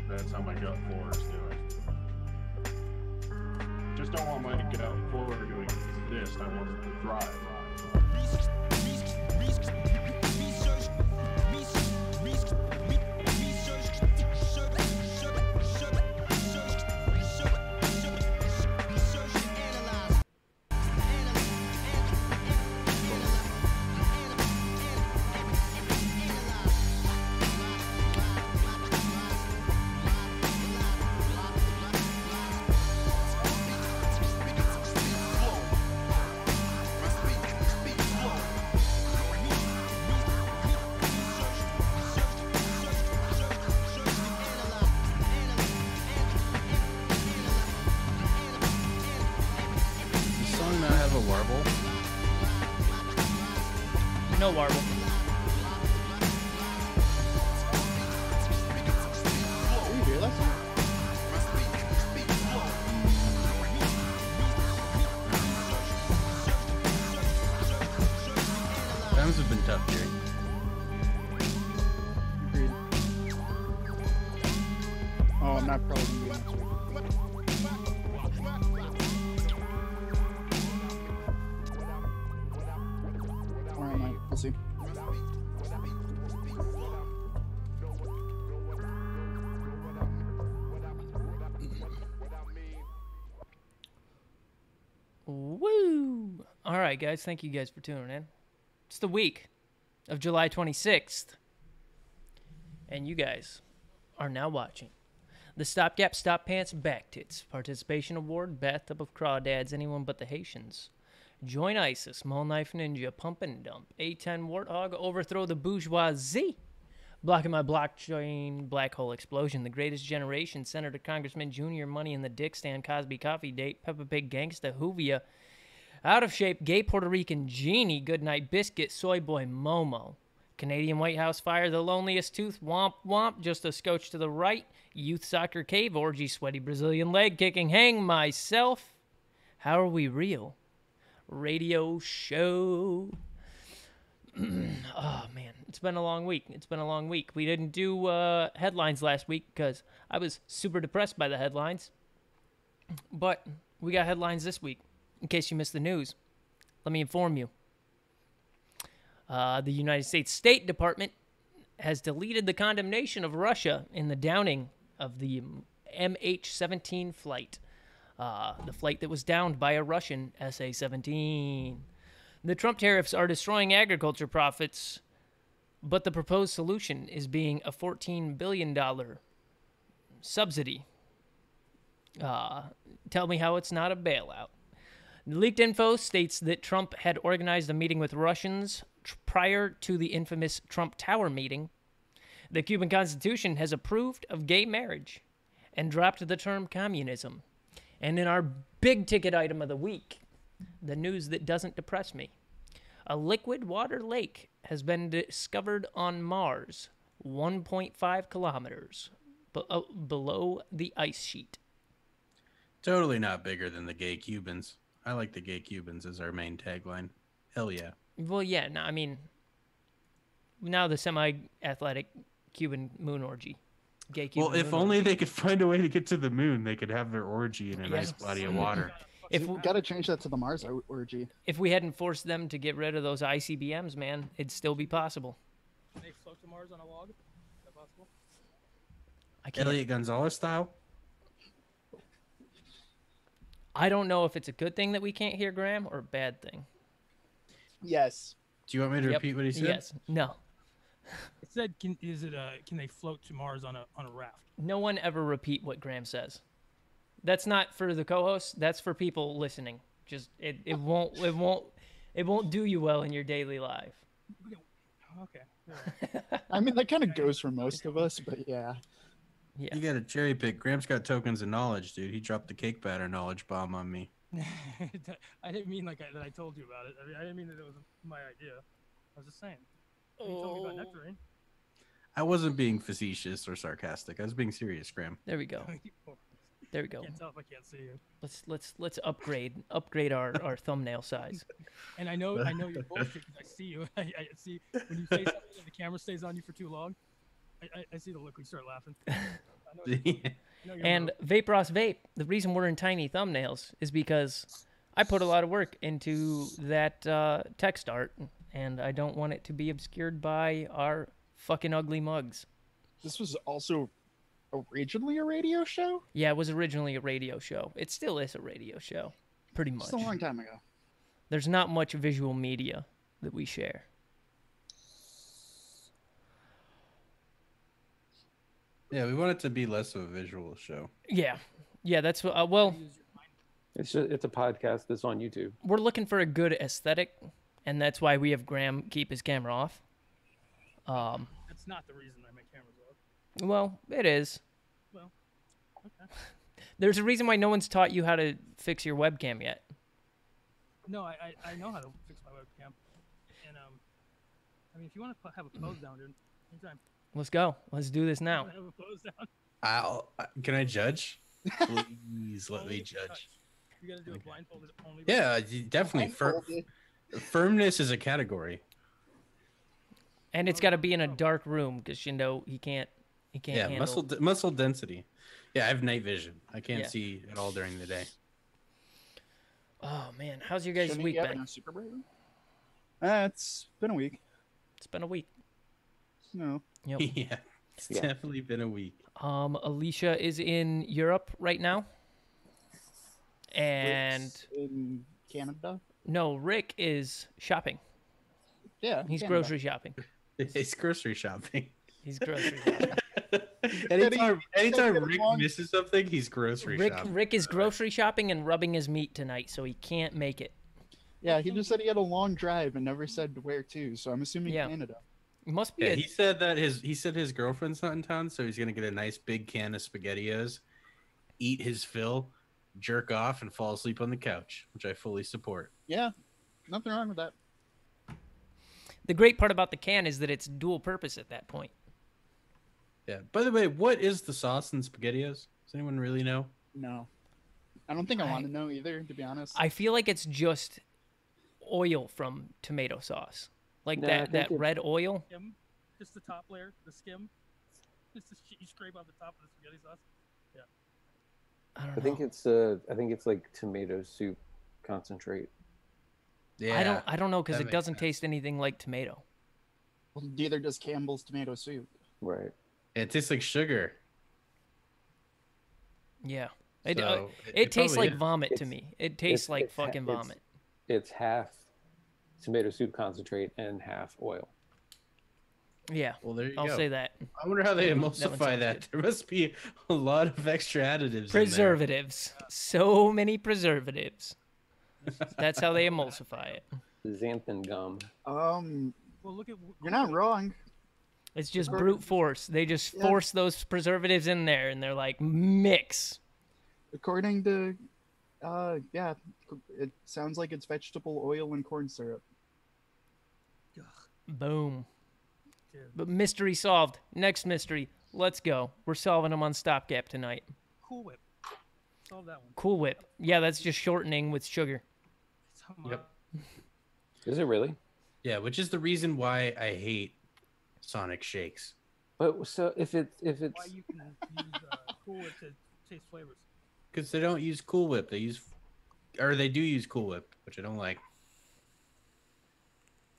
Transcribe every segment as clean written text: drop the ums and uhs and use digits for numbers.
That's how my gut floor is doing. Just don't want my gut floor doing this. I want it to thrive. No warble. Oh, you hear that song? Times have been tough, Jerry. Agreed. Oh, I'm not probably gonna be next week. Or I might. We'll see. Woo! All right, guys. Thank you guys for tuning in. It's the week of July 26th. And you guys are now watching the StopGap Stop Pants Back Tits Participation Award Bathtub of Crawdads Anyone But the Haitians. Join ISIS, Mole Knife Ninja, Pump and Dump, A10 Warthog, Overthrow the Bourgeoisie, Blocking My Blockchain, Black Hole Explosion, The Greatest Generation, Senator Congressman Junior, Money in the Dick Stand, Cosby Coffee Date, Peppa Pig Gangsta, Hoovia, Out of Shape, Gay Puerto Rican Genie, Goodnight Biscuit, Soy Boy Momo, Canadian White House Fire, The Loneliest Tooth, Womp Womp, Just a Scotch to the Right, Youth Soccer Cave, Orgy, Sweaty Brazilian Leg Kicking, Hang Myself, How Are We Real? Radio show. Oh, man. It's been a long week. We didn't do headlines last week because I was super depressed by the headlines. But we got headlines this week. In case you missed the news, let me inform you. The United States State Department has deleted the condemnation of Russia in the downing of the MH17 flight. The flight that was downed by a Russian SA-17. The Trump tariffs are destroying agriculture profits, but the proposed solution is being a $14 billion subsidy. Tell me how it's not a bailout. The leaked info states that Trump had organized a meeting with Russians prior to the infamous Trump Tower meeting. The Cuban Constitution has approved of gay marriage and dropped the term communism. And in our big ticket item of the week, the news that doesn't depress me, a liquid water lake has been discovered on Mars, 1.5 kilometers below the ice sheet. Totally not bigger than the gay Cubans. I like the gay Cubans as our main tagline. Hell yeah. Well, yeah, no, I mean, now the semi-athletic Cuban moon orgy. Gay Cuban well, if moon only orgy. they could find a way to get to the moon, they could have their orgy in a nice body of water. If We gotta change that to the Mars orgy. If we hadn't forced them to get rid of those ICBMs, man, it'd still be possible. Can they float to Mars on a log? Is that possible? I can't. Elliot Gonzalez style? I don't know if it's a good thing that we can't hear Graham or a bad thing. Yes. Do you want me to repeat what he said? Yes. No. It said, can they float to Mars on a raft? No one ever repeat what Graham says. That's not for the co-hosts. That's for people listening. Just it won't do you well in your daily life. Okay. I mean, that kind of goes for most of us, but yeah. Yeah. You got to cherry pick. Graham's got tokens of knowledge, dude. He dropped the cake batter knowledge bomb on me. I didn't mean that I told you about it. I mean, I didn't mean that it was my idea. I was just saying. You told me about nectarine. I wasn't being facetious or sarcastic. I was being serious, Graham. There we go. There we go. Can't tell if I can't see you. Let's upgrade our thumbnail size. And I know you're bullshit because I see you. I see when you say something and the camera stays on you for too long. I see the look. We start laughing. I know your And move. Vape Ross Vape, the reason we're in tiny thumbnails is because I put a lot of work into that text art, and I don't want it to be obscured by our fucking ugly mugs. This was also originally a radio show? Yeah, it was originally a radio show. It still is a radio show, pretty much. Just a long time ago. There's not much visual media that we share. Yeah, we want it to be less of a visual show. Yeah, that's what. Well, It's a podcast that's on YouTube. we're looking for a good aesthetic, and that's why we have Graham keep his camera off. That's not the reason I make cameras off. Well, it is. Well, okay. There's a reason why no one's taught you how to fix your webcam yet. No, I know how to fix my webcam. And, I mean, if you want to have a pose down, dude, anytime. Let's go. Let's do this now. Have a pose down. Can I judge? Please let me Only judge. touch. You gotta do a blindfolded only. Yeah, definitely. Blindfolded. Firmness is a category. And it's got to be in a dark room because he can't. Yeah, handle. muscle density. Yeah, I have night vision. I can't Yeah. see at all during the day. Oh man, how's your guys' Shouldn't week you have been? a super break? It's been a week. It's been a week. No. Yep. Yeah, it's Yeah. definitely been a week. Alicia is in Europe right now, and Rick's in Canada. no, Rick is shopping. Yeah. He's Canada. grocery shopping. It's grocery shopping. He's grocery shopping. anytime he Rick long- misses something, he's grocery shopping. Rick is grocery shopping and rubbing his meat tonight, so he can't make it. Yeah, he just said he had a long drive and never said where to, so I'm assuming Yeah. Canada. It must be Yeah, a he said that his girlfriend's not in town, so he's gonna get a nice big can of SpaghettiOs, eat his fill, jerk off, and fall asleep on the couch, which I fully support. Yeah, nothing wrong with that. The great part about the can is that it's dual purpose at that point. Yeah. By the way, what is the sauce in SpaghettiOs? Does anyone really know? No. I don't think I want to know either, to be honest. I feel like it's just oil from tomato sauce. Like No, I that think it- red oil. Skim, just the top layer, the skim. Just the you scrape off the top of the spaghetti sauce. I don't I know. think it's like tomato soup concentrate. Yeah. I don't know because that it makes doesn't sense. taste anything like tomato. Well, neither does Campbell's tomato soup. Right. It tastes like sugar. Yeah. So It tastes probably like is. vomit to It's- me. It tastes like it's- fucking it's- vomit. It's half tomato soup concentrate and half oil. Yeah. Well, there you I'll go. say that. I wonder how they That one emulsify sounds that. There must be a lot of extra additives. in there. Preservatives. So many preservatives. That's how they emulsify it. Xanthan gum. Well, look at. You're not wrong. It's just Preserv- brute force. They just Yeah. force those preservatives in there and they're like, mix. According to, yeah, it sounds like it's vegetable oil and corn syrup. Boom. Dude. But mystery solved. Next mystery. Let's go. We're solving them on StopGap tonight. Cool Whip. Solve that one. Cool Whip. Yeah, that's just shortening with sugar. Yep. Is it really? Yeah, which is the reason why I hate Sonic Shakes. But so if Why it's you can use Cool Whip to taste flavors. Because they don't use Cool Whip. They do use Cool Whip, which I don't like.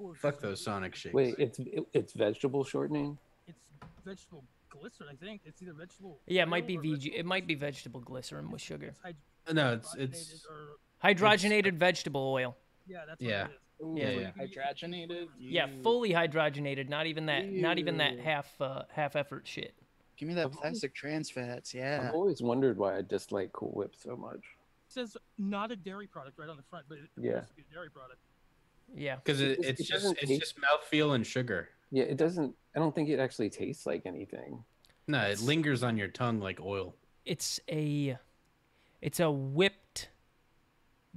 Or Fuck those Sonic Shakes. wait, it's vegetable shortening. It's vegetable glycerin, I think. It's either vegetable. Yeah, it might oil be or VG. vegetable It might be glycerin. vegetable glycerin with sugar. It's No, it's hydrogenated or- Hydrogenated vegetable oil. yeah, that's Yeah. what it is. Ooh, Yeah, yeah. Hydrogenated? Yeah, Ew. fully hydrogenated. Not even that. Not even that Ew. half effort shit. Give me that I've always- plastic trans fats, yeah. I've always wondered why I dislike Cool Whip so much. It says not a dairy product right on the front, but it Yeah. appears to be a dairy product. Yeah. Because It it's doesn't just taste- mouthfeel and sugar. Yeah, it doesn't. I don't think it actually tastes like anything. No, it lingers on your tongue like oil. It's a whipped.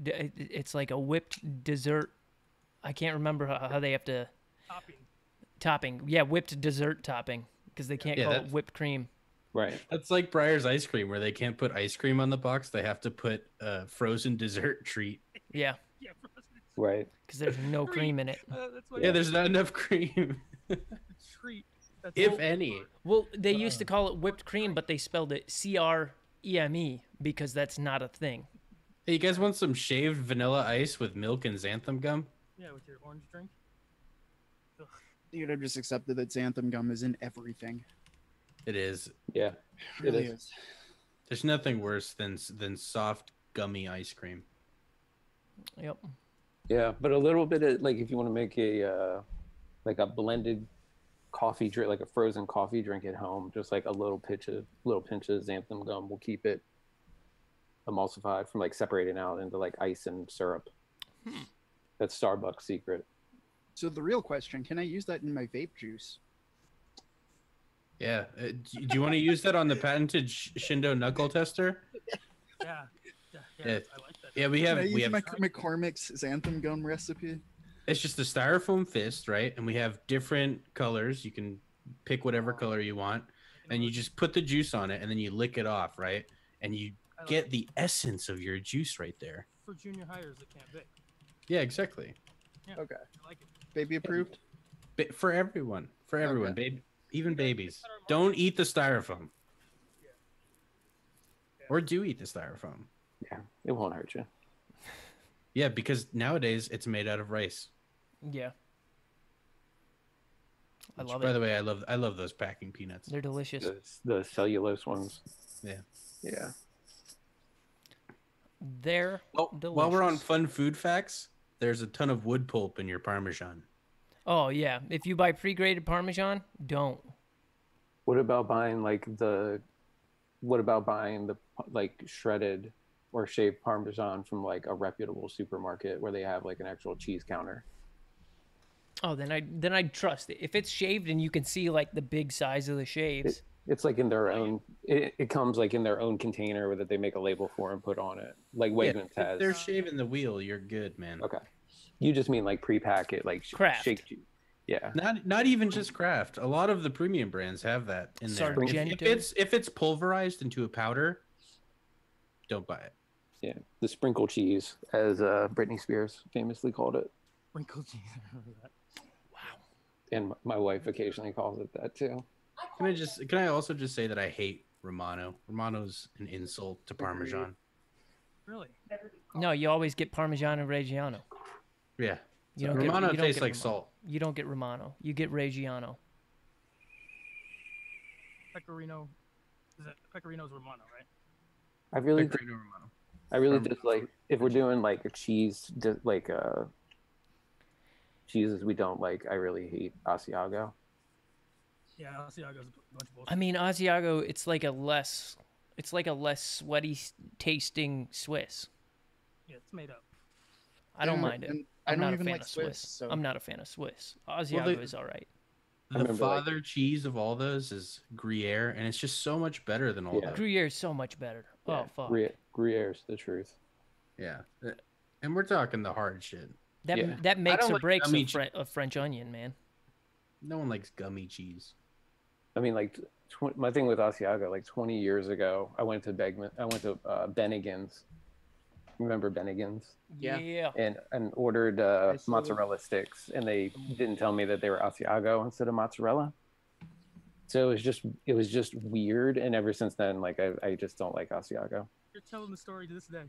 It's like a whipped dessert. I can't remember how they have to topping. Yeah, whipped dessert topping because they can't Yeah, call it that's- whipped cream. Right. That's like Breyer's ice cream, where they can't put ice cream on the box. They have to put a frozen dessert treat. Yeah, Yeah, frozen Right. because there's no cream in it. That's what Yeah, there's not enough cream. a treat. That's If all. any. Well, they used to call it whipped cream, but they spelled it CREME because that's not a thing. Hey, you guys want some shaved vanilla ice with milk and xanthan gum? Yeah, with your orange drink. Ugh. Dude, I've just accepted that xanthan gum is in everything. It is. Yeah. It It really is. is. There's nothing worse than soft gummy ice cream. Yep. Yeah, but a little bit of like if you want to make a like a blended coffee drink, like a frozen coffee drink at home, just like a little pinch of xanthan gum will keep it emulsified from like separating out into like ice and syrup. That's Starbucks secret. So the real question, can I use that in my vape juice? Yeah. Do you want to use that on the patented Shindo knuckle tester? Yeah. Yeah. Yeah. I like that. Yeah, we Can have I use have my McCormick's xanthan gum recipe? it's just a styrofoam fist, right? And we have different colors. You can pick whatever color you want, and you just put the juice on it, and then you lick it off, right? And you I like get it. the essence of your juice right there. For junior hires that can't bake. Yeah, exactly. Okay. I like it. Baby approved? For everyone, Okay. babe, even babies. Don't eat the styrofoam. Or do eat the styrofoam. Yeah, it won't hurt you. Yeah, because nowadays it's made out of rice. Yeah. I Which, love by it. the way, I love those packing peanuts. They're delicious. The cellulose ones. Yeah. Yeah. They're Well, delicious. while we're on fun food facts, there's a ton of wood pulp in your Parmesan. Oh yeah, if you buy pre-grated Parmesan, don't. What about buying like shredded or shaved Parmesan from like a reputable supermarket where they have like an actual cheese counter? Oh, then I'd trust it. If it's shaved and you can see like the big size of the shaves. It's like in their own. It comes like in their own container that they make a label for and put on it, like Wegmans if has. they're shaving the wheel, you're good, man. Okay, you just mean like pre-pack it, like Kraft. shake. Yeah, Not even just Kraft. A lot of the premium brands have that in there. Sargento. If it's pulverized into a powder, don't buy it. yeah. The sprinkle cheese, as Britney Spears famously called it, Wrinkle cheese. I remember that. and my wife occasionally calls it that too. Can I also just say that I hate Romano? Romano's an insult to Parmesan. Really? No, you always get Parmigiano and Reggiano. Yeah. You don't Romano get, you don't tastes get like Romano. salt. You don't get Romano. You get Reggiano. Pecorino. Is that Pecorino's Romano, right? I really, Pecorino Romano. I really Parmesan. just like if we're doing like a cheese, like cheeses we don't like. I really hate Asiago. Yeah, Asiago's a bunch of bullshit. I mean, Asiago, it's like a less sweaty tasting Swiss. Yeah, it's made up. I don't Yeah, mind it. and I I'm don't not a even fan like of Swiss. so I'm not a fan of Swiss. Asiago is all right. I The remember, like- father cheese of all those is Gruyere, and it's just so much better than all Yeah. that. Gruyere is so much better. Yeah, Oh fuck. Gruyère's the truth. Yeah. And we're talking the hard shit. That Yeah. that makes don't or like breaks gummy a French onion, man. No one likes gummy cheese. I mean, like my thing with Asiago, like 20 years ago, I went to Bennigan's. Remember Bennigan's? Yeah. And ordered still- mozzarella sticks, and they didn't tell me that they were Asiago instead of mozzarella. So it was just weird, and ever since then, like I just don't like Asiago. You're telling the story to this day.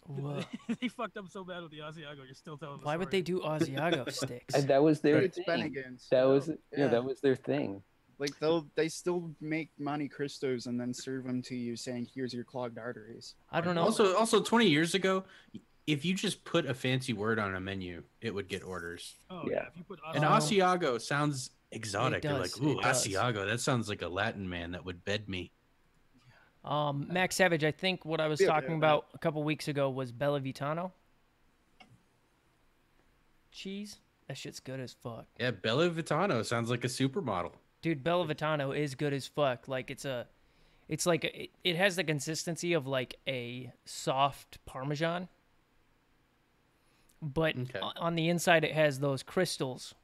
Whoa. They fucked up so bad with the Asiago. You're still telling the Why story. would they do Asiago sticks? And that was their It's thing. Bennigan's. That was Yeah. that was their thing. Like they still make Monte Cristos and then serve them to you, saying, "Here's your clogged arteries." I don't know. Also 20 years ago, if you just put a fancy word on a menu, it would get orders. Oh Yeah. yeah. If you put And Asiago sounds exotic. It You're does, like, ooh, it does. Asiago. That sounds like a Latin man that would bed me. Max Savage, I think what I was Yeah, talking yeah. about a couple weeks ago was Bella Vitano cheese. That shit's good as fuck. Yeah, Bella Vitano sounds like a supermodel. Dude, Bella Vitano is good as fuck. Like it has the consistency of like a soft Parmesan, but Okay. on the inside it has those crystals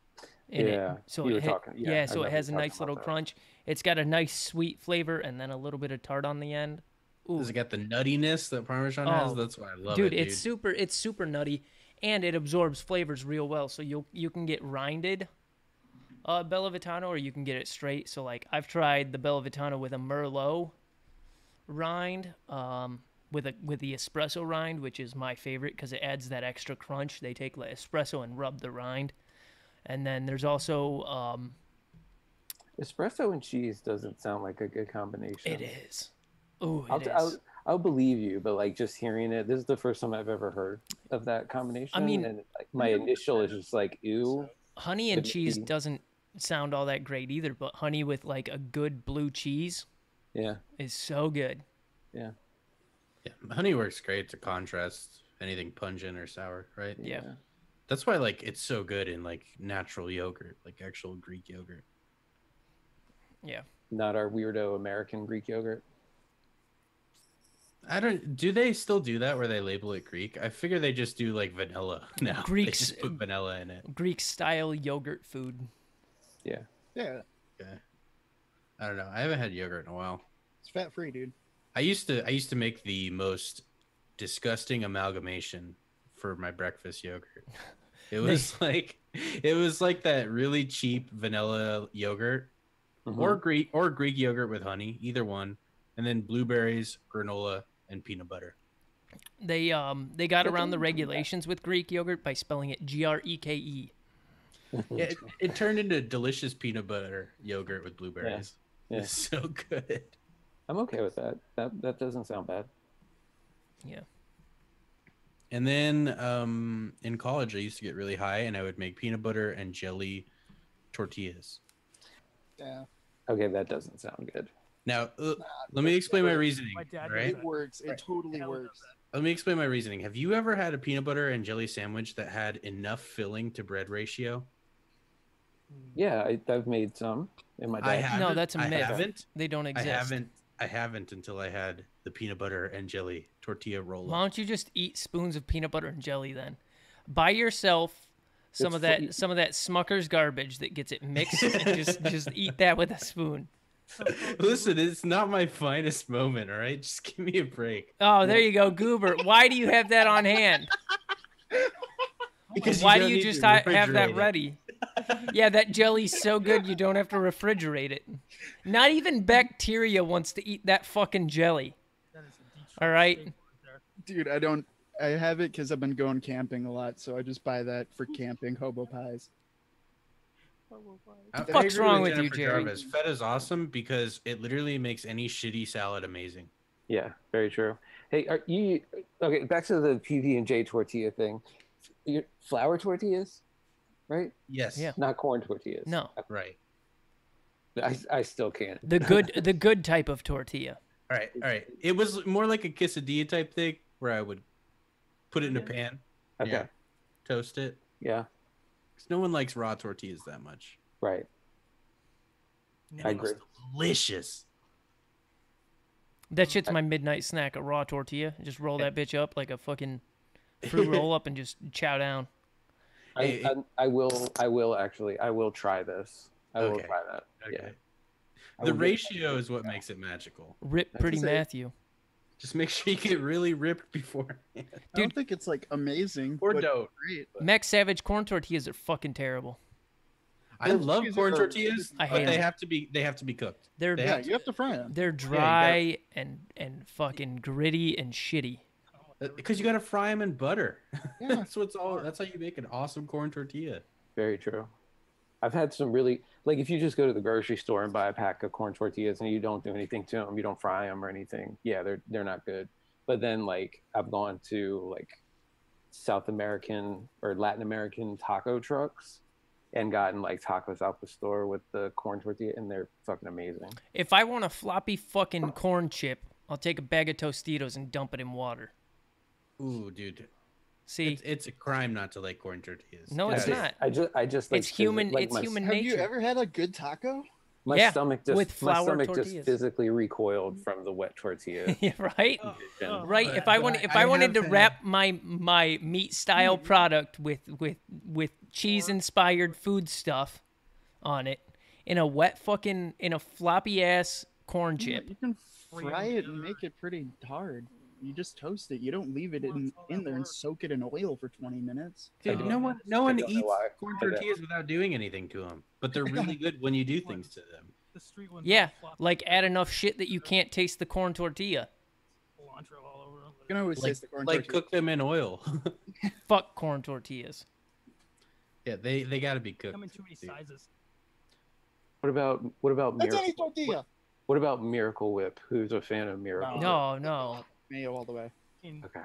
in Yeah, it. So you were it talking- yeah, I yeah, so it remember has a you talking nice little about that. crunch. It's got a nice sweet flavor and then a little bit of tart on the end. Ooh, Does it got the nuttiness that Parmesan Oh, has? That's why I love dude, it, dude. it's super nutty, and it absorbs flavors real well. So you can get rinded Bella Vitano, or you can get it straight. So like I've tried the Bella Vitano with a Merlot rind, with the espresso rind, which is my favorite because it adds that extra crunch. They take like espresso and rub the rind, and then there's also Espresso and cheese doesn't sound like a good combination. it is. Ooh, it is. I'll believe you, but like just hearing it, this is the first time I've ever heard of that combination. I mean, and like, my initial is just like, ew. Honey and cheese doesn't sound all that great either, but honey with like a good blue cheese, is so good. Yeah. Yeah, honey works great to contrast anything pungent or sour, right? Yeah. That's why like it's so good in like natural yogurt, like actual Greek yogurt. Yeah. Not our weirdo American Greek yogurt. Do they still do that where they label it Greek? I figure they just do like vanilla now. Greeks They just put vanilla in it. Greek style yogurt food. Yeah. Yeah, Okay. I don't know. I haven't had yogurt in a while. it's fat free, dude. I used to make the most disgusting amalgamation for my breakfast yogurt. It was like that really cheap vanilla yogurt or Greek yogurt with honey, either one, and then blueberries, granola, and peanut butter. They got around the regulations with Greek yogurt by spelling it Greke. Yeah, it turned into delicious peanut butter yogurt with blueberries. Yeah. It's so good. I'm okay with that. That doesn't sound bad. Yeah. And then in college, I used to get really high, and I would make peanut butter and jelly tortillas. Yeah, Okay, that doesn't sound good. Now, let me explain my reasoning. My dad Right? it works. It totally Hell works. Let me explain my reasoning. Have you ever had a peanut butter and jelly sandwich that had enough filling to bread ratio? Yeah, I've made some in my I day. haven't. No, that's a I myth. haven't. They don't exist. I haven't until I had the peanut butter and jelly tortilla roll. Why don't you just eat spoons of peanut butter and jelly then? Buy yourself some It's of that free. Smucker's garbage that gets it mixed and just eat that with a spoon. Listen, it's not my finest moment. All right, just give me a break. Oh, there you go, Goober. Why do you have that on hand? Because Why don't do you need just to have refrigerate that it. ready? Yeah, that jelly's so good you don't have to refrigerate it. Not even bacteria wants to eat that fucking jelly. That is a Detroit All right. staple right Dude, there. I have it because I've been going camping a lot, so I just buy that for camping hobo pies. I fuck's agree wrong with you, Jennifer Jerry? Jarvis. Feta's awesome because it literally makes any shitty salad amazing. Yeah, very true. Hey, are you okay? Back to the PB&J tortilla thing. Your flour tortillas, right? Yes. Yeah. Not corn tortillas. No, Right. I still can't. the good type of tortilla. All right. All right. It was more like a quesadilla type thing where I would put it in a pan, Okay. toast it. Yeah. Because no one likes raw tortillas that much. Right. And I it was agree. delicious. That shit's my midnight snack, a raw tortilla. Just roll that bitch up like a fucking fruit roll up and just chow down. I will actually. I will try this. I will Okay. try that. Okay. Yeah. The ratio is what makes it magical. Rip Pretty say- Matthew. Just make sure you get really ripped beforehand. I don't think it's like amazing Or but don't. great. Mex Savage corn tortillas are fucking terrible. I love These corn are- tortillas, I but hate they them. have to be cooked. They're They Yeah, have you have to fry them. they're dry and fucking gritty and shitty. Because you got to fry them in butter. Yeah. That's how you make an awesome corn tortilla. Very true. I've had some really like if you just go to the grocery store and buy a pack of corn tortillas and you don't do anything to them, you don't fry them or anything. Yeah, they're not good. But then like I've gone to like South American or Latin American taco trucks and gotten like tacos out the store with the corn tortilla and they're fucking amazing. If I want a floppy fucking corn chip, I'll take a bag of Tostitos and dump it in water. Ooh, dude. See, It's a crime not to like corn tortillas. No, it's Yeah. not. I just like it's human. like It's my, human Have you nature. ever had a good taco? My Yeah, stomach just with my flour stomach tortillas. just physically recoiled from the wet tortilla. Yeah, right. Oh, Right. If I wanted, if I wanted to wrap my meat style product with cheese inspired food stuff on it in a floppy ass corn chip. You can fry it and make it pretty hard. You just toast it. You don't leave it Well, in, it's all in that there and work. soak it in oil for 20 minutes. Dude, Oh, no man. one don't know eats why. corn I bet. tortillas without doing anything to them. But they're really good when you do things to them. The street ones. Yeah, flop like add enough shit that you can't taste the corn tortilla. cilantro all over them. You can always Like, taste the corn like tortilla. cook them in oil. Fuck corn tortillas. Yeah, they got to be cooked. Come in too many dude. sizes. What about That's any Miracle? tortilla. What about Miracle Whip? Who's a fan of Miracle? Whip? No. Mayo all the way. Okay.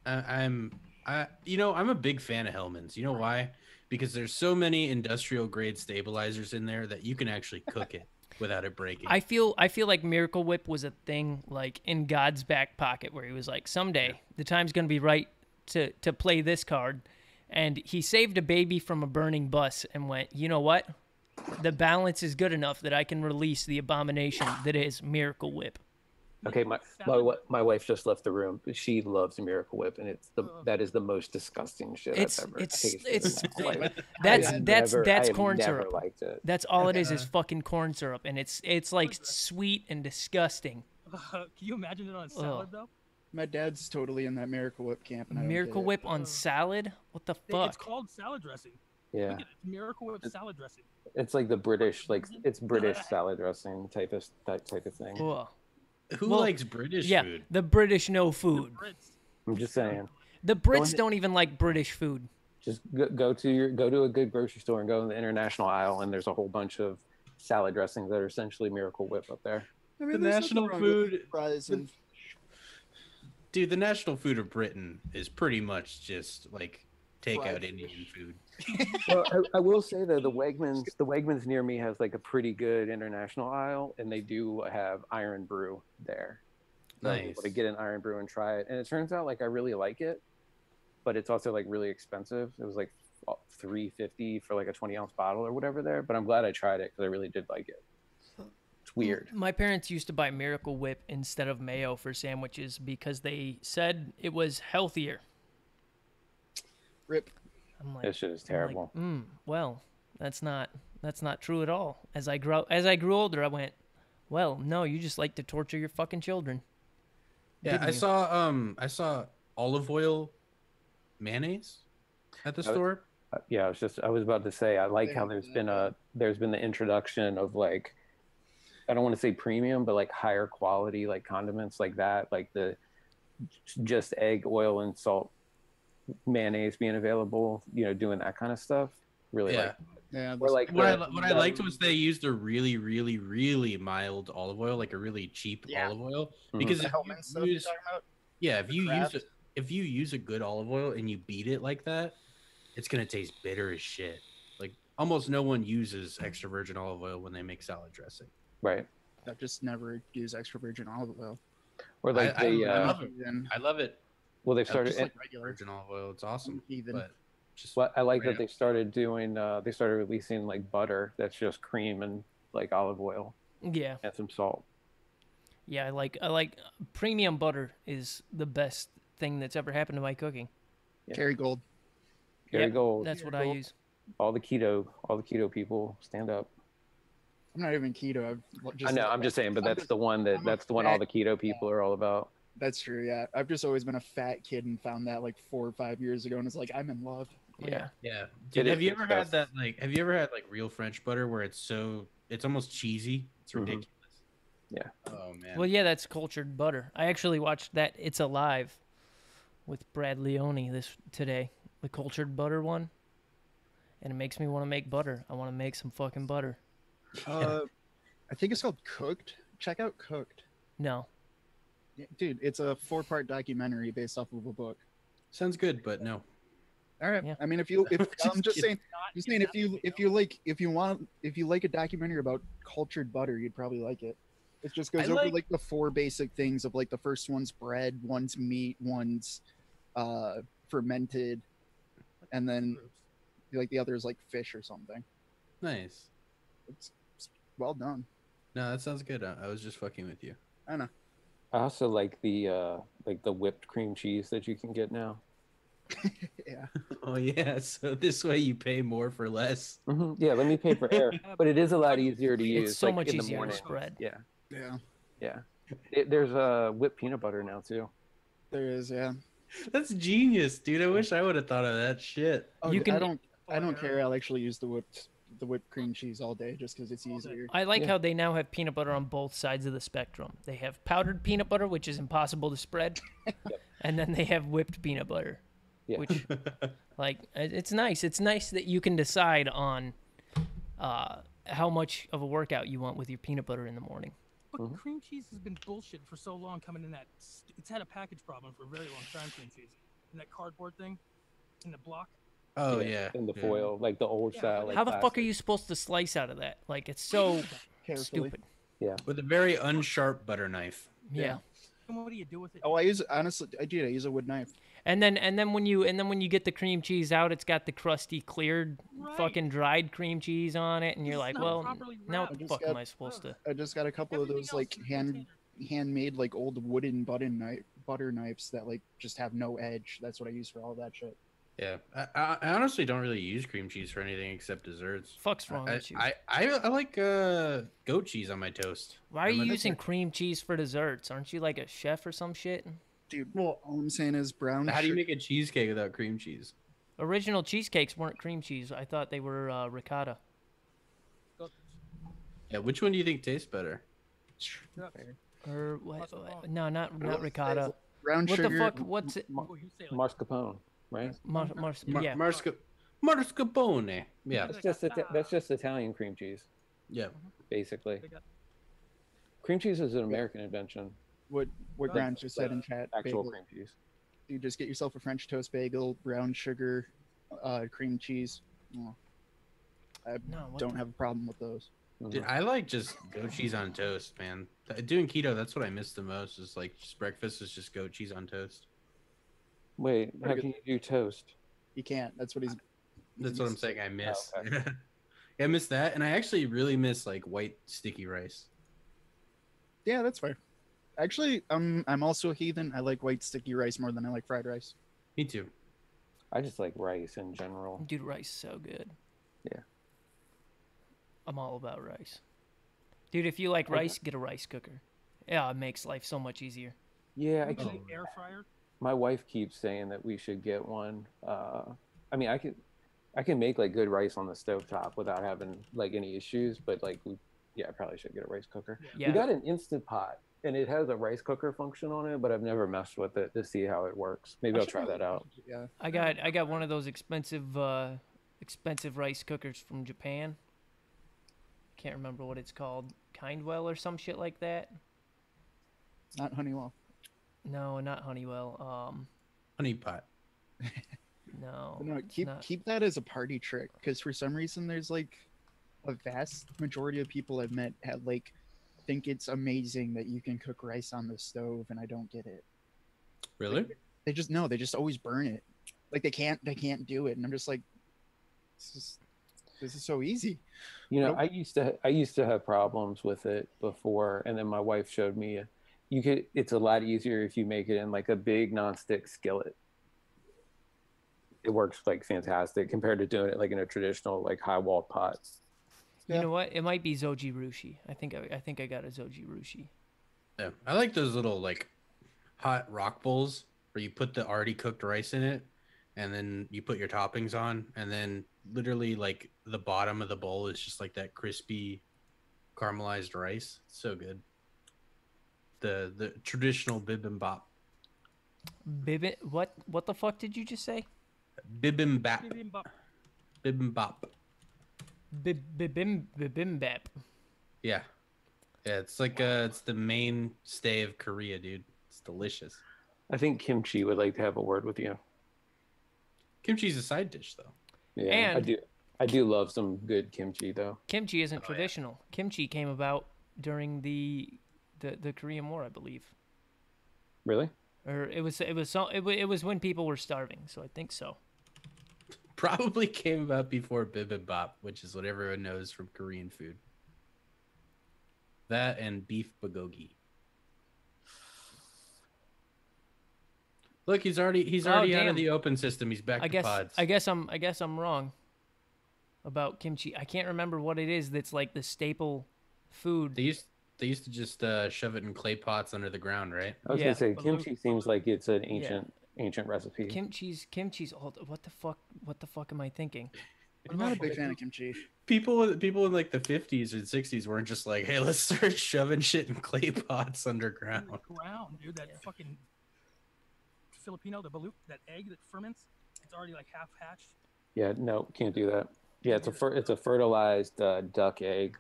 I'm a big fan of Hellman's. You know why? Because there's so many industrial grade stabilizers in there that you can actually cook it without it breaking. I feel like Miracle Whip was a thing like in God's back pocket where he was like, someday the time's gonna be right to play this card, and he saved a baby from a burning bus and went, you know what? The balance is good enough that I can release the abomination that is Miracle Whip. Okay, my wife just left the room. She loves Miracle Whip, and that is the most disgusting shit It's- I've ever it's- tasted. it's- in my life. That's I have that's never- that's I have corn never syrup. Liked it. That's all it is fucking corn syrup, and it's like sweet and disgusting. Can you imagine it on a salad though? My dad's totally in that Miracle Whip camp. And I don't get Miracle it. Whip on salad? What the It's fuck? called salad dressing. Yeah, Look at it. It's Miracle Whip salad dressing. it's like the British, it's British salad dressing type of thing. Ugh. Who Well, likes British Yeah, food? the British know food. Brits. I'm just saying. The Brits don't even like British food. Just go to a good grocery store and go in the international aisle, and there's a whole bunch of salad dressings that are essentially Miracle Whip up there. I The mean, there's national nothing wrong with food- fries and Dude, the national food of Britain is pretty much just like takeout Fried Indian food. Well, I will say though, the Wegmans near me has like a pretty good international aisle, and they do have Iron Brew there. So I was Nice. able to get an Iron Brew and try it, and it turns out like I really like it, but it's also like really expensive. It was like $3.50 for like a 20-ounce bottle or whatever there. But I'm glad I tried it because I really did like it. It's weird. My parents used to buy Miracle Whip instead of mayo for sandwiches because they said it was healthier. rip. I'm like, This shit is I'm like, terrible. well, that's not true at all. As I grew older, I went, well, no, you just like to torture your fucking children. Yeah, Didn't I you? saw olive oil mayonnaise at the store. Yeah, I was about to say I like Yeah, how there's been the introduction of like, I don't want to say premium, but like higher quality like condiments like that, like the just egg, oil, and salt mayonnaise being available, doing that kind of stuff. Really Yeah. like. Yeah, Or like What the- I liked was they used a really, really, really mild olive oil, like a really cheap Yeah. olive oil. Mhm. Because the if Hellman you stuff you're use, talking about. yeah, if you use Kraft? it, if you use a good olive oil and you beat it like that, it's gonna taste bitter as shit. Like almost no one uses extra virgin olive oil when they make salad dressing. Right. I've just never used extra virgin olive oil. Or like I the love it. Then I love it. well they've Just started just like regular. Virgin olive oil, it's awesome. Even. But just well, I like that random. they started doing they started releasing like butter that's just cream and like olive oil Yeah, and some salt. yeah, I like premium butter is the best thing that's ever happened to my cooking. Yeah. Kerrygold. Here you Yep, go. That's what I use. All the keto people stand up. I'm not even keto. I know, I'm just saying, but that's the one I'm a all the fat- keto people are all about. That's true. Yeah, I've just always been a fat kid and found that like 4 or 5 years ago, and it's like I'm in love. Yeah. yeah. It Dude, is have you good ever stuff. had that? Like, have you ever had like real French butter where it's almost cheesy? It's Mhm. ridiculous. Yeah. Oh man. Well, yeah, that's cultured butter. I actually watched that It's Alive with Brad Leone today, the cultured butter one, and it makes me want to make butter. I want to make some fucking butter. I think it's called Cooked. Check out Cooked. No, Yeah, dude, it's a 4-part documentary based off of a book. Sounds good, but no. All right. Yeah. I mean, if I'm just saying, Not if you like a documentary about cultured butter, you'd probably like it. It just goes I over like- like the 4 basic things of like the first one's bread, one's meat, one's fermented, and then like the other is like fish or something. Nice. It's well done. No, that sounds good. I was just fucking with you. I know. I also like the whipped cream cheese that you can get now. Yeah. Oh yeah. So this way you pay more for less. Yeah, let me pay for air, but it is a lot easier to use. it's so like, much in the easier to morning. spread. Yeah, Yeah. yeah. There's whipped peanut butter now too. There is, yeah. That's genius, dude. I wish I would have thought of that shit. Oh, You I can- don't care. I'll actually use the whipped cream cheese all day just because it's easier. I like Yeah. how they now have peanut butter on both sides of the spectrum. They have powdered peanut butter, which is impossible to spread, and then they have whipped peanut butter, Yeah. which, like, it's nice. It's nice that you can decide on how much of a workout you want with your peanut butter in the morning. But cream cheese has been bullshit for so long coming in that. It's had a package problem for a very long time, cream cheese. And that cardboard thing in the block. Oh yeah. In the yeah. foil, like the old Yeah, style. Like How the fuck are plastic. you supposed to slice out of that? Like, it's so Carefully. stupid. Yeah. With a very unsharp butter knife. Yeah. And what do you do with it? Oh, I use honestly, I use a wood knife. And then when you get the cream cheese out, it's got the crusty, cleared, Right. fucking dried cream cheese on it, and you're It's like, not well, properly now wrapped. what the I fuck just am got- I supposed to? I just got a couple of Everything those else like is container. handmade like old wooden butter knives that like just have no edge. That's what I use for all that shit. Yeah. I honestly don't really use cream cheese for anything except desserts. Fuck's wrong with you? I like goat cheese on my toast. Why are you I'm a- using cream cheese for desserts? Aren't you like a chef or some shit? Dude, well, all I'm saying is brown. How do you make a cheesecake without cream cheese? Original cheesecakes weren't cream cheese. I thought they were ricotta. Yeah, which one do you think tastes better? Or what? Mascarpone. No, not ricotta. brown What sugar? the fuck? What's it? Oh, you say like Mascarpone, right? Yeah. Mascarpone. Yeah. That's just Italian cream cheese, Yeah. basically. they got Cream cheese is an American invention. What Right. Grant just said in chat. Actual bagel. cream cheese. You just get yourself a French toast bagel, brown sugar, cream cheese. Oh, I No, what don't the- have a problem with those. Dude, I like just goat cheese on toast, man. Doing keto, that's what I miss the most. Is like just breakfast is just goat cheese on toast. Wait, how Pretty can you do toast? You can't. That's what he's. That's what I'm saying. I miss. okay. I miss that, and I actually really miss like white sticky rice. Yeah, that's fair. Actually, I'm also a heathen. I like white sticky rice more than I like fried rice. Me too. I just like rice in general. Dude, rice is so good. Yeah. I'm all about rice. Dude, if you like rice, get a rice cooker. Yeah, it makes life so much easier. Yeah, an air fryer. my wife keeps saying that we should get one. I mean, I can make like good rice on the stovetop without having like any issues, but like I probably should get a rice cooker. Yeah. We got an Instant Pot and it has a rice cooker function on it, but I've never messed with it to see how it works. Maybe I'll try that out. Yeah. I got one of those expensive rice cookers from Japan. Can't remember what it's called. Kindwell or some shit like that. Not Honeywell. No, not Honeywell. Honey pot. No. No, it's keep not. keep that as a party trick because for some reason there's like a vast majority of people I've met have like think it's amazing that you can cook rice on the stove, and I don't get it. Really? They just always burn it. Like they can't do it, and I'm just like, this is so easy. You know, Nope. I used to have problems with it before, and then my wife showed me it's a lot easier if you make it in like a big nonstick skillet. It works like fantastic compared to doing it like in a traditional like high wall pot. You Yeah. know what? It might be Zoji Rushi. I think I got a Zoji Rushi. Yeah. I like those little like hot rock bowls where you put the already cooked rice in it, and then you put your toppings on, and then literally like the bottom of the bowl is just like that crispy caramelized rice. It's so good. The traditional bibimbap. What the fuck did you just say? Bibimbap. Bibimbap. Bibimbap. Bibimbap. Yeah. Yeah, it's like it's the mainstay of Korea, dude. It's delicious. I think Kimchi would like to have a word with you. Kimchi's a side dish though. Yeah, And- I do love some good kimchi though. Kimchi isn't yeah. traditional. Kimchi came about during the Korean War, I believe. Really? Or it was when people were starving, so I think so. Probably came about before bibimbap, which is what everyone knows from Korean food. That and beef bulgogi. Look, he's already out damn. of the open system. He's back I to guess pods. I guess I'm wrong about kimchi. I can't remember what it is that's like the staple food. They They used to just shove it in clay pots under the ground, right? I was Yeah. gonna say kimchi seems like it's an ancient recipe. Kimchi's old. What the fuck am I thinking? I'm not a big fan of kimchi. People in like the 50s and 60s weren't just like, hey, let's start shoving shit in clay pots underground. Ground, dude. That fucking Filipino, the balut, that egg that ferments, it's already like half hatched. Yeah, no, can't do that. Yeah, it's a fertilized duck egg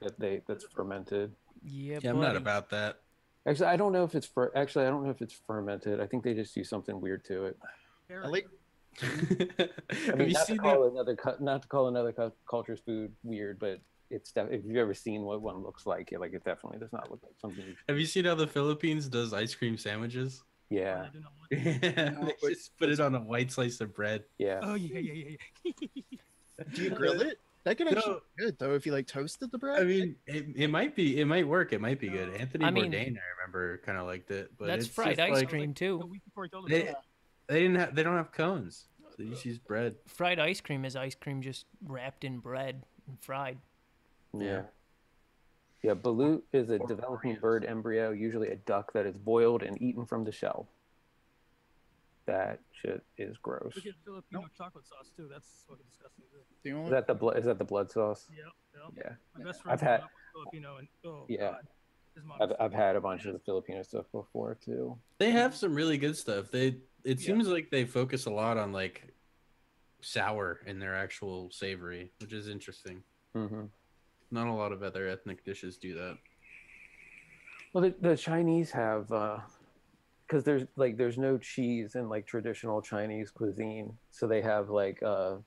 that's fermented. Yeah, Yeah, I'm not about that. Actually, I don't know if it's fermented. I think they just do something weird to it. I like. I mean, not to call another culture's food weird, but if you've ever seen what one looks like, it definitely does not look like something. Have you seen how the Philippines does ice cream sandwiches? Yeah. They just put it on a white slice of bread. Yeah. Oh yeah. Do you grill it? That could actually be good though if you like toasted the bread. I mean, it might work. It might be good. Anthony Bourdain, I remember, kind of liked it. But that's it's fried just ice like, cream too. They don't have cones. So they just use bread. Fried ice cream is ice cream just wrapped in bread and fried. Yeah. Yeah, balut is a developing bird embryo, usually a duck that is boiled and eaten from the shell. That shit is gross. We get Filipino chocolate sauce too. That's fucking disgusting. Is that the blood sauce? Yeah. Yeah. My best friend was Filipino, and yeah. God, I've had a bunch of the Filipino stuff before too. They have some really good stuff. It seems like they focus a lot on like sour in their actual savory, which is interesting. Mm-hmm. Not a lot of other ethnic dishes do that. Well, the Chinese have, because there's no cheese in like traditional Chinese cuisine, so they have like a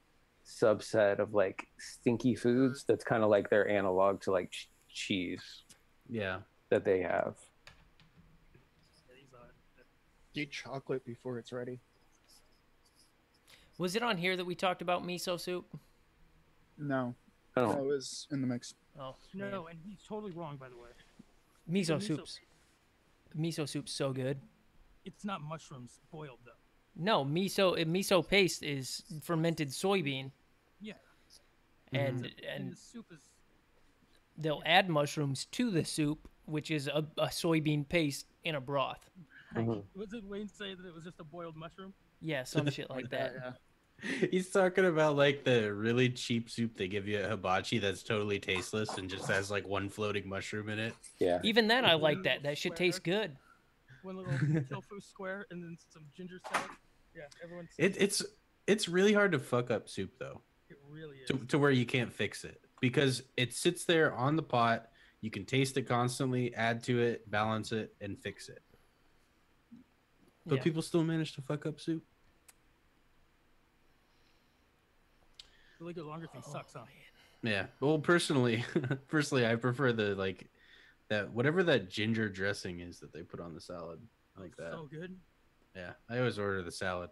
subset of like stinky foods that's kind of like their analog to like cheese. Yeah. That they have. Eat chocolate before it's ready. Was it on here that we talked about miso soup? No. Oh. That was in the mix. Oh no, and he's totally wrong, by the way. Miso soup's so good. It's not mushrooms boiled though. No, miso paste is fermented soybean. Yeah. And the soup is. They'll add mushrooms to the soup, which is a soybean paste in a broth. Was it Wayne say that it was just a boiled mushroom? Yeah, some shit like that. Yeah. He's talking about like the really cheap soup they give you at hibachi that's totally tasteless and just has like one floating mushroom in it. Yeah. Even then, I like that. That shit tastes good. One little tofu square and then some ginger salad. Yeah, everyone's. It's really hard to fuck up soup though. It really is. To where you can't fix it because it sits there on the pot. You can taste it constantly, add to it, balance it, and fix it. But people still manage to fuck up soup. The like a longer thing sucks, huh? Yeah. Well, personally, I prefer that whatever that ginger dressing is that they put on the salad. I like that. So good. Yeah, I always order the salad.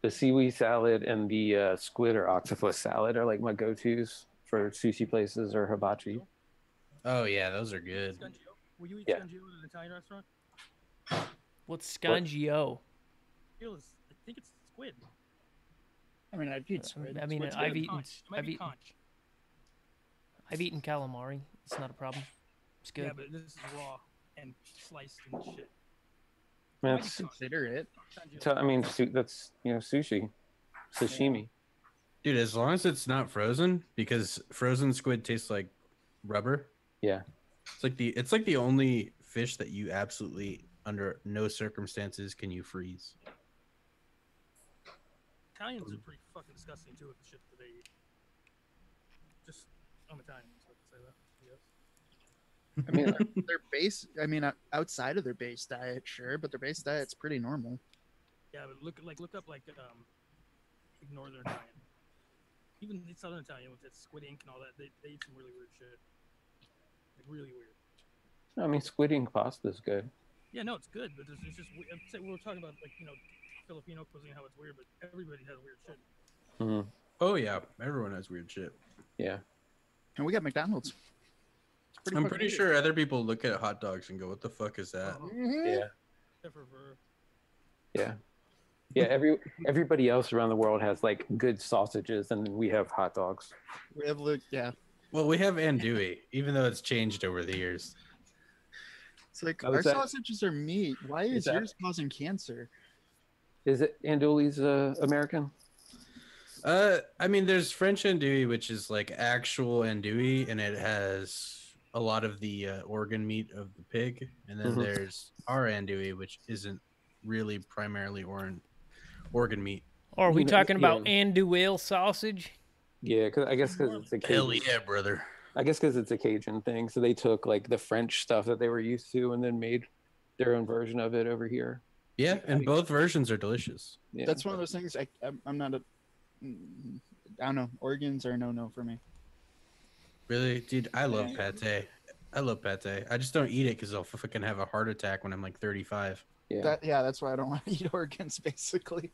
The seaweed salad and the squid or octopus salad are like my go-tos for sushi places or hibachi. Oh yeah, those are good. Scungio? Will you eat scungio at an Italian restaurant? What's scungio? I think it's squid. I mean, I'd eat squid. I mean, Squid's I've good. eaten calamari. It's not a problem. It's good. Yeah, but this is raw and sliced and shit. That's, consider it. I mean, that's sushi, sashimi. Dude, as long as it's not frozen, because frozen squid tastes like rubber. Yeah, it's like the only fish that you absolutely under no circumstances can you freeze. Italians are pretty fucking disgusting too with the shit that they eat. Just, I'm Italian, so I can say that. Yes. I mean, their base. I mean, outside of their base diet, sure, but their base diet's pretty normal. Yeah, but look up like northern Italian, even the southern Italian with its squid ink and all that. They eat some really weird shit. Like really weird. I mean, squid ink pasta is good. Yeah, no, it's good, but it's just we were talking about like Filipino cuisine, how it's weird, but everybody has weird shit. Mm-hmm. Oh yeah, everyone has weird shit. Yeah, and we got McDonald's. I'm pretty sure other people look at hot dogs and go, "What the fuck is that?" Yeah. Everybody else around the world has like good sausages, and we have hot dogs. We have Well, we have andouille, even though it's changed over the years. It's like Oh, our is that- sausages are meat. Why is that- yours causing cancer? Is it Andouille's American? I mean, there's French andouille, which is like actual andouille, and it has a lot of the organ meat of the pig, and then Mhm. there's our andouille, which isn't really primarily organ meat. Or are we You know, talking about yeah. andouille sausage? Yeah, I guess because it's a Cajun. Hell yeah, brother. I guess because it's a Cajun thing, so they took like the French stuff that they were used to and then made their own version of it over here. Yeah, and both versions are delicious. Yeah. That's one of those things. I'm not a. I don't know. Organs are no for me. Really, dude, I love pate. I love pate. I just don't eat it because I'll fucking have a heart attack when I'm like 35. Yeah. That's why I don't want to eat organs. Basically,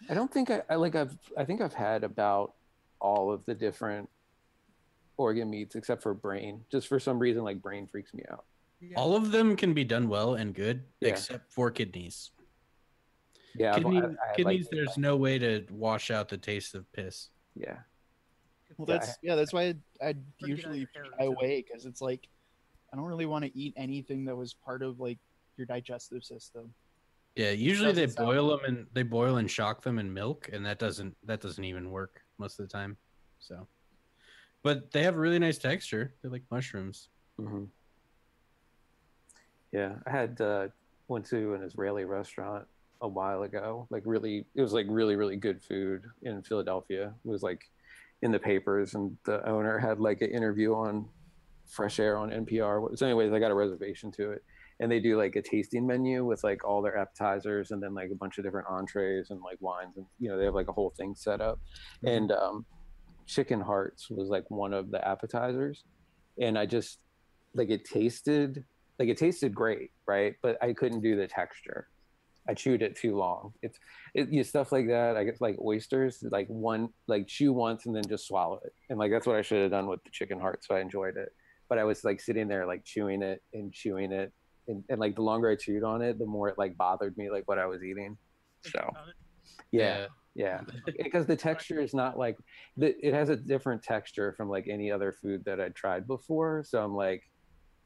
I don't think I think I've had about all of the different organ meats except for brain. Just for some reason, like brain freaks me out. All of them can be done well and good, Yeah. except for kidneys. Yeah, Kidneys, there's no way to wash out the taste of piss. Yeah. well, Yeah, that's why I Forget usually your hair, shy too. away, because it's like I don't really want to eat anything that was part of like your digestive system. Yeah, usually they Doesn't sound boil them and they boil and shock them in milk, and that doesn't even work most of the time. So, but they have a really nice texture. They're like mushrooms. hmm Yeah, I had went to an Israeli restaurant a while ago. Like really, it was like really good food in Philadelphia. It was like in the papers, and the owner had like an interview on Fresh Air on NPR. So, anyways, I got a reservation to it, and they do like a tasting menu with like all their appetizers and then like a bunch of different entrees and like wines, and they have like a whole thing set up. And chicken hearts was like one of the appetizers, and I just like it tasted great, right? But I couldn't do the texture. I chewed it too long. Stuff like that. I guess like oysters, like chew once and then just swallow it, and like that's what I should have done with the chicken heart. So I enjoyed it, but I was like sitting there like chewing it, and like the longer I chewed on it, the more it like bothered me, like what I was eating. So yeah, because the texture is not like it has a different texture from like any other food that I'd tried before. So I'm like,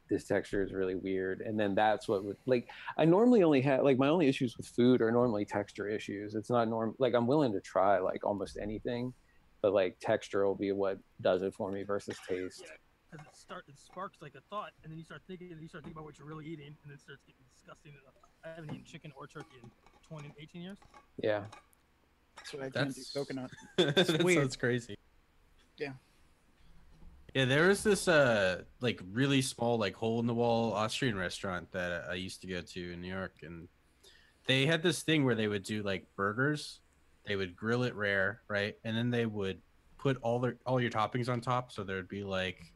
this texture is really weird. And then that's what would like, I normally only have like my only issues with food are normally texture issues. It's not like I'm willing to try like almost anything, but like texture will be what does it for me versus taste. Because it sparks like a thought, and then you start thinking about what you're really eating, and it starts getting disgusting. I haven't eaten chicken or turkey in 18 years. Yeah. So I can't do coconut. That weird. sounds crazy. Yeah. Yeah, there was this like really small like hole in the wall Austrian restaurant that I used to go to in New York, and they had this thing where they would do like burgers. They would grill it rare, right? And then they would put all your toppings on top, so there'd be like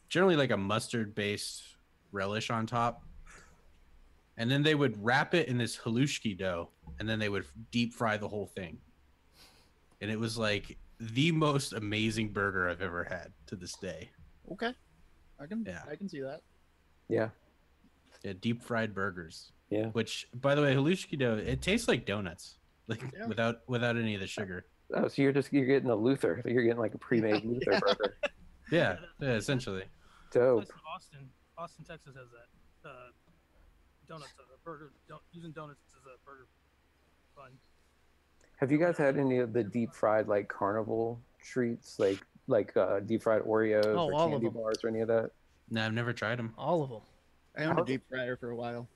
generally like a mustard based relish on top. And then they would wrap it in this halushki dough, and then they would deep fry the whole thing. And it was like the most amazing burger I've ever had to this day. Okay, I can see that. Yeah. Yeah, deep fried burgers. Yeah. Which, by the way, halushki dough, it tastes like donuts, like without any of the sugar. Oh, so you're getting a Luther. You're getting like a pre-made Luther burger. Yeah, essentially. Dope. Place in Austin, Texas has that. Donuts, using donuts as a burger bun. Have you guys had any of the deep fried like carnival treats, like deep fried Oreos or all of candy them. bars or any of that? No, I've never tried them. All of them. I owned a deep fryer for a while.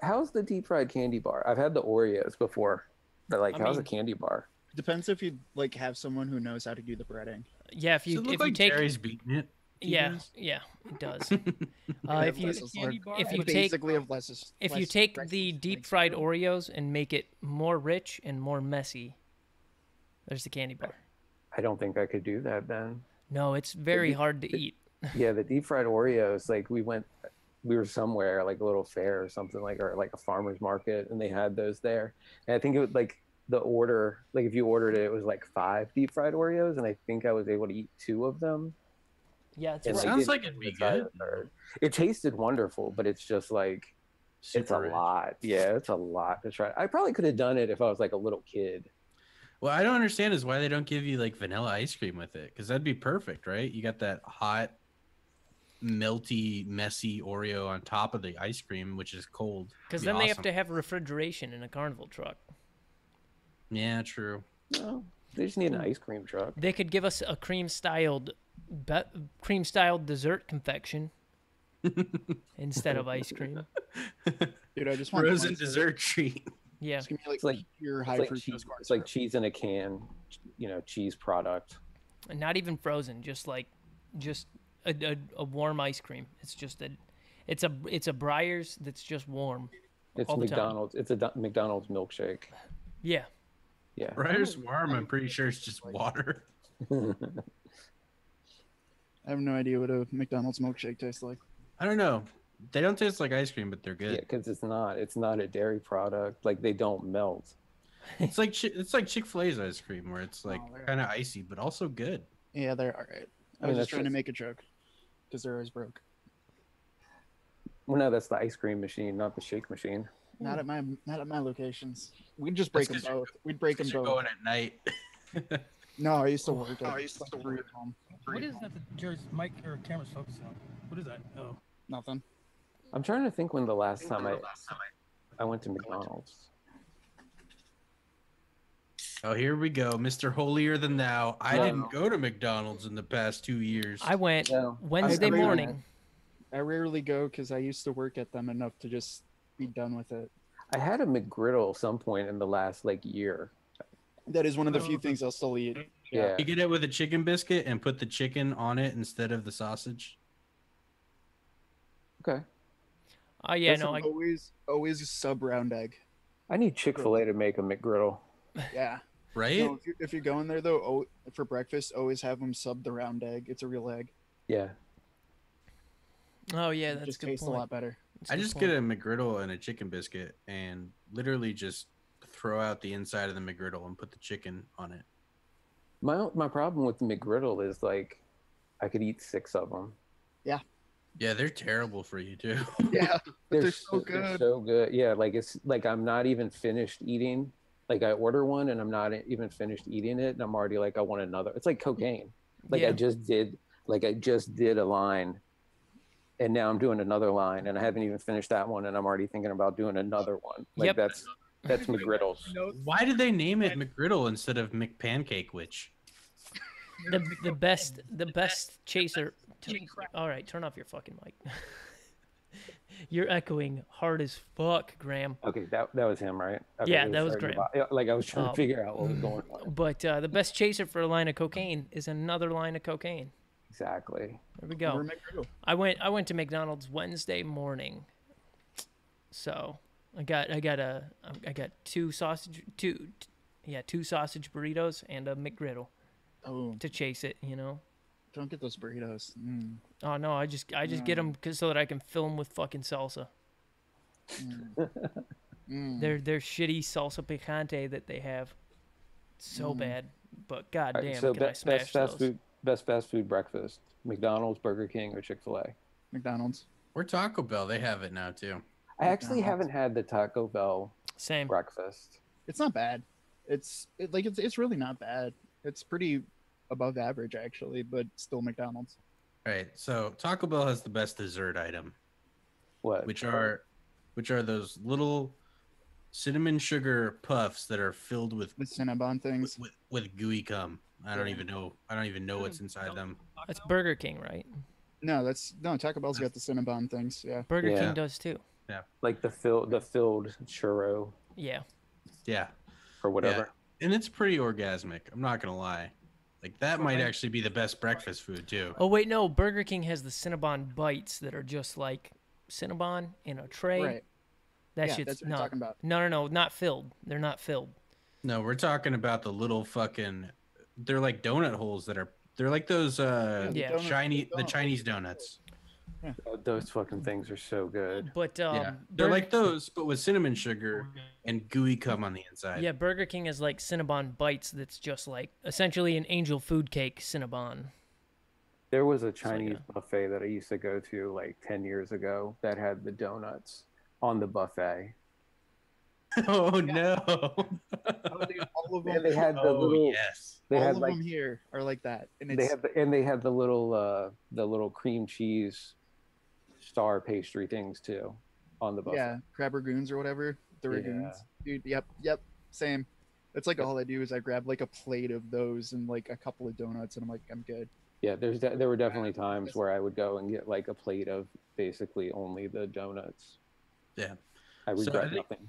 How's the deep fried candy bar? I've had the Oreos before, but like I how's mean- a candy bar? Depends if you like have someone who knows how to do the breading. Yeah, if you Does it look if like you take Jerry's beating it? yeah it does. I If have you less is candy like- bar? if you I take basically have less. if you less take rice the is deep like fried zero. Oreos and make it more rich and more messy, there's the candy bar. I don't think I could do that then. No, it's very hard to eat. Yeah, the deep fried Oreos, like we were somewhere like a little fair or something or like a farmer's market, and they had those there. And I think it was like the order, like if you ordered it, it was like 5 deep fried Oreos, and I think I was able to eat 2 of them. Yeah, it's And, right. Sounds didn't like it'd be try good. the third. It tasted wonderful, but it's just like it's a Super rich. lot. Yeah, it's a lot to try. I probably could have done it if I was like a little kid. What I don't understand is why they don't give you like vanilla ice cream with it, because that'd be perfect, right? You got that hot melty, messy Oreo on top of the ice cream, which is cold. Because Be then they have awesome. to have refrigeration in a carnival truck. Yeah, true. No, they just need an ice cream truck. They could give us a cream-styled dessert confection instead of ice cream. Dude, I just want Frozen corn syrup. dessert treat. Yeah. Just give me It's like pure high It's like, fructose cheese, corn it's like syrup. cheese in a can, cheese product. And not even frozen, just a warm ice cream. It's just it's a Breyers that's just warm. It's all the time. McDonald's. It's a McDonald's milkshake. Yeah. Yeah. Briar's warm. I'm pretty sure it's just water. I have no idea what a McDonald's milkshake tastes like. I don't know. They don't taste like ice cream, but they're Yeah, good. because it's not a dairy product. Like they don't melt. It's like Chick-fil-A's ice cream, where it's like Oh, yeah. kind of icy, but also good. Yeah, they're all right. I mean, was that's just trying to just- make a joke because they're always broke. Well, no, that's the ice cream machine, not the shake machine. Not at my locations. We'd just break them That's 'cause both. We'd break them Because you're both. going at night. No, I used to work at like 3 at home. What is that that Jared's mic or camera's focusing on? What is that? Oh. Nothing. I'm trying to think when the last time I went to McDonald's. Oh, here we go, Mr. Holier Than Thou. I No. didn't go to McDonald's in the past 2 years. I went No. Wednesday I really- morning. I rarely go because I used to work at them enough to just be done with it. I had a McGriddle some point in the last year. That is one of the few things I'll still eat. Yeah. You get it with a chicken biscuit and put the chicken on it instead of the sausage. Okay. Oh yeah, That's no, always a sub round egg. I need Chick-fil-A to make a McGriddle. Yeah. Right? No, if you go in there though, for breakfast, always have them sub the round egg. It's a real egg. Yeah. oh yeah, It that's a just good tastes point. a lot better. That's I good just point. get a McGriddle and a chicken biscuit and literally just throw out the inside of the McGriddle and put the chicken on it. My problem with the McGriddle is I could eat 6 of them. Yeah, they're terrible for you too. Yeah, but they're so They're good. so good. Yeah, it's I'm not even finished eating. I order one and I'm not even finished eating it, and I'm already I want another. It's like cocaine. Yeah. I just did a line, and now I'm doing another line, and I haven't even finished that one, and I'm already thinking about doing another one. Yep. That's McGriddles. Why did they name it McGriddle instead of McPancake Witch? the best chaser. All right, turn off your fucking mic. You're echoing hard as fuck, Graham. Okay, that was him, right? Okay, Yeah, it that was starting Graham. to I was trying Oh. to figure out what was going on. But the best chaser for a line of cocaine is another line of cocaine. Exactly. There we Or go. McGriddle. I went to McDonald's Wednesday morning. So I got two sausage burritos and a McGriddle Oh, to chase it. don't get those burritos. Oh no, I just get them so that I can fill them with fucking salsa. They're shitty salsa picante that they have. So bad, but All right, goddamn, so can I best smash fast those? food, best fast food breakfast: McDonald's, Burger King, or Chick-fil-A. McDonald's. Or Taco Bell, they have it now too. I actually McDonald's. haven't had the Taco Bell Same. breakfast. It's not bad. It's really not bad. It's pretty above average actually, but still McDonald's. All right, so Taco Bell has the best dessert item, What? which are those little cinnamon sugar puffs that are filled with The Cinnabon things. with gooey cum. I don't even know what's inside them. That's Burger King, right? No, Taco Bell's got the Cinnabon things. Yeah. Burger Yeah. King does too. Like the filled churro Yeah. Yeah, or whatever. and it's pretty orgasmic. I'm not gonna lie. Like that might actually be the best breakfast food too. Oh wait, no. Burger King has the Cinnabon bites that are just like Cinnabon in a tray. Right. That Yeah, shit's that's what I'm talking about. No, not filled. They're not filled. No, we're talking about the little fucking. They're like donut holes that are. They're like those Yeah. donut Chinese donuts. Oh, those fucking things are so good. But Yeah, they're like those, but with cinnamon sugar and gooey cum on the inside. yeah, Burger King is like Cinnabon bites. That's just like essentially an angel food cake Cinnabon. There was a like Chinese buffet that I used to go to 10 years ago that had the donuts on the buffet. Oh no. Oh, dude, all of them. And they had the Oh little. yes. They all had of like them here are like that, and they it's had the little cream cheese star pastry things too on the buffet. yeah, crab ragoons or whatever. The Yeah. ragoons, dude. Yep, same. That's like all I do is I grab like a plate of those and like a couple of donuts, and I'm like, I'm good. Yeah, there were definitely times where I would go and get like a plate of basically only the donuts. Yeah. I So regret I think- nothing.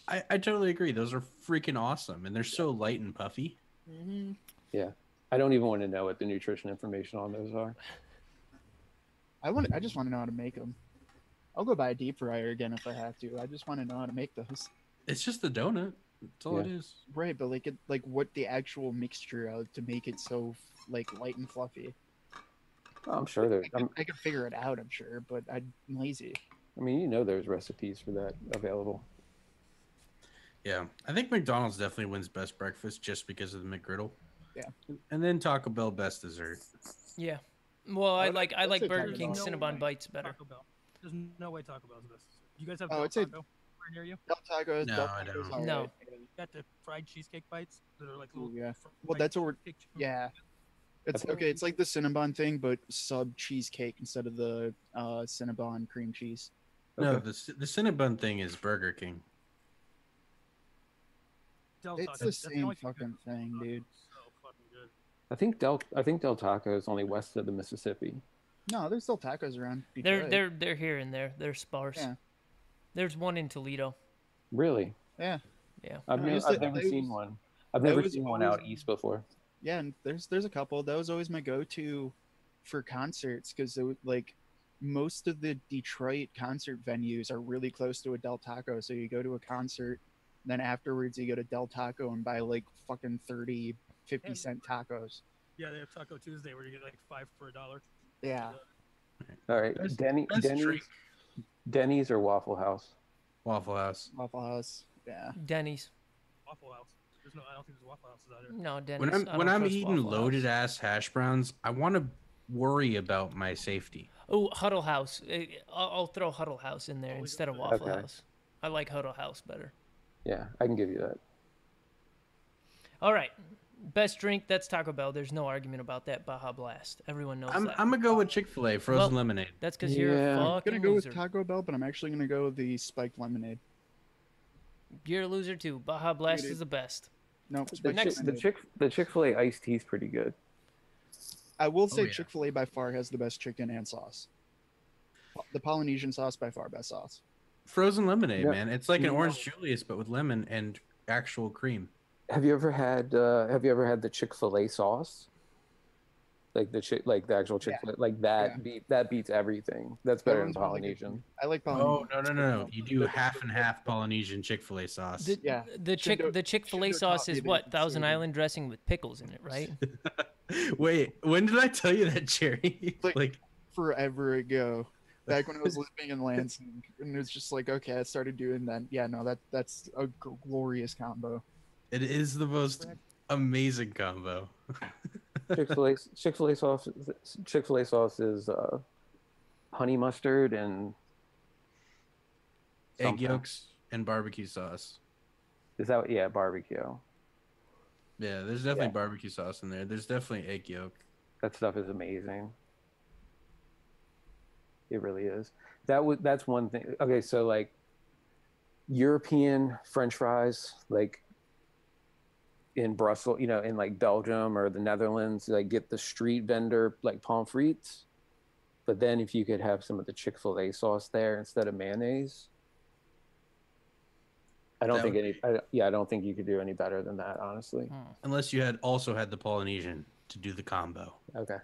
I totally agree. Those are freaking awesome, and they're so light and puffy. Mm-hmm. Yeah, I don't even want to know what the nutrition information on those are. I just want to know how to make them. I'll go buy a deep fryer again if I have to. I just want to know how to make those. It's just the donut. That's all it Yeah. is. Right, but like what the actual mixture of to make it so like light and fluffy. Oh, I'm sure there. I could figure it out, I'm sure, but I'm lazy. I mean, you know, there's recipes for that available. Yeah, I think McDonald's definitely wins best breakfast just because of the McGriddle. Yeah. And then Taco Bell best dessert. Yeah. Well, I I'd like say Burger Taco King Bell. Cinnabon Bites better. Taco Bell. There's no way Taco Bell's the best. You guys have Oh, Del I'd say- Taco near you? Del Tacos, No, Del I Tacos, don't. alright. No. Got the fried cheesecake bites that are like Ooh, little. yeah. fried Well, that's what we're. cheesecake chips. Yeah. It's Okay. okay. It's like the Cinnabon thing, but sub cheesecake instead of the Cinnabon cream cheese. No, Okay. the Cinnabon thing is Burger King. Del It's Taco, the that's same only thing fucking good. thing, dude. So fucking good. I think Del Taco is only west of the Mississippi. No, there's still tacos around. They're Detroit. they're here and there. They're sparse. Yeah. There's one in Toledo. Really? Yeah. Yeah. I've No, never they seen was- one. I've that never was seen one out always- east before. Yeah, and there's a couple. That was always my go-to for concerts because like most of the Detroit concert venues are really close to a Del Taco. So you go to a concert, then afterwards you go to Del Taco and buy like fucking 30, 50-cent tacos. Yeah, they have Taco Tuesday where you get like 5 for $1. Yeah. All right, Best- Denny's, best drink. Denny's or Waffle House? Waffle House. Waffle House. Yeah. Denny's. Waffle House. I don't think there's Waffle Houses out here. No, Denny's. When I'm eating loaded ass hash browns, I want to worry about my safety. Oh, Huddle House. I'll throw Huddle House in there Oh, instead of okay. Waffle House. I like Huddle House better. Yeah, I can give you that. All right. Best drink, that's Taco Bell. There's no argument about that. Baja Blast. Everyone knows I'm that. gonna go with Chick-fil-A frozen Well, lemonade. That's because you're a Yeah. I'm fucking gonna go loser. with Taco Bell, but I'm actually gonna go with the spiked lemonade. You're a loser too. Baja Blast Dude, is the best. No, The, spiked next- lemonade. the Chick-fil-A iced tea is pretty good. I will say yeah. Chick-fil-A by far has the best chicken and sauce. The Polynesian sauce by far best sauce. Frozen lemonade, Yeah. man. It's like an No. orange Julius, but with lemon and actual cream. Have you ever had the Chick-fil-A sauce? Like the actual Chick-fil-A, like that beats everything. That's better than one's really good. Polynesian. I like Oh Polynesian. no! You do half and half Polynesian Chick-fil-A sauce. The, Yeah. the Chick-fil-A Shindo sauce taught is me what? that Thousand too. Island dressing with pickles in it, right? Wait, when did I tell you that, Jerry? Like- Forever ago, back when I was living in Lansing, and it was just like, okay, I started doing that. Yeah, no, that's a glorious combo. it is the most amazing combo. Chick-fil-A sauce is honey mustard and Egg something. yolks and barbecue sauce. Is that barbecue? Yeah, there's definitely Yeah. barbecue sauce in there. There's definitely egg yolk. That stuff is amazing. It really is. That's one thing. Okay, so like European French fries, like in Brussels, in like Belgium or the Netherlands, like get the street vendor like pommes frites. But then if you could have some of the Chick-fil-A sauce there instead of mayonnaise, I don't That think would I don't think you could do any better than that, honestly. Unless you had also had the Polynesian to do the combo. Okay.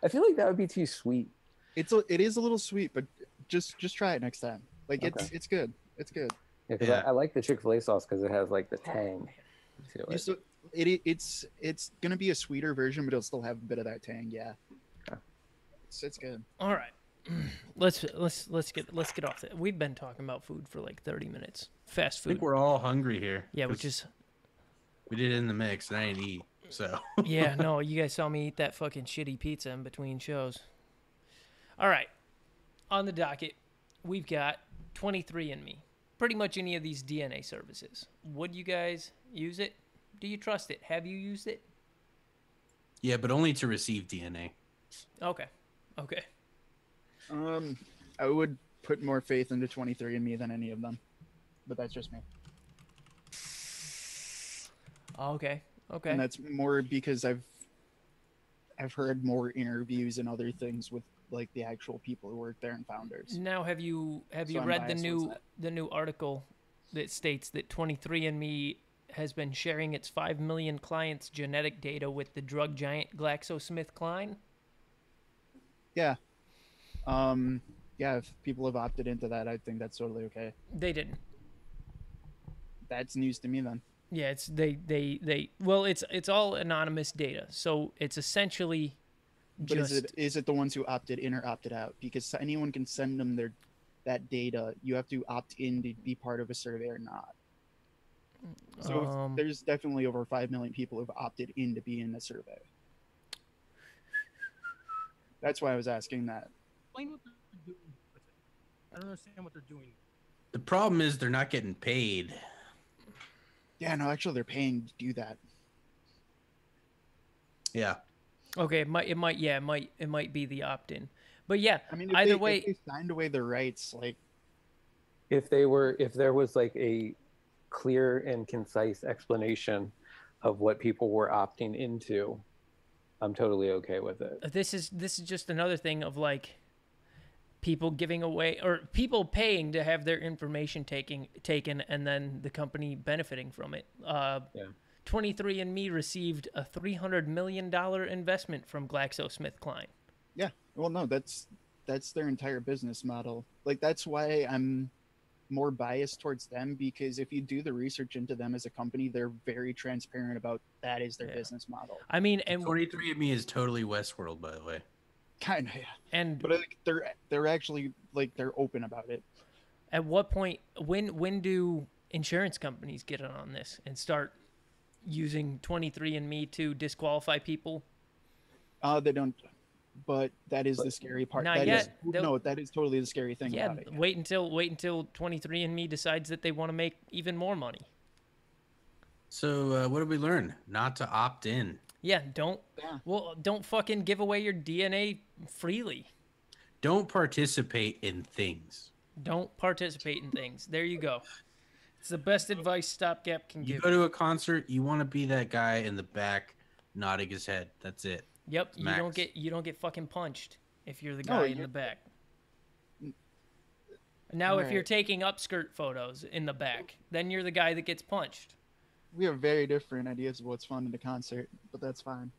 I feel like that would be too sweet. It is a little sweet, but just try it next time. Like Okay. it's good. It's good. Yeah, 'cause Yeah. I like the Chick-fil-A sauce because it has like the tang to You it. still, it's gonna be a sweeter version, but it'll still have a bit of that tang. Yeah. Okay. It's good. All right. Let's get off that. We've been talking about food for like 30 minutes. Fast I think food. we're all hungry here. Yeah, 'cause we did it in the mix and I didn't eat. So Yeah, no, you guys saw me eat that fucking shitty pizza in between shows. All right. On the docket, we've got 23andMe. pretty much any of these DNA services. Would you guys use it? Do you trust it? Have you used it? Yeah, but only to receive DNA. Okay. Okay. I would put more faith into 23andMe than any of them, but that's just me. Okay. Okay. And that's more because I've heard more interviews and other things with like the actual people who work there and founders. Now, have you So I'm read the biased new towards that. article that states that 23andMe has been sharing its 5 million clients' genetic data with the drug giant GlaxoSmithKline? Yeah. Yeah, if people have opted into that, I think that's totally okay. They didn't. That's news to me then. Yeah, it's well, it's all anonymous data, so it's essentially But just is it the ones who opted in or opted out? Because anyone can send them that data. You have to opt in to be part of a survey or not. So there's definitely over 5 million people who've opted in to be in the survey. That's why I was asking that. Explain what they're doing with it. I don't understand what they're doing. The problem is they're not getting paid. Yeah, no, actually, they're paying to do that. Yeah. okay. It might be the opt-in, but yeah. I mean, Either if way, they signed away their rights, like, If there was like a clear and concise explanation of what people were opting into, I'm totally okay with it. this is just another thing of like people giving away or people paying to have their information taken and then the company benefiting from it. 23andMe received a $300 million investment from GlaxoSmithKline. yeah, well, no, that's their entire business model. Like, that's why I'm more biased towards them, because if you do the research into them as a company, they're very transparent about that is their business model. I mean, and 23andMe is totally Westworld, by the way. Kind of, yeah. and But like, they're actually like they're open about it. at what point when do insurance companies get in on this and start using 23andMe to disqualify people? They don't, but that is the scary part. Not That yet. is- They'll- no, that is totally the scary thing Yeah, about it. wait until 23andMe decides that they want to make even more money. So what did we learn? Not to opt in. Yeah, don't Yeah. don't fucking give away your DNA freely. Don't participate in things. Don't participate in things. There you go. It's the best advice StopGap can You give. go to a concert, you want to be that guy in the back nodding his head. That's it. Yep, you max. don't get fucking punched if you're the No, guy in you're- the back. Now, if you're Alright. taking upskirt photos in the back, then you're the guy that gets punched. We have very different ideas of what's fun in a concert, but that's fine.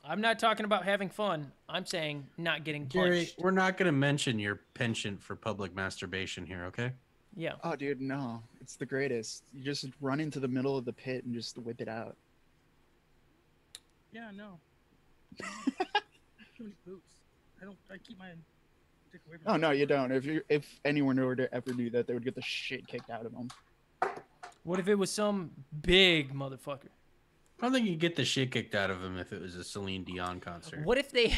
I'm not talking about having fun. I'm saying not getting Gary, punched. we're not going to mention your penchant for public masturbation here, okay? Yeah. Oh, dude, no, it's the greatest. You just run into the middle of the pit and just whip it out. Yeah, no. Too many boots. I keep my dick away from Oh me. no, you don't. If anyone were to ever do that, they would get the shit kicked out of them. What if it was some big motherfucker? I don't think you get the shit kicked out of him if it was a Celine Dion concert. What if they...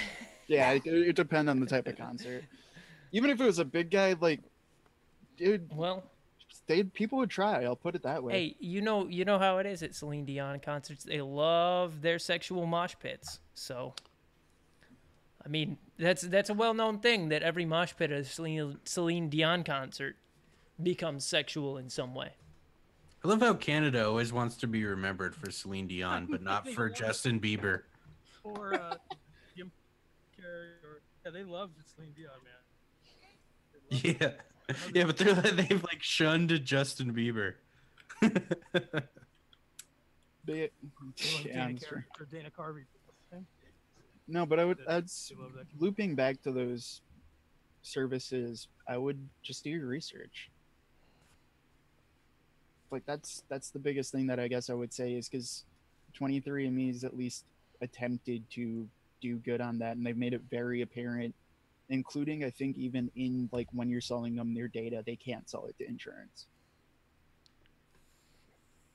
Yeah, it depends on the type of concert. Even if it was a big guy, like, dude, Well, people would try. I'll put it that way. hey, you know how it is at Celine Dion concerts. They love their sexual mosh pits. So, I mean, that's a well-known thing that every mosh pit at a Celine Dion concert becomes sexual in some way. I love how Canada always wants to be remembered for Celine Dion, but not for Justin Bieber. Or Jim Carrey. Yeah, they love Celine Dion, man. They love Yeah, yeah, but they've like shunned Justin Bieber. They- They love yeah, Dana I'm sure. Carvey or Dana Carvey. No, but I'd They love that. looping back to those services. I would just do your research. Like that's the biggest thing that I guess I would say is because 23andMe has at least attempted to do good on that, and they've made it very apparent, including I think even in like when you're selling them their data, they can't sell it to insurance.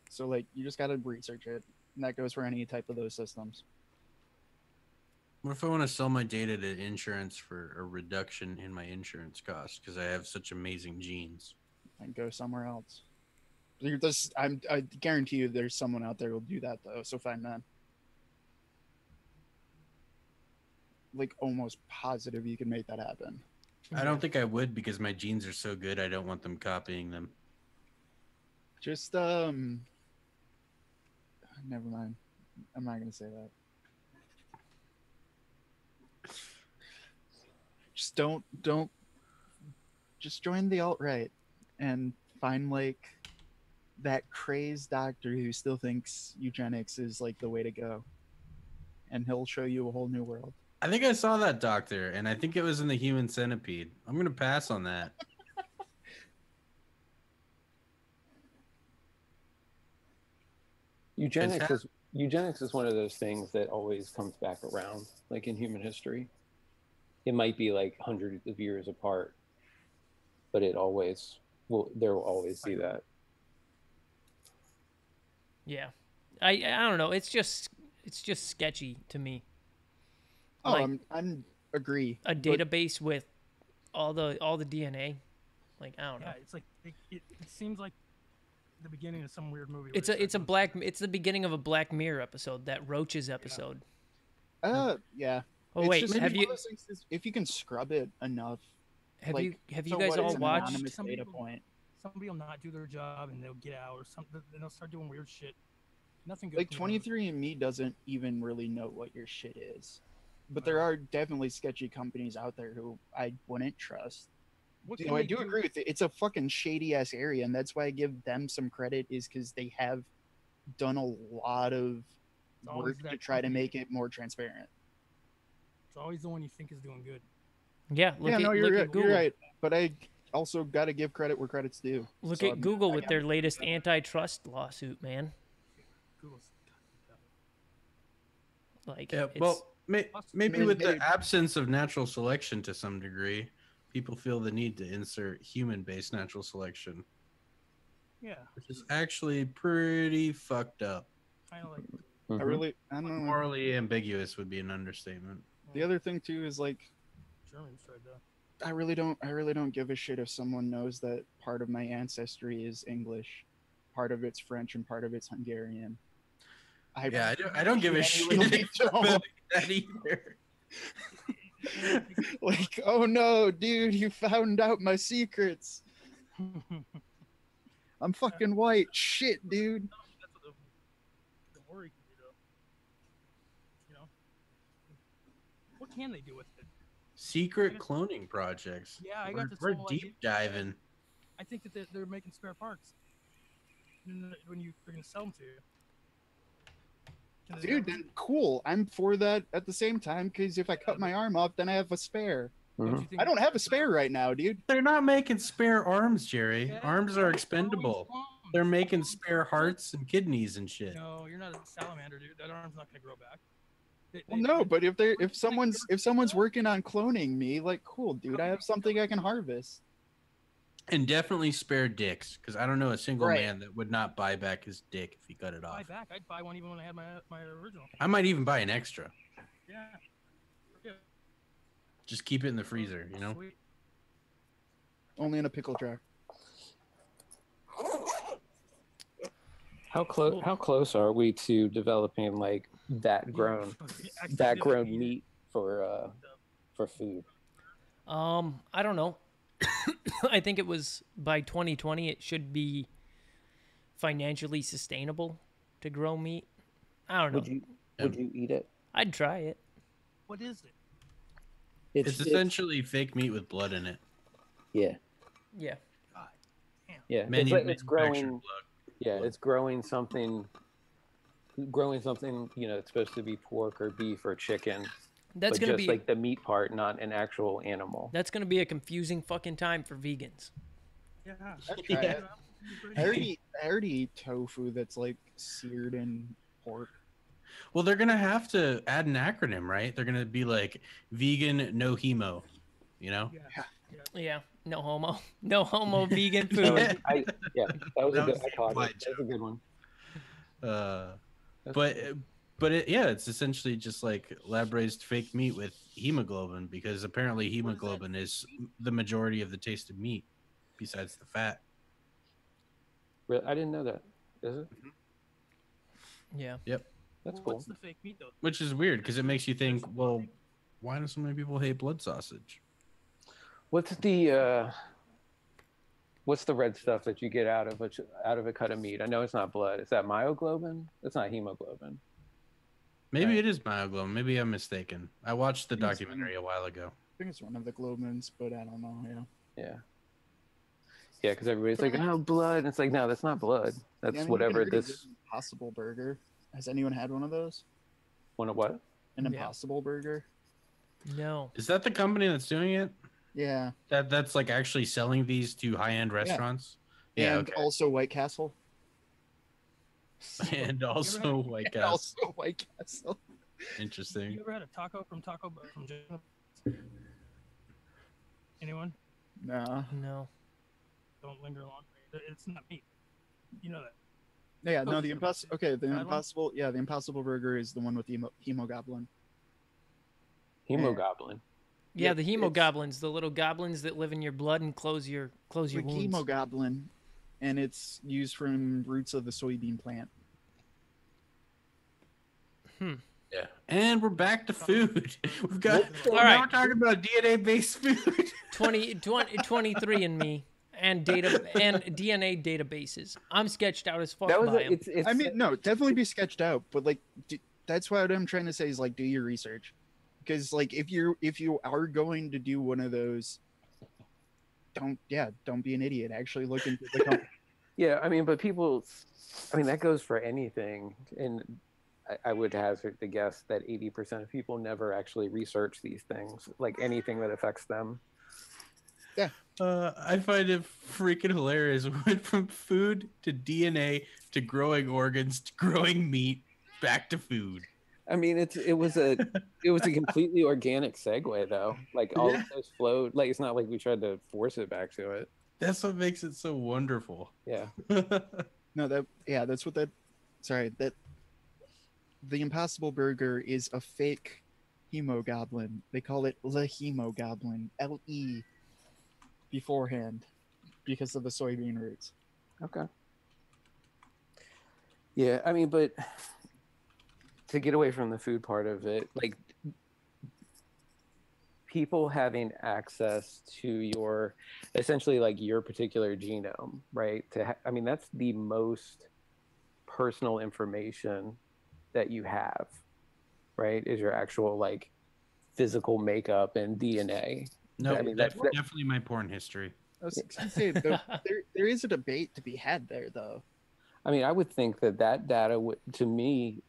So like you just gotta research it, and that goes for any type of those systems. What if I want to sell my data to insurance for a reduction in my insurance cost because I have such amazing genes? and go somewhere else. I guarantee you there's someone out there who'll do that though, so find them. Like almost positive you can make that happen. I don't think I would because my genes are so good. I don't want them copying them. Just never mind. I'm not gonna say that. Just don't just join the alt-right and find like that crazed doctor who still thinks eugenics is like the way to go, and he'll show you a whole new world. I think I saw that doctor, and I think it was in the Human Centipede. I'm gonna pass on that. Eugenics is one of those things that always comes back around, like in human history. It might be like hundreds of years apart, but there will always be that. Yeah, I don't know. It's just sketchy to me. Oh, Like, I'm agree. a but database with all the DNA. Like, I don't know. Yeah, it's like it seems like the beginning of some weird movie. It's the beginning of a Black Mirror episode, that Roaches episode. yeah. Oh It's wait, just have one you of those things is if you can scrub it enough? have like, you so guys what all is an watched? anonymous Some data people- point? somebody will not do their job and they'll get out or something. Then they'll start doing weird shit. Nothing good. Like comes out of it. 23andMe doesn't even really know what your shit is, but there are definitely sketchy companies out there who I wouldn't trust. What You can know, I they do agree with it. It's a fucking shady ass area, and that's why I give them some credit, is because they have done a lot of It's always work that to try to company. make it more transparent. It's always the one you think is doing good. Yeah, look yeah, at no, look you're at right. Google. You're right. But I also got to give credit where credit's due. Look So at I'm- Google I with am- their latest antitrust lawsuit, man. Google's Like, Yeah, it's, well, maybe mean, with the they- absence of natural selection to some degree, people feel the need to insert human-based natural selection, yeah, which is actually pretty fucked up. kind of like I Mhm. don't know. Morally ambiguous would be an understatement. The other thing too is like Germans tried that. I really don't give a shit if someone knows that part of my ancestry is English, part of it's French, and part of it's Hungarian. Yeah, I don't give a genuinely shit don't. about that either. Like, oh no, dude, you found out my secrets. I'm fucking white. Shit, dude. That's what the worry can do, though. You know, what can they do with it? Secret cloning projects. Yeah, I got this We're whole deep idea. diving. I think that they're making spare parts. When they're gonna sell them to you. Can they- Dude, then cool. I'm for that at the same time, because if I cut my arm off, then I have a spare. don't Mhm. you think I don't have a spare right now, dude. They're not making spare arms, Jerry. Yeah, Arms they're are always expendable. clones. They're making spare hearts and kidneys and shit. No, you're not a salamander, dude. That arm's not gonna grow back. Well, no, but if someone's working on cloning me, like, cool, dude, I have something I can harvest. And definitely spare dicks, because I don't know a single Right. man that would not buy back his dick if he cut it buy off. back. I'd buy one even when I had my original. I might even buy an extra. Yeah. Yeah. Just keep it in the freezer, you know? Sweet. Only in a pickle jar. How close are we to developing like that grown meat for food? I don't know. I think it was by 2020 it should be financially sustainable to grow meat. I don't know. Would you eat it? I'd try it. What is it? It's essentially fake meat with blood in it. Yeah. Yeah. God damn. Yeah. It's Manufactured growing. blood. Yeah, it's growing something. You know, it's supposed to be pork or beef or chicken. That's but gonna just be like the meat part, not an actual animal. that's gonna be a confusing fucking time for vegans. Yeah. I'd try it. I already eat tofu that's like seared in pork. Well, they're gonna have to add an acronym, right? They're gonna be like vegan, no hemo. You know? Yeah. Yeah. No homo. No homo vegan That food. was, that was a That good. was I caught my it. That was a good one. It's essentially just like lab raised fake meat with hemoglobin, because apparently hemoglobin is the majority of the taste of meat, besides the fat. Really? I didn't know that. Is it? Yeah. That's Well, cool. what's the fake meat though? Which is weird because it makes you think, well, why do so many people hate blood sausage? What's the red stuff that you get out of a cut of meat? I know it's not blood. Is that myoglobin? It's not hemoglobin. Maybe Right. it is myoglobin. Maybe I'm mistaken. I watched the I think it's documentary a while ago. I think it's one of the globins, but I don't know. Yeah. Yeah. Yeah, because everybody's like, oh, blood. And it's like, no, that's not blood. That's Yeah, I mean, whatever you can already this. get an Impossible Burger. Has anyone had one of those? One of what? An Yeah. Impossible Burger? No. Is that the company that's doing it? Yeah. That's like actually selling these to high-end restaurants? Yeah, And okay. also White Castle. And also White And Castle. also White Castle. Interesting. You ever had a taco from Jacob? Anyone? No. No. Don't linger long. It's not meat. You know that. Yeah, Oh, no, the sure. Impossible. Okay, the That one? Impossible. Yeah, the Impossible Burger is the one with the hemoglobin. Hemoglobin. Yeah, Yep, the it's- hemogoblins, the little goblins that live in your blood and close your Like wounds. hemoglobin, and it's used from roots of the soybean plant. Yeah. And we're back to food. We've got All now right. we're talking about DNA-based food. 23andMe and DNA databases. I'm sketched out as fuck That was by 'em. it's I mean, no, definitely be sketched out, but like, that's what I'm trying to say is like, do your research, because like, if you are going to do one of those, don't be an idiot. Actually look into the company. yeah, I mean, but people, I mean, that goes for anything. And I would hazard to guess that 80% of people never actually research these things, like anything that affects them. I find it freaking hilarious. We went from food to DNA to growing organs to growing meat back to food. I mean, it was a completely organic segue though. Like all Yeah. of those flowed. Like it's not like we tried to force it back to it. That's what makes it so wonderful. Yeah. No, that's what the Impossible Burger is a fake hemoglobin. They call it the hemoglobin, LE, beforehand, because of the soybean roots. Okay. Yeah, I mean, but to get away from the food part of it, like people having access to your essentially like your particular genome, right? I mean, that's the most personal information that you have, right? Is your actual like physical makeup and DNA. No, I mean, that's that- definitely my porn history. I was gonna say, there is a debate to be had there, though. I mean, I would think that data would, to me,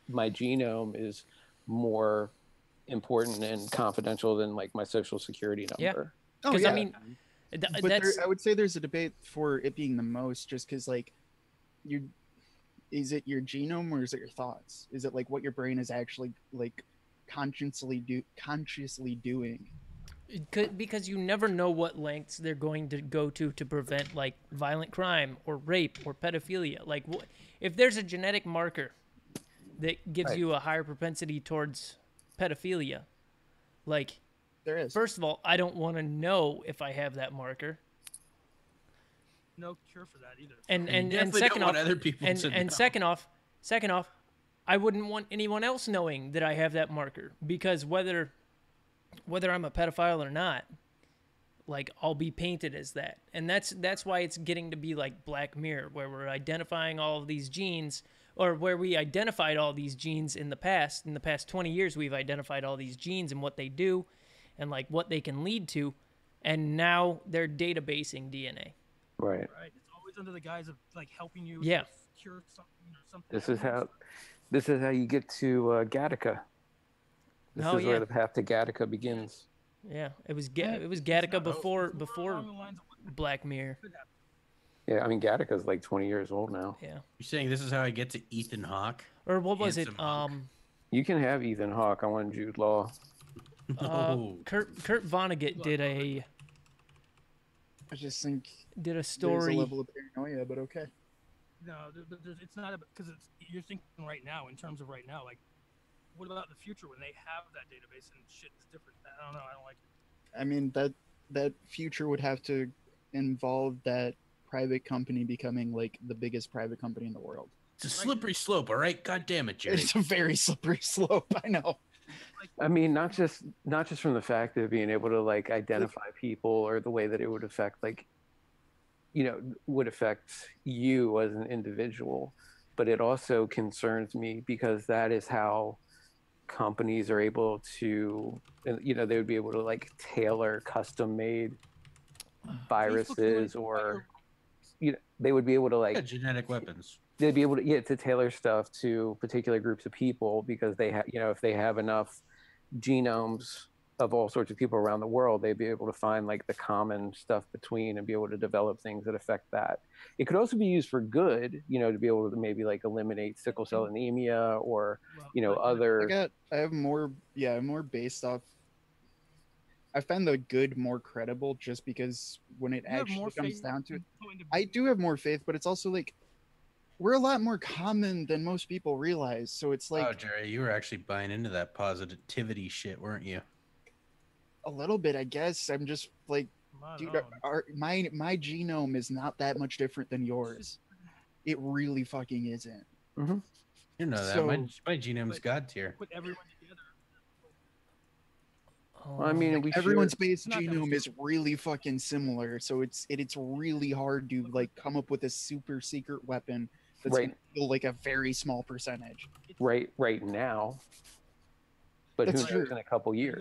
my genome is more important and confidential than like my social security Yeah. number. Oh, 'Cause, yeah. I mean, But that's I would say there's a debate for it being the most, just because like is it your genome or is it your thoughts? Is it like what your brain is actually like consciously doing? because you never know what lengths they're going to go to prevent like violent crime or rape or pedophilia. Like, if there's a genetic marker that gives Right. you a higher propensity towards pedophilia, like, There is. first of all, I don't want to know if I have that marker, No cure for that either. and Definitely second don't off, want other people to and know. second off, I wouldn't want anyone else knowing that I have that marker, because whether I'm a pedophile or not, like, I'll be painted as that. And that's why it's getting to be like Black Mirror, where we're identifying all of these genes, or where we identified all these genes in the past. In the past 20 years, we've identified all these genes and what they do and like what they can lead to. And now they're databasing DNA. Right. Right. It's always under the guise of like helping you Yeah. cure something or something. This is how you get to Gattaca. This Oh, is yeah. where the path to Gattaca begins. Yeah, it was It's Gattaca not- before it's more along the lines of what Black Mirror. could happen. Yeah, I mean Gattaca's like 20 years old now. Yeah. You're saying this is how I get to Ethan Hawke? Or what was it? Handsome hunk. You can have Ethan Hawke. I want Jude Law. No. Kurt Vonnegut did a I just think did a there's a story. level of paranoia, but okay. No, it's not because you're thinking right now in terms of right now. Like, what about the future when they have that database and shit is different? I don't know. I don't like it. I mean that future would have to involve that private company becoming like the biggest private company in the world. It's a slippery slope, all right? God damn it, Jerry. It's a very slippery slope. I know. I mean, not just from the fact of being able to like identify people or the way that it would affect like, you know, would affect you as an individual, but it also concerns me because that is how companies are able to, you know, they would be able to like tailor custom made viruses or, you know, they would be able to like Genetic weapons. They'd be able to tailor stuff to particular groups of people because they have, you know, if they have enough genomes of all sorts of people around the world, they'd be able to find like the common stuff between and be able to develop things that affect that. It could also be used for good, you know, to be able to maybe like eliminate sickle cell anemia or, you know, other. I have more based off. I find the good more credible just because when it actually comes down to it, I do have more faith, but it's also like we're a lot more common than most people realize. So it's like, oh, Jerry, you were actually buying into that positivity shit, weren't you? A little bit, I guess. I'm just like, dude, my genome is not that much different than yours. It really fucking isn't. Mm-hmm. You know that So, my genome's God tier. Put everyone together. I mean, everyone's base genome is really fucking similar, so it's really hard to like come up with a super secret weapon that's gonna kill like a very small percentage. Right now, but That's who knows in a couple years?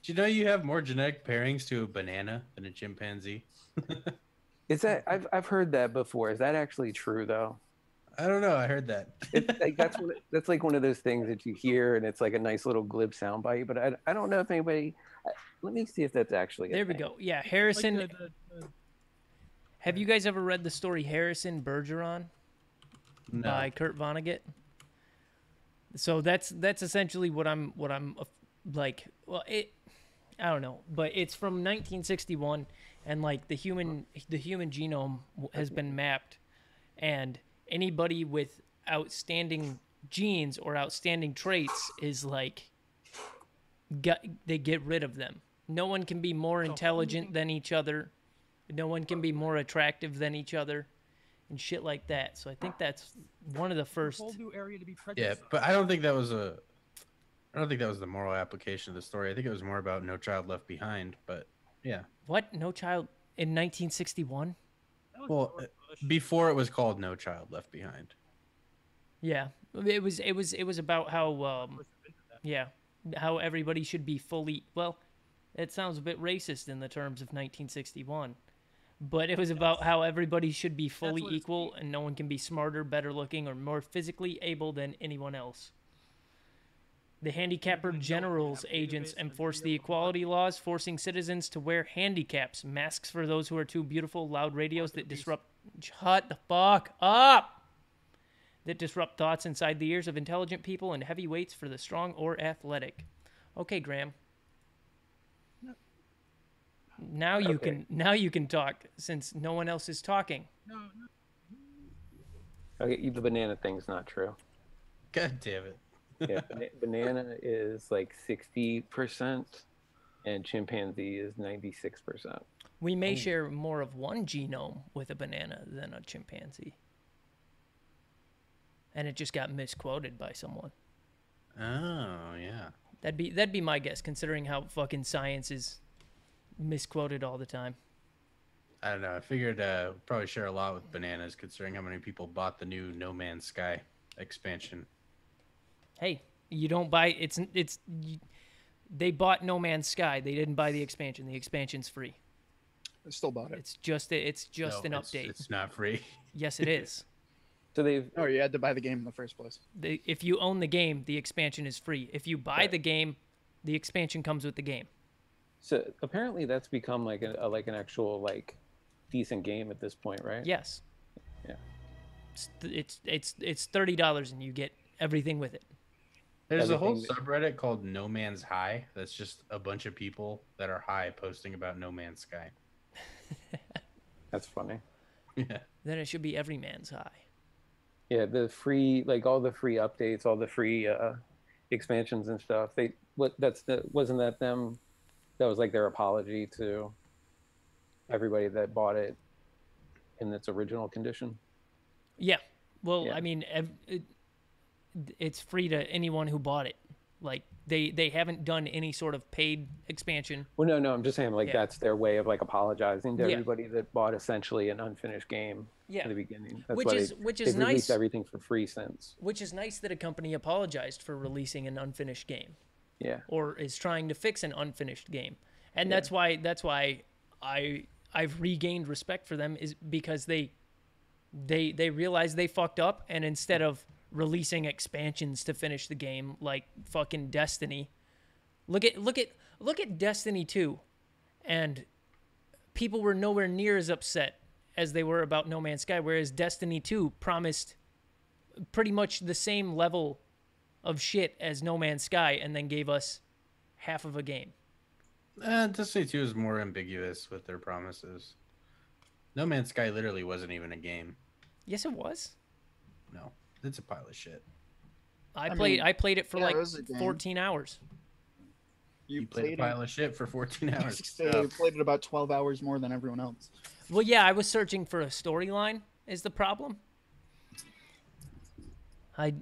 Do you know you have more genetic pairings to a banana than a chimpanzee? Is that I've heard that before? Is that actually true though? I don't know. I heard that. It's like, that's like one of those things that you hear, and it's like a nice little glib soundbite. But I don't know if anybody. Let me see if that's actually. There we go. Yeah, Harrison. Like have you guys ever read the story Harrison Bergeron by Kurt Vonnegut? So that's essentially what I'm like. Well, I don't know, but it's from 1961, and like the human genome has been mapped, and anybody with outstanding genes or outstanding traits is like they get rid of them. No one can be more intelligent than each other. No one can be more attractive than each other and shit like that. So I think that's one of the first. Whole new area to be yeah, but I don't think that was the moral application of the story. I think it was more about No Child Left Behind, but yeah. What? No Child in 1961? Well, before it was called No Child Left Behind. Yeah, it was about how how everybody should be fully. Well, it sounds a bit racist in the terms of 1961, but it was about how everybody should be fully equal and no one can be smarter, better looking, or more physically able than anyone else. The handicapper general's agents enforce the equality laws, forcing citizens to wear handicaps, masks for those who are too beautiful, loud radios that disrupt. Shut the fuck up! That disrupt thoughts inside the ears of intelligent people, and heavy weights for the strong or athletic. Okay, Graham. Now you can talk since no one else is talking. Okay, the banana thing's not true. God damn it. Yeah, banana is like 60%, and chimpanzee is 96%. We may share more of one genome with a banana than a chimpanzee. And it just got misquoted by someone. Oh, yeah. That'd be my guess, considering how fucking science is misquoted all the time. I don't know. I figured probably share a lot with bananas, considering how many people bought the new No Man's Sky expansion. Hey, you don't buy they bought No Man's Sky. They didn't buy the expansion. The expansion's free. I still bought it. It's just an update. It's not free. Yes, it is. So you had to buy the game in the first place. If you own the game, the expansion is free. If you buy the game, the expansion comes with the game. So apparently that's become like an actual like decent game at this point, right? Yes. Yeah. It's $30 and you get everything with it. There's a whole subreddit called No Man's High. That's just a bunch of people that are high posting about No Man's Sky. That's funny. Yeah. Then it should be every man's high. Yeah, the free, like all the free updates, all the free expansions and stuff. Wasn't that them? That was like their apology to everybody that bought it in its original condition? Yeah. Well, Yeah. I mean, it's free to anyone who bought it. Like they haven't done any sort of paid expansion. Well, no, I'm just saying like Yeah. that's their way of like apologizing to Yeah. everybody that bought essentially an unfinished game Yeah. in the beginning. That's Which why is they've nice. released everything for free since. Which is nice that a company apologized for releasing an unfinished game, Yeah. or is trying to fix an unfinished game, and that's why I've regained respect for them, is because they realized they fucked up, and instead of releasing expansions to finish the game like fucking Destiny, look at Destiny 2, and people were nowhere near as upset as they were about No Man's Sky, whereas Destiny 2 promised pretty much the same level of shit as No Man's Sky and then gave us half of a game. Destiny 2 is more ambiguous with their promises. No Man's Sky literally wasn't even a game. Yes, it was. No, it's a pile of shit. I mean, played it for yeah, like it was a game. 14 hours. You played a pile of shit for 14 hours. You played it about 12 hours more than everyone else. Well, yeah, I was searching for a storyline is the problem. I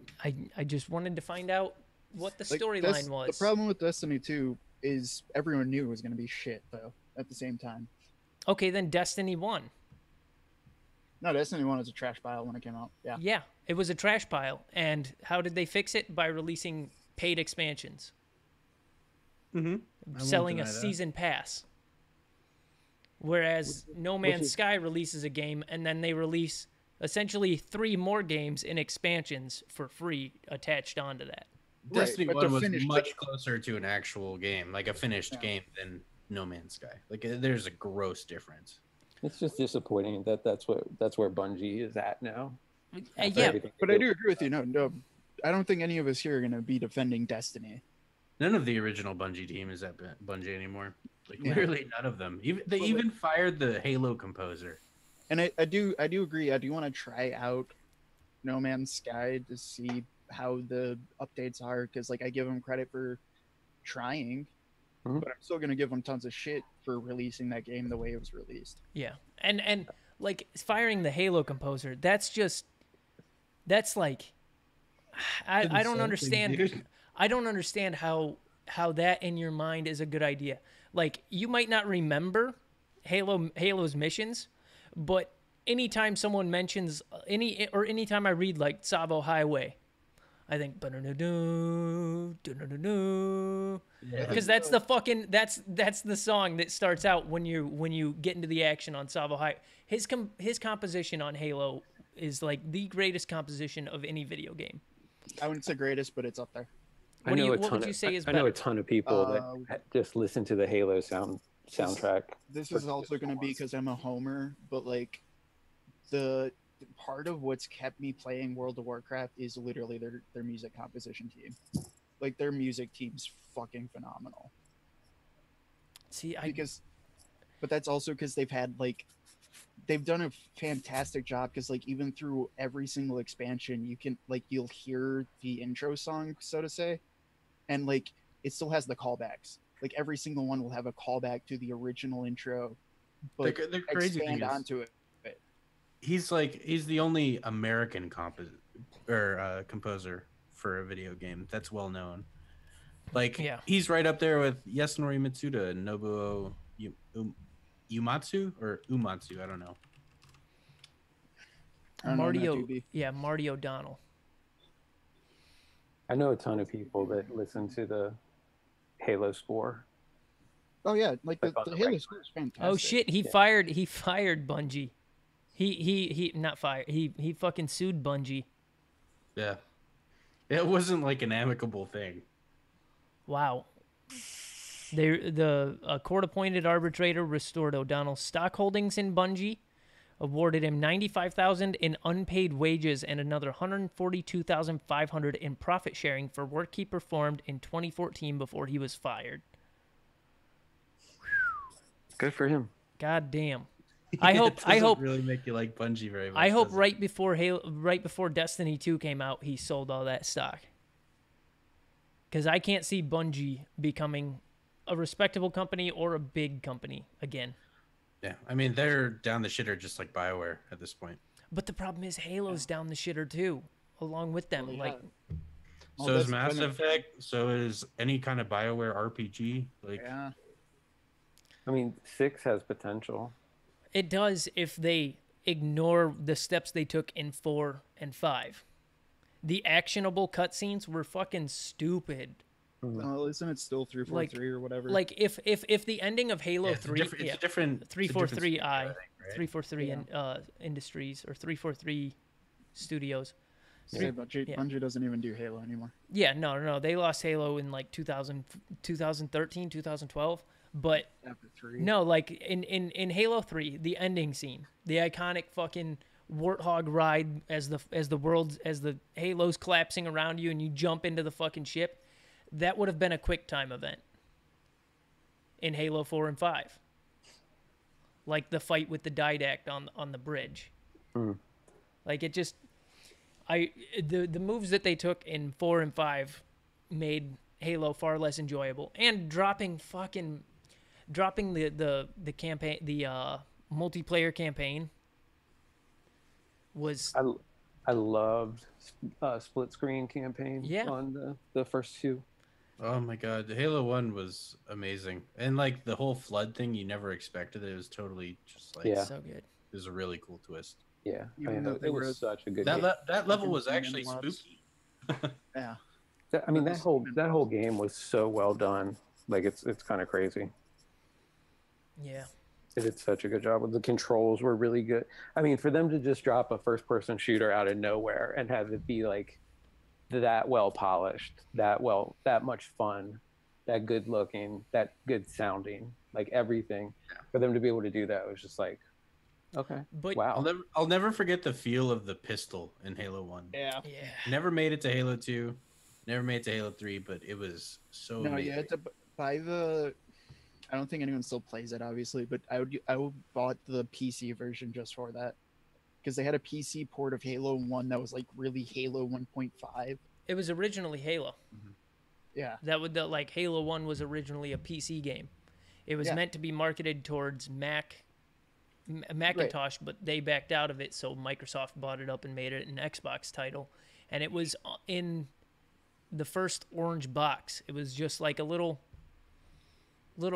just wanted to find out what the storyline was. The problem with Destiny 2 is everyone knew it was going to be shit, though, at the same time. Okay, then Destiny 1. No, Destiny 1 was a trash pile when it came out. Yeah. Yeah, it was a trash pile. And how did they fix it? By releasing paid expansions. Selling a season pass. Whereas No Man's Sky releases a game, and then they release essentially 3 more games in expansions for free attached onto that. Destiny Right, but 1 the was finished much game- closer to an actual game, like a finished game, than No Man's Sky. Like there's a gross difference. It's just disappointing that that's where Bungie is at now. After Yeah, everything But they I did. do agree with you. No, I don't think any of us here are going to be defending Destiny. None of the original Bungie team is at Bungie anymore. Like Yeah. literally none of them. They even fired the Halo composer. And I do agree. I do want to try out No Man's Sky to see how the updates are, because like I give them credit for trying, Mhm. but I'm still gonna give them tons of shit for releasing that game the way it was released. Yeah. And like firing the Halo composer, that's like I don't understand. I don't understand how that in your mind is a good idea. Like, you might not remember Halo's missions, but anytime someone mentions anytime I read like Savo Highway, I think because that's the song that starts out when you get into the action on Savo Highway. His composition on Halo is like the greatest composition of any video game. I wouldn't say greatest, but it's up there. What would you say is I know better? a ton of people that just listen to the Halo soundtrack. This is also going to be because I'm a homer, but like the part of what's kept me playing World of Warcraft is literally their music composition team. Like their music team's fucking phenomenal. See, But that's also because they've done a fantastic job, because like even through every single expansion you'll hear the intro song, so to say, and like it still has the callbacks. Like every single one will have a callback to the original intro, but The crazy thing expand is, onto it. he's the only American composer for a video game that's well known. Like he's right up there with Yasunori Mitsuda and Nobuo Uematsu or Umatsu, I don't know. Marty O'Donnell. I know a ton of people that listen to the Halo score. Oh yeah, like the on the Halo regular. score is fantastic. Oh shit, he fired Bungie. He not fired. He fucking sued Bungie. Yeah. It wasn't like an amicable thing. Wow. A court-appointed arbitrator restored O'Donnell's stock holdings in Bungie, awarded him $95,000 in unpaid wages and another $142,500 in profit sharing for work he performed in 2014 before he was fired. Good for him. God damn. It I hope really make you like Bungie very much. I hope does it? right before Destiny 2 came out, he sold all that stock. Because I can't see Bungie becoming a respectable company or a big company again. Yeah, I mean they're down the shitter just like BioWare at this point. But the problem is Halo's down the shitter too, along with them. Well, Like, Well, So is that's Mass kind of- Effect. So is any kind of BioWare RPG. Like, yeah. I mean, 6 has potential. it does if they ignore the steps they took in 4 and 5. The actionable cutscenes were fucking stupid. Well, isn't it still 343 or whatever? Like if the ending of Halo yeah, it's 3, a different. It's a different. it's a different 343i, studio, I think, right? 343 Yeah. Industries or 343 Studios. Say Bungie, yeah. Bungie doesn't even do Halo anymore. Yeah, no, they lost Halo in like 2013, 2012. But After 3. no, like in Halo 3, the ending scene, the iconic fucking warthog ride as the Halo's collapsing around you and you jump into the fucking ship, that would have been a quick time event in Halo 4 and 5. Like the fight with the Didact on the bridge. Like it just the moves that they took in 4 and 5 made Halo far less enjoyable, and dropping the campaign, the multiplayer campaign was I loved split screen campaign Yeah. on the first 2. Oh my god, Halo 1 was amazing, and like the whole flood thing, you never expected it. It was totally just like Yeah. so good. It was a really cool twist. Yeah, I Even mean, though they it were was such a good That game. that level Fucking was actually demon lots. spooky. Yeah. I mean, those that whole game was so well done. Like it's kind of crazy. Yeah. They did such a good job with the controls. Were really good. I mean, for them to just drop a first-person shooter out of nowhere and have it be like that well polished, that much fun, that good looking, that good sounding, like everything. For them to be able to do that was just like, okay, But wow. I'll never forget the feel of the pistol in Halo 1. Yeah. yeah. Never made it to Halo 2, never made it to Halo 3, but it was so No, amazing. you had to buy the. I don't think anyone still plays it, obviously, but I bought the PC version just for that, because they had a PC port of Halo 1 that was like really Halo 1.5. It was originally Halo. Yeah. Like Halo 1 was originally a PC game. It was Yeah. meant to be marketed towards Macintosh, but they backed out of it, so Microsoft bought it up and made it an Xbox title. And it was in the first orange box. It was just like a little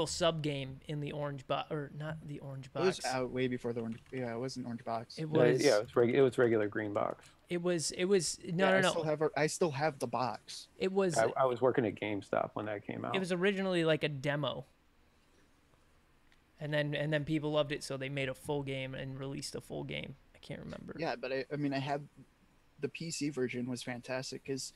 sub game in the orange box, or not the orange It box. was out way before the orange. Yeah, it was an orange box. It was Yeah, it was regular green box. It was Yeah, no. I still have the box. It was I was working at GameStop when that came out. it was originally like a demo. And then people loved it, so they made a full game and released a full game. I can't remember. Yeah, but I mean, I had the PC version was fantastic because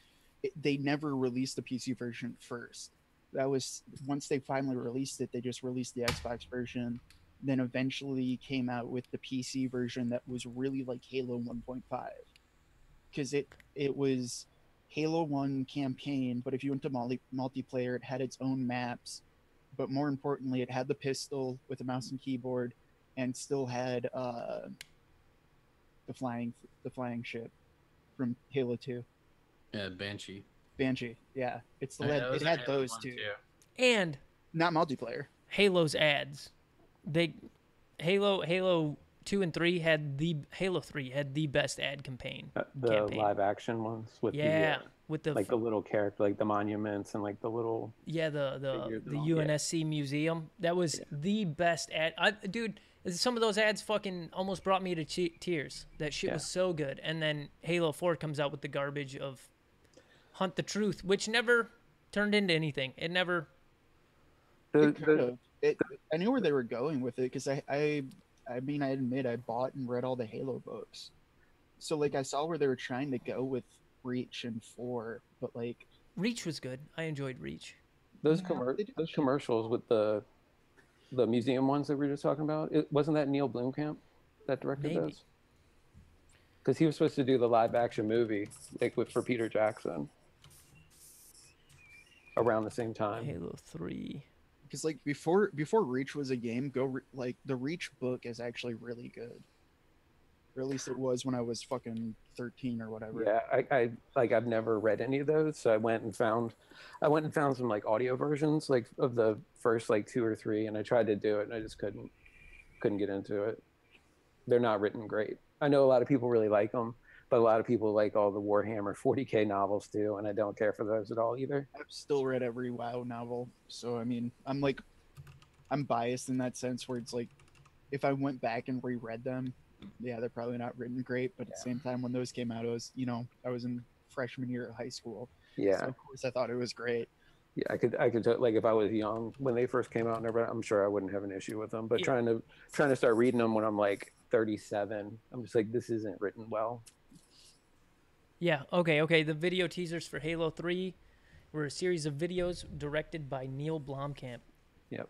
they never released the PC version first. That was once they finally released it, they just released the Xbox version, then eventually came out with the PC version that was really like Halo 1.5, because it was Halo 1 campaign, but if you went to multiplayer, it had its own maps, but more importantly, it had the pistol with a mouse and keyboard, and still had the flying ship from Halo 2. Yeah, Banshee. Banshee, yeah, it still Yeah, had that was it in had Halo those 1 two, too. And not multiplayer. Halo's ads. Halo 2 and 3 had Halo 3 had the best ad campaign. the campaign. live action ones with Yeah, the with the like the little character, like the monuments and like the little. yeah the figures the and all. Yeah. UNSC museum. That was the best ad. Dude, some of those ads fucking almost brought me to tears. That shit was so good. And then Halo 4 comes out with the garbage of Hunt the Truth, which never turned into anything. It never. It kind of. I knew where they were going with it because I mean, I admit I bought and read all the Halo books, so like I saw where they were trying to go with Reach and 4, but like Reach was good. I enjoyed Reach. Those Yeah, they did- those commercials with the museum ones that we were just talking about. Wasn't that Neil Blomkamp that directed Maybe. those? Because he was supposed to do the live action movie like for Peter Jackson around the same time. Halo 3. because like before Reach was a game, like the Reach book is actually really good. Or at least it was when I was fucking 13 or whatever. Yeah, I've never read any of those, so I went and found some like audio versions like of the first like 2 or 3, and I tried to do it and I just couldn't couldn't get into it. They're not written great. I know a lot of people really like them, but a lot of people like all the Warhammer 40K novels too, and I don't care for those at all either. I've still read every WoW novel, so I mean, I'm biased in that sense where it's like, if I went back and reread them, yeah, they're probably not written great, but at the same time, when those came out, I was in freshman year of high school, Yeah. so of course I thought it was great. Yeah, I could like if I was young when they first came out and everything, I'm sure I wouldn't have an issue with them. But Yeah. trying to start reading them when I'm like 37, I'm just like, this isn't written well. Yeah, okay. The video teasers for Halo 3 were a series of videos directed by Neil Blomkamp. Yep.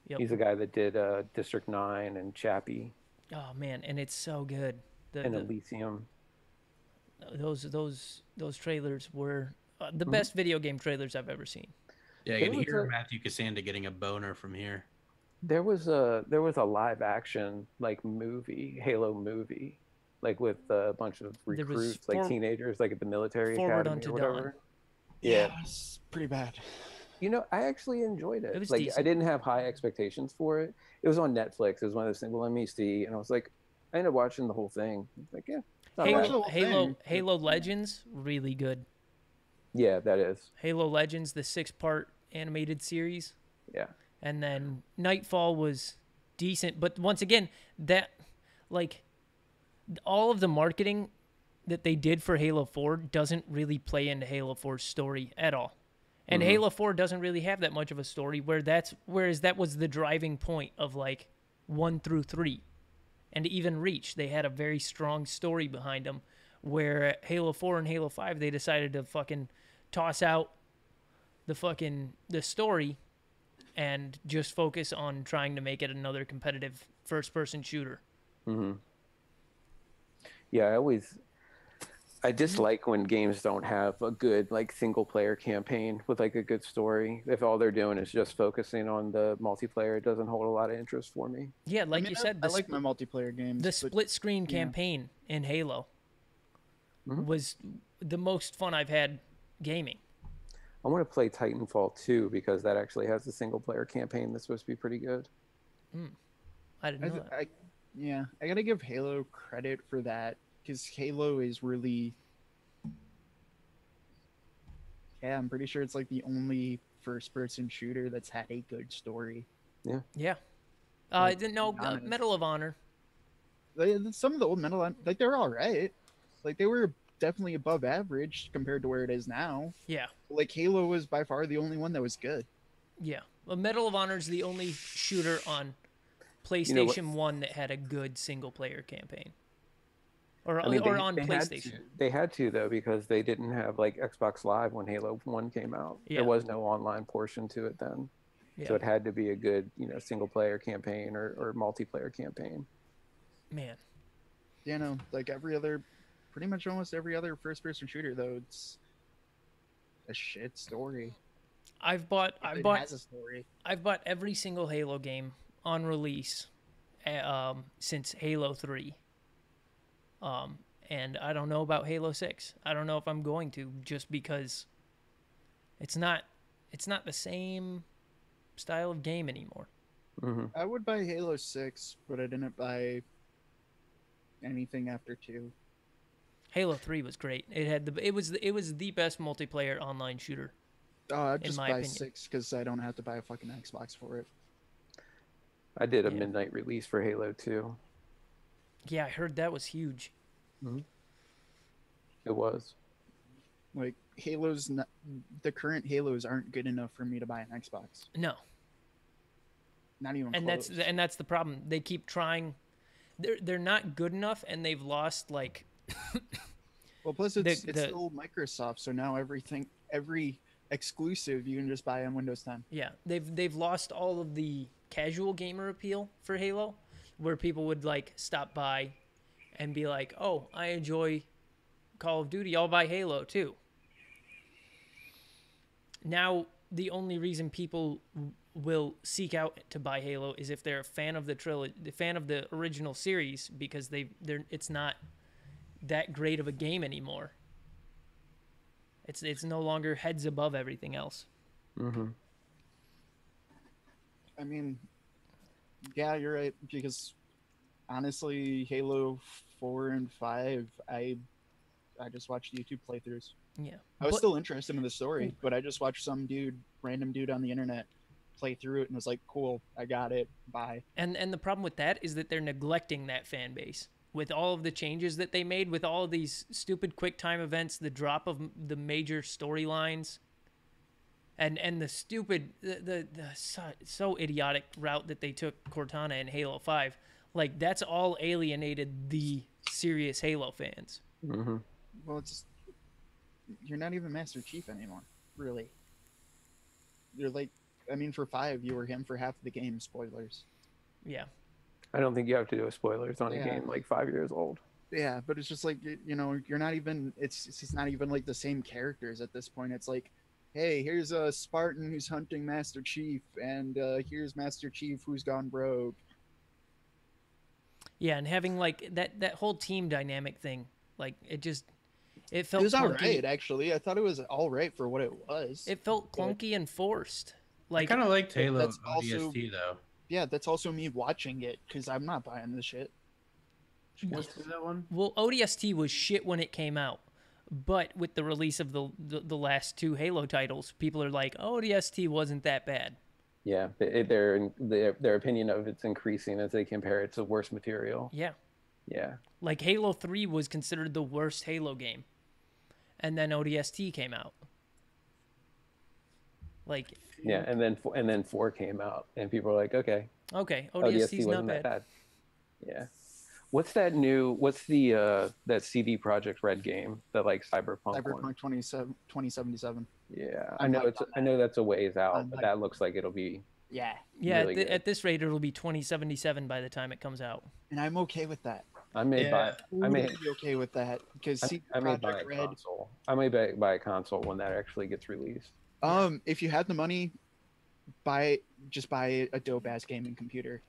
Yep. He's the guy that did District 9 and Chappie Oh man, and it's so good. and Elysium. Those trailers were the best video game trailers I've ever seen. Yeah, I There can was hear a- Matthew Cassandra getting a boner from here. There was a live action like movie, Halo movie, like with a bunch of There was recruits, like teenagers, like at the military Forward academy Unto or Dawn. whatever. Yeah. It's pretty bad. You know, I actually enjoyed it. It was Like, I decent. didn't have high expectations for it. It was on Netflix. It was one of those things. Well, let me see. And I was like, I ended up watching the whole thing. I was like, yeah, it's not watched bad. the whole thing. Halo Legends, really good. Yeah, that is. Halo Legends, the 6-part animated series, Yeah. and then Nightfall was decent. But once again, that like all of the marketing that they did for Halo 4 doesn't really play into Halo 4's story at all. And Halo 4 doesn't really have that much of a story whereas that was the driving point of like 1 through 3. And even Reach, they had a very strong story behind them, where Halo 4 and Halo 5 they decided to fucking toss out the story and just focus on trying to make it another competitive first-person shooter. Yeah, I dislike when games don't have a good like single player campaign with like a good story. If all they're doing is just focusing on the multiplayer, it doesn't hold a lot of interest for me. Yeah, like I mean, you said, I like my multiplayer games. the but split screen campaign in Halo was the most fun I've had gaming. I want to play Titanfall 2 because that actually has a single player campaign that's supposed to be pretty good. I didn't know that. I gotta give Halo credit for that, because Halo is really, I'm pretty sure it's like the only first-person shooter that's had a good story. Yeah. I didn't know honest. Medal of Honor. Like, some of the old Metal, like they're all right. Like they were definitely above average compared to where it is now. Yeah. Like Halo was by far the only one that was good. Yeah. Well, Medal of Honor is the only shooter on You know what- PlayStation 1 that had a good single-player campaign. Or, I mean, or on they PlayStation. They had to though, because they didn't have like Xbox Live when Halo 1 came out. Yeah. There was no online portion to it then. So Yeah. it had to be a good, single player campaign or multiplayer campaign. Man. Like pretty much almost every other first-person shooter though, it's a shit story. I've It bought has a story. I've bought every single Halo game on release since Halo 3. And I don't know about Halo 6. I don't know if I'm going to, just because it's not the same style of game anymore. I would buy Halo 6, but I didn't buy anything after 2. Halo 3 was great. It was the best multiplayer online shooter. I'd In just my buy opinion. 6 because I don't have to buy a fucking Xbox for it. I did a Yeah. midnight release for Halo 2. Yeah, I heard that was huge. It was. Like the current Halos aren't good enough for me to buy an Xbox. No. Not even And close. that's the problem. They keep trying. They're not good enough, and they've lost like Well, plus it's the- still Microsoft, so now every exclusive you can just buy on Windows 10. yeah, they've lost all of the casual gamer appeal for Halo, where people would like stop by and be like, "Oh, I enjoy Call of Duty. I'll buy Halo too." Now, the only reason people will seek out to buy Halo is if they're a fan of the trilogy, the fan of the original series, because it's not that great of a game anymore. It's no longer heads above everything else. I mean, Yeah, you're right. Because honestly, Halo 4 and 5, I just watched YouTube playthroughs. Yeah. I was But- still interested in the story, but I just watched some random dude on the internet play through it and was like, cool, I got it. Bye. And the problem with that is that they're neglecting that fan base with all of the changes that they made, with all of these stupid quick time events, the drop of the major storylines, and the stupid so idiotic route that they took Cortana in Halo 5. Like, that's all alienated the serious Halo fans. Mm-hmm. Well, you're not even Master Chief anymore, really. You're like, I mean, for 5, you were him for half the game. Spoilers. Yeah. I don't think you have to do a spoilers on a Yeah. game like 5 years old. Yeah, but it's just like, you know, you're not even. It's not even like the same characters at this point. It's like, hey, here's a Spartan who's hunting Master Chief, and here's Master Chief who's gone rogue. Yeah, and having like that whole team dynamic thing, like it felt It was all clunky. right, actually. I thought it was all right for what it was. It felt clunky and forced. Like, I kind of liked Halo that's ODST also- though. Yeah, that's also me watching it because I'm not buying this shit. What's that one? well, ODST was shit when it came out, but with the release of the last 2 Halo titles, people are like, ODST wasn't that bad. Yeah, their opinion of it's increasing as they compare it to worse material. Yeah. Yeah, Like Halo 3 was considered the worst Halo game. And then ODST came out. Like, yeah, and then 4 came out, and people are like, okay, okay, ODST ODST's not wasn't that bad. bad. Yeah, what's the that CD Projekt Red game that like Cyberpunk one? Cyberpunk 2077. Yeah, I'm hyped on I know that's a ways out, I'm but hyped. that looks like it'll be Yeah, Yeah, really good. at this rate, it'll be 2077 by the time it comes out. and I'm okay with that. I may Yeah. buy I may Totally be okay with that because CD I may buy a Projekt Red. console. I may buy a console when that actually gets released. If you had the money, just buy a dope ass gaming computer.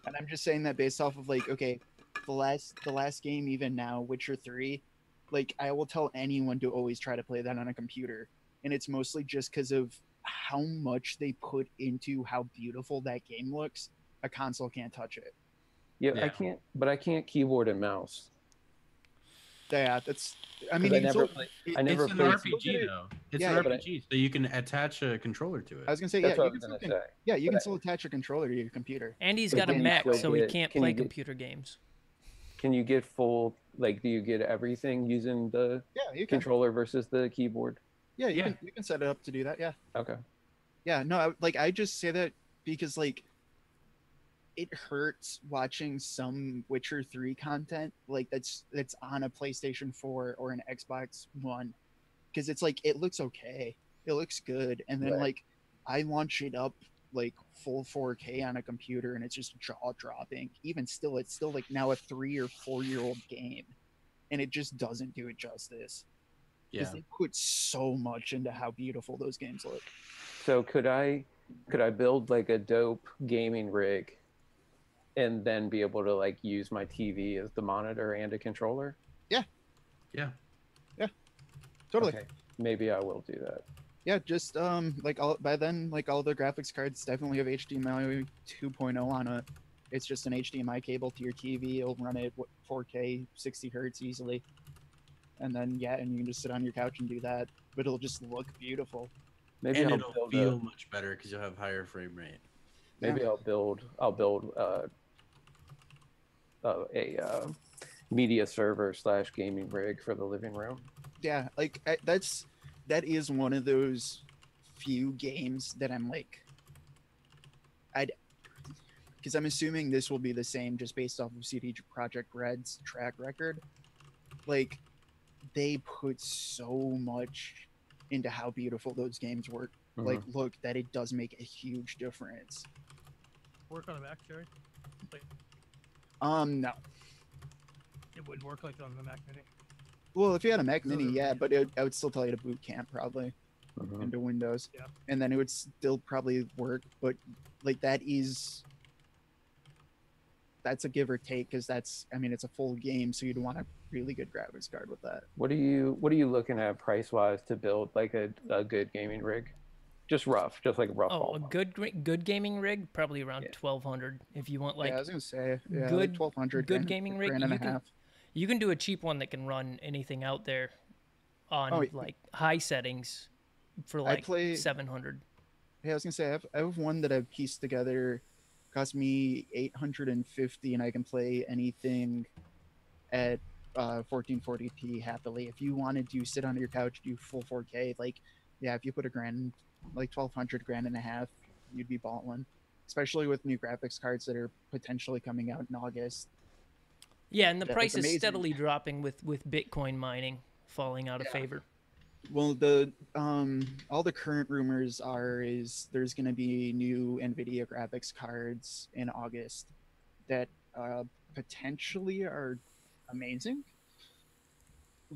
And I'm just saying that based off of like, okay, the last game, even now, Witcher 3, like I will tell anyone to always try to play that on a computer. And it's mostly just because of how much they put into how beautiful that game looks. A console can't touch it. Yeah, Yeah. I can't keyboard and mouse. Yeah, that's. I 'Cause mean, I you can never still- play- it- I never It's an played- RPG though. It's Yeah, an but RPG, so you can attach a controller to it. I was gonna say, That's yeah, what I you was can gonna still, say. yeah, you But can I- still attach a controller to your computer. And he's But got a can you Mac, still so he get- can't can play you get- computer games. Can you get full like? Do you get everything using the Yeah, you can. controller versus the keyboard? Yeah, you Yeah. can. You can set it up to do that. Yeah. Okay. Yeah, no, I just say that because like it hurts watching some Witcher 3 content like that's on a PlayStation 4 or an Xbox One because it's like it looks okay. It looks good and then Right. like I launch it up like full 4K on a computer and it's just jaw-dropping. Even still it's still like now a 3 or 4-year-old game and it just doesn't do it justice. Yeah. Because they put so much into how beautiful those games look. So could I build like a dope gaming rig, and then be able to like use my TV as the monitor and a controller? Yeah. Totally. Okay. Maybe I will do that. Yeah, just like all by then, like all the graphics cards definitely have HDMI 2.0 on it. It's just an HDMI cable to your TV. It'll run it 4K, 60 hertz easily. And then yeah, and you can just sit on your couch and do that. But it'll just look beautiful. Maybe And I'll it'll build feel much better because you'll have higher frame rate. maybe I'll build a media server / gaming rig for the living room. Yeah, like that is one of those few games that I'm like, because I'm assuming this will be the same just based off of CD Projekt Red's track record. Like, they put so much into how beautiful those games work. Like, look, that it does make a huge difference. Work on a Mac, Jerry. Like, No. it wouldn't work like on the Mac Mini. Well, if you had a Mac Mini, yeah, but I would still tell you to boot camp probably Mhm. into Windows. Yeah. And then it would still probably work, but like that's a give or take because it's a full game, so you'd want a really good graphics card with that. What are you looking at price wise to build like a good gaming rig? just rough, just like rough. Oh, a ballpark. good gaming rig, probably around Yeah. 1,200. If you want Yeah, like I was gonna say, yeah, good, like 1,200 good grand, gaming rig, grand and a half. you can do a cheap one that can run anything out there on Oh, like high settings for I like play. 700. Hey, I was gonna say, I have one that I've pieced together, cost me 850, and I can play anything at 1440p happily. If you wanted to sit on your couch, do full 4K, like, yeah, if you put a grand, like 1,200, grand and a half, you'd be balling. Especially with new graphics cards that are potentially coming out in August. Yeah, and the That's price is amazing. steadily dropping with Bitcoin mining falling out of favor. Well, all the current rumors is there's going to be new NVIDIA graphics cards in August that potentially are amazing.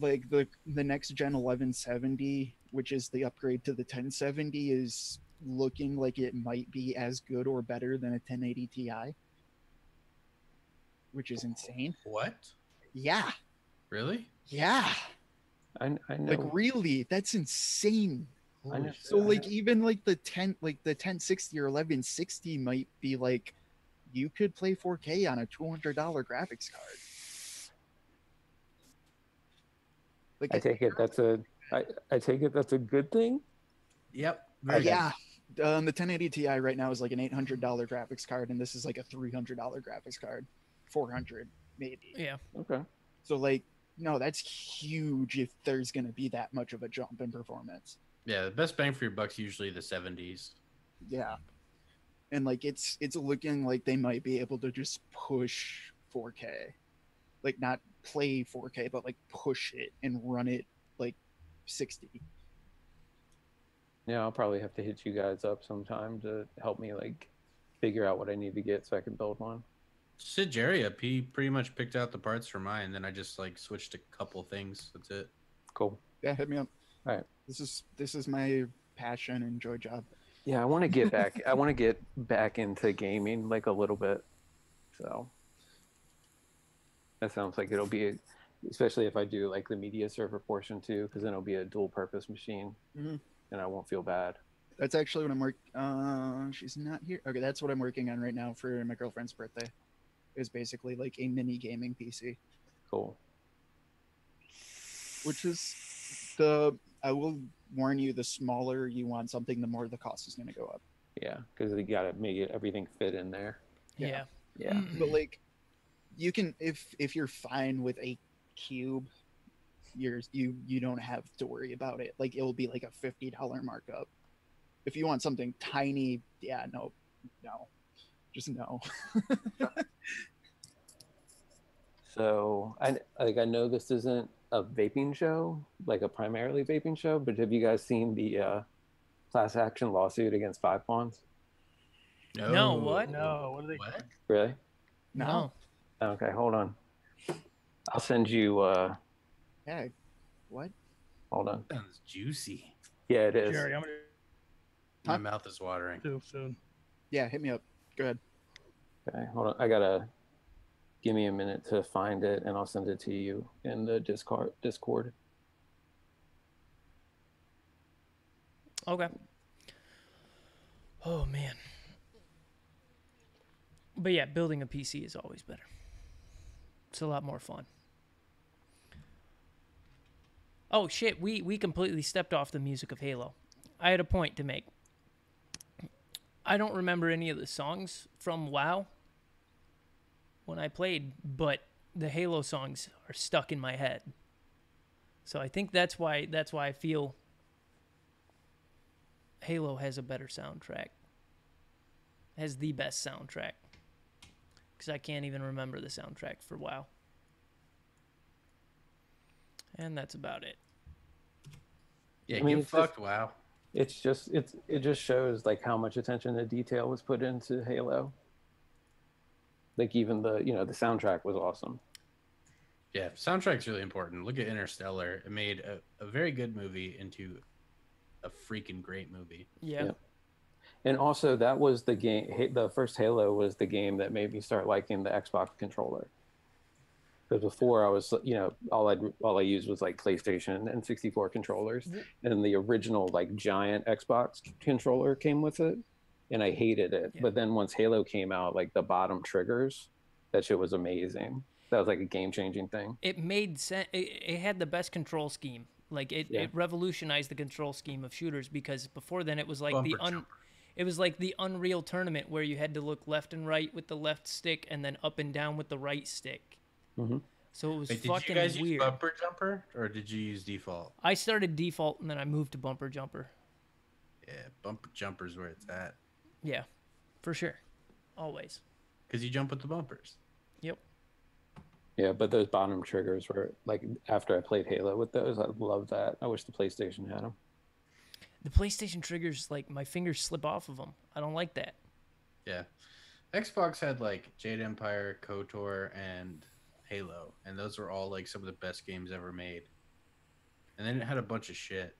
Like the next gen 1170, which is the upgrade to the 1070, is looking like it might be as good or better than a 1080 Ti, which is insane. What? Yeah, Really? yeah. I know. Like really, that's insane. I know. So like even like the 1060 or 1160 might be like you could play 4K on a $200 graphics card. Like I take it that's a good thing. Yep. yeah. The 1080 Ti right now is like an $800 graphics card, and this is like a $300 graphics card, 400 maybe. Yeah. Okay. So like, no, that's huge if there's gonna be that much of a jump in performance. Yeah, the best bang for your buck's usually the 70s. Yeah, and like it's looking like they might be able to just push 4K, like not play 4K, but like push it and run it like 60. Yeah, I'll probably have to hit you guys up sometime to help me like figure out what I need to get so I can build one. Sid Jerry up. He pretty much picked out the parts for mine, then I just like switched a couple things. That's it. Cool. Yeah, hit me up. All right. This is my passion and joy job. Yeah, I want to get back. I want to get back into gaming like a little bit. So that sounds like it'll be, especially if I do like the media server portion too, because then it'll be a dual purpose machine, Mhm. and I won't feel bad. That's actually what I'm working. She's not here. Okay, that's what I'm working on right now for my girlfriend's birthday. Is basically like a mini gaming PC, Cool. which is I will warn you, the smaller you want something, the more the cost is going to go up. Yeah, because you got to make everything fit in there. Yeah. Yeah. But like, you can if you're fine with a cube, you don't have to worry about it. Like it'll be like a $50 markup. If you want something tiny, yeah, no, just no. So I know this isn't a vaping show, like a primarily vaping show, but have you guys seen the class action lawsuit against Five Ponds? No, what? No, what are they? What? Really? No. Okay, hold on. I'll send you. Yeah, what? Hold on. Sounds juicy. Yeah, it is. Jerry, I'm gonna My mouth is watering. do soon. Yeah, hit me up. Go ahead. Okay, hold on. I gotta give me a minute to find it, and I'll send it to you in the Discord. Okay. Oh man. But yeah, building a PC is always better. It's a lot more fun. Oh shit, we completely stepped off the music of Halo. I had a point to make. I don't remember any of the songs from WoW when I played, but the Halo songs are stuck in my head. So I think that's why I feel Halo has a better soundtrack. Has the best soundtrack. Because I can't even remember the soundtrack for WoW. And that's about it. Yeah, I mean, get it's fucked. Wow. It just shows like how much attention to detail was put into Halo. Like even the soundtrack was awesome. Yeah, soundtrack's really important. Look at Interstellar. It made a very good movie into a freaking great movie. Yeah. And also that was the game. The first Halo was the game that made me start liking the Xbox controller. Because before I was, all I used was like PlayStation and 64 controllers, and the original like giant Xbox controller came with it, and I hated it. Yeah. But then once Halo came out, like the bottom triggers, that shit was amazing. That was like a game-changing thing. It made sense. It had the best control scheme. Like it revolutionized the control scheme of shooters, because before then it was like it was like the Unreal Tournament where you had to look left and right with the left stick and then up and down with the right stick. Mm-hmm. So it was Wait, fucking did you guys weird. use bumper jumper or did you use default? I started default and then I moved to bumper jumper. Yeah, bumper jumper's where it's at. Yeah, for sure. Always. Because you jump with the bumpers. Yep. Yeah, but those bottom triggers were like, after I played Halo with those, I loved that. I wish the PlayStation had them. The PlayStation triggers, like, my fingers slip off of them. I don't like that. Yeah. Xbox had like Jade Empire, KOTOR, and Halo, and those were all like some of the best games ever made. And then it had a bunch of shit.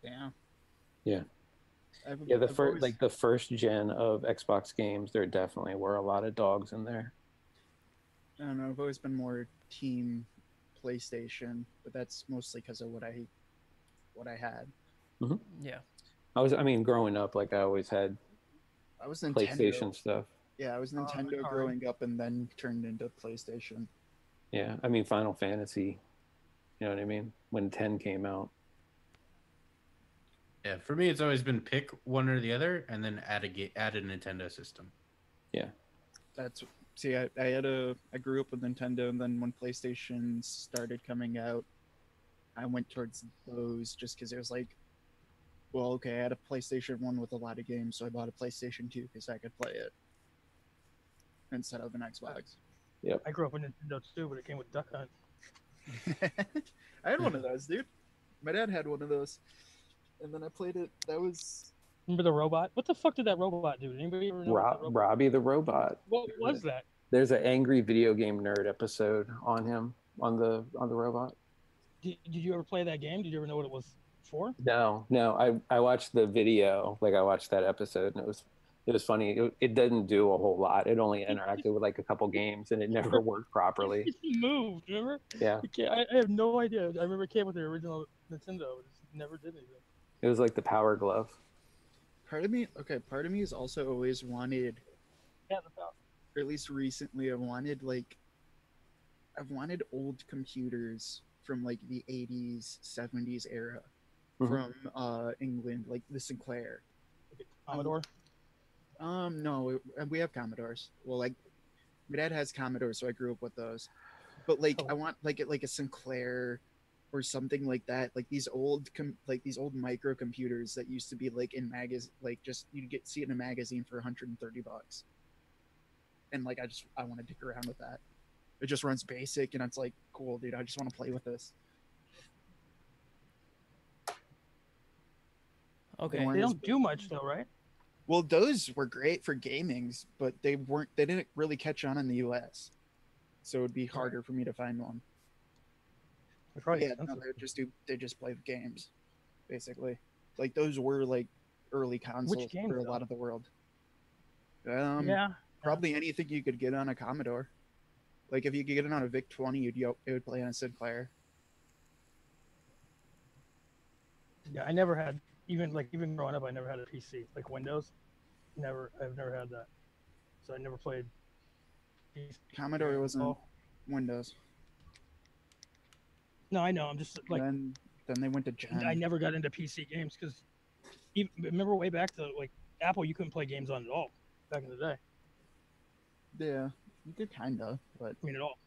Yeah. Yeah. The first gen of Xbox games, there definitely were a lot of dogs in there. I don't know. I've always been more team PlayStation, but that's mostly because of what I had. Mm-hmm. Yeah. Growing up, like I always had I was Nintendo. PlayStation stuff. Yeah, I was Nintendo growing up and then turned into PlayStation. Yeah, I mean Final Fantasy. You know what I mean? When 10 came out. Yeah, for me, it's always been pick one or the other, and then add a Nintendo system. Yeah. I grew up with Nintendo, and then when PlayStation started coming out, I went towards those just because it was like, well, okay, I had a PlayStation 1 with a lot of games, so I bought a PlayStation 2 because I could play it instead of an Xbox. Yep. I grew up with Nintendo too, but it came with Duck Hunt. I had one of those, dude. My dad had one of those, and then I played it. That was. Remember the robot? What the fuck did that robot do? Did anybody ever know? Robbie the robot. What was that? There's an angry video game nerd episode on him on the robot. Did you ever play that game? Did you ever know what it was for? No. I watched the video. Like I watched that episode, and it was funny. It didn't do a whole lot. It only interacted with like a couple games, and it never worked properly. It moved. Remember? Yeah. I have no idea. I remember it came with the original Nintendo. It just never did anything. It was like the Power Glove. Part of me has also always wanted, Yeah, the power. or at least recently, I've wanted old computers from like the 80s, 70s era from England, like the Sinclair. Commodore? No, we have Commodores. Well, like my dad has Commodores, so I grew up with those. But like I want like a Sinclair or something like that, like these old microcomputers that used to be like in like just you'd see it in a magazine for $130. And like I want to dick around with that. It just runs basic and it's like, cool, dude, I just want to play with this. Okay. They don't do much though, right? Well, those were great for gamings, but they didn't really catch on in the US. So it would be harder for me to find one. Probably they just play games, basically. Like those were like early consoles for a lot of the world. Probably anything you could get on a Commodore. Like if you could get it on a VIC-20, it would play on a Sinclair. Yeah, I never had even growing up. I never had a PC like Windows. I've never had that. So I never played. Commodore wasn't Windows. No, I know. I'm just like. Then they went to Gen. I never got into PC games because, remember way back to like Apple, you couldn't play games on at all back in the day. Yeah, you could kinda, but I mean at all.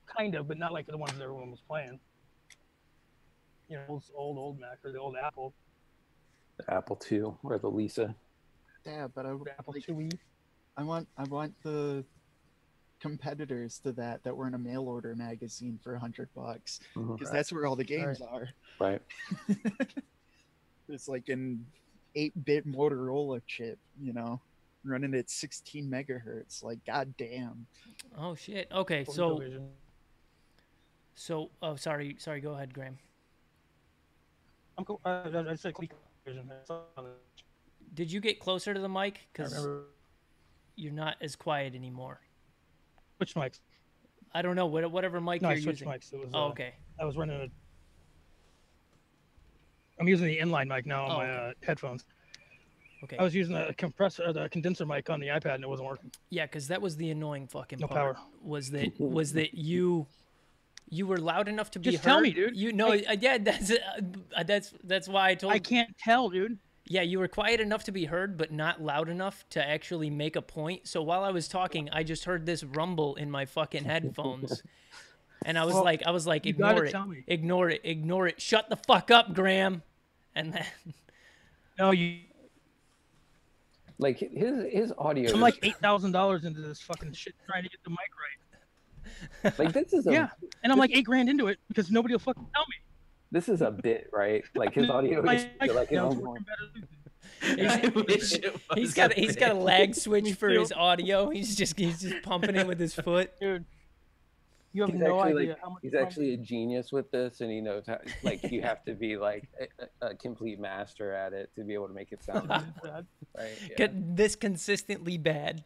Kind of, but not like the ones that everyone was playing. You know, old Mac or the old Apple. The Apple II or the Lisa. Yeah, but I would Apple IIe. I want the competitors to that were in a mail order magazine for $100 because that's where all the games are. Right. It's like an 8-bit Motorola chip, running at 16 megahertz. Like, goddamn. Oh shit. Okay, so sorry. Go ahead, Graham. I'm cool. I said vision. Did you get closer to the mic? Because you're not as quiet anymore. Which mic? I don't know whatever mic No, I you're switched using. mics. It was. Oh, okay. I was running a. I'm using the inline mic now on my okay. headphones. Okay. I was using the compressor, the condenser mic on the iPad, and it wasn't working. Yeah, because that was the annoying fucking No part. power. Was that you were loud enough to be Just heard? tell me, dude. You know, yeah, that's why I told. I can't tell, dude. Yeah, you were quiet enough to be heard, but not loud enough to actually make a point. So while I was talking, I just heard this rumble in my fucking headphones. And I was like, you ignore gotta it, tell me. ignore it. Shut the fuck up, Graham. And then No, you. Like his audio. I'm like $8,000 into this fucking shit trying to get the mic right. like this is a Yeah, and I'm like $8,000 into it because nobody will fucking tell me. this is a bit, right? Like his audio is like no, his it's own working better. I wish it he's was got a bit. lag switch for too. his audio. He's just pumping it with his foot. Dude, you have He's no actually idea like how much. he's actually a genius with this, and he knows how. Like you have to be like a complete master at it to be able to make it sound right. Yeah. Get this consistently bad.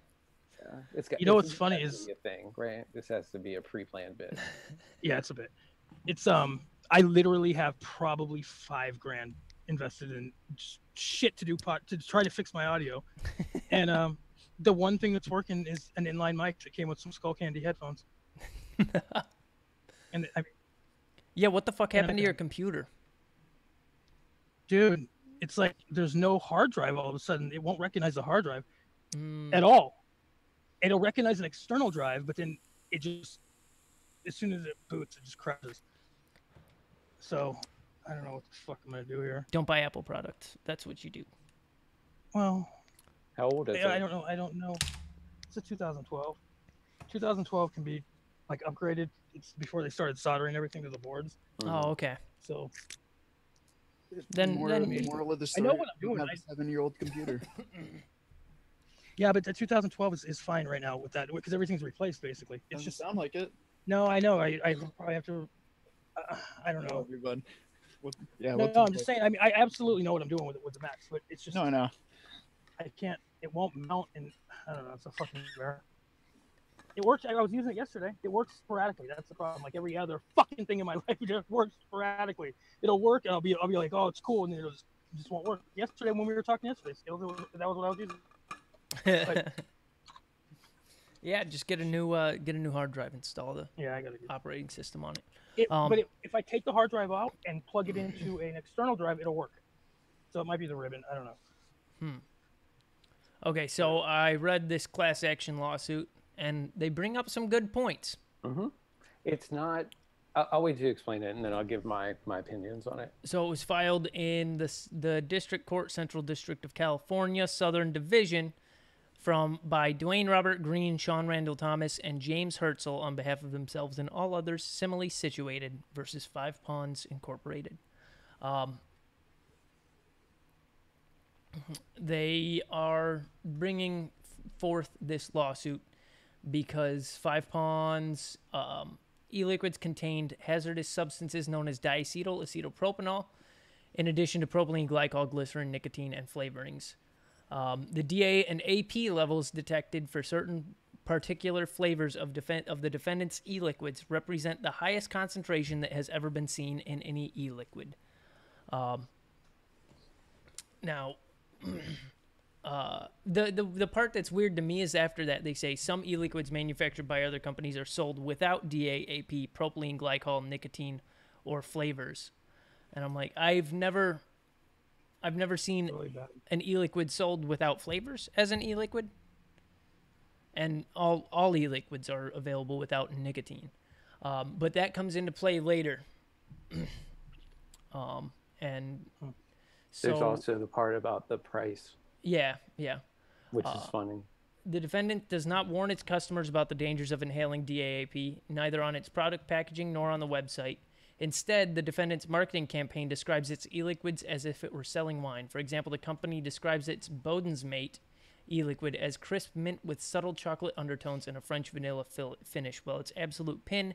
Yeah. It's got, You know this what's funny has to is- be a thing, right? This has to be a pre-planned bit. Yeah, it's a bit. It's I literally have probably $5,000 invested in just shit to do to try to fix my audio, and the one thing that's working is an inline mic that came with some Skull Candy headphones. And I mean, Yeah, what the fuck Yeah, happened to okay. your computer? dude, it's like there's no hard drive all of a sudden. It won't recognize the hard drive Mm, at all. It'll recognize an external drive, but then it just, as soon as it boots, it just crashes. So, I don't know what the fuck I'm gonna do here. don't buy Apple products. That's what you do. Well, How old is I it? don't know. I don't know. It's a 2012. 2012 can be like upgraded. It's before they started soldering everything to the boards. Oh, okay. So Then- Moral of the I story, know what I'm doing. Have a 7-year-old computer. yeah, but the 2012 is fine right now with that because everything's replaced basically. It's Doesn't just sound like it. no. I know. I probably have to. I don't know. Everyone. Yeah. No, I'm just saying. I mean, I absolutely know what I'm doing with the Max, but it's just No, no. I can't. It won't mount, and I don't know. It's a fucking error. It works. I was using it yesterday. It works sporadically. That's the problem. Like every other fucking thing in my life, it just works sporadically. It'll work, and I'll be like, oh, it's cool, and then it just won't work. Yesterday when we were talking yesterday, that was what I was using. Yeah, just get a new hard drive, install the Yeah, I gotta do. operating system on it. But if I take the hard drive out and plug it into an external drive, it'll work. So it might be the ribbon. I don't know. Okay, so I read this class action lawsuit, and they bring up some good points. It's not. I'll wait to explain it, and then I'll give my opinions on it. So it was filed in the District Court, Central District of California, Southern Division, by Dwayne Robert Green, Sean Randall Thomas, and James Herzl on behalf of themselves and all others similarly situated versus Five Ponds Incorporated. They are bringing forth this lawsuit because Five Ponds e-liquids contained hazardous substances known as diacetyl acetopropanol, in addition to propylene glycol, glycerin, nicotine, and flavorings. The DA and AP levels detected for certain particular flavors of the defendant's e-liquids represent the highest concentration that has ever been seen in any e-liquid. Now, the part that's weird to me is after that they say some e-liquids manufactured by other companies are sold without DAAP, propylene glycol, nicotine, or flavors. And I'm like, I've never seen Really bad. an e-liquid sold without flavors as an e-liquid. And all e-liquids are available without nicotine. But that comes into play later. And so, There's also the part about the price, yeah. which is funny. The defendant does not warn its customers about the dangers of inhaling DAAP, neither on its product packaging nor on the website. Instead, the defendant's marketing campaign describes its e-liquids as if it were selling wine. For example, the company describes its Boden's Mate e-liquid as crisp mint with subtle chocolate undertones and a French vanilla finish, while its Absolute Pin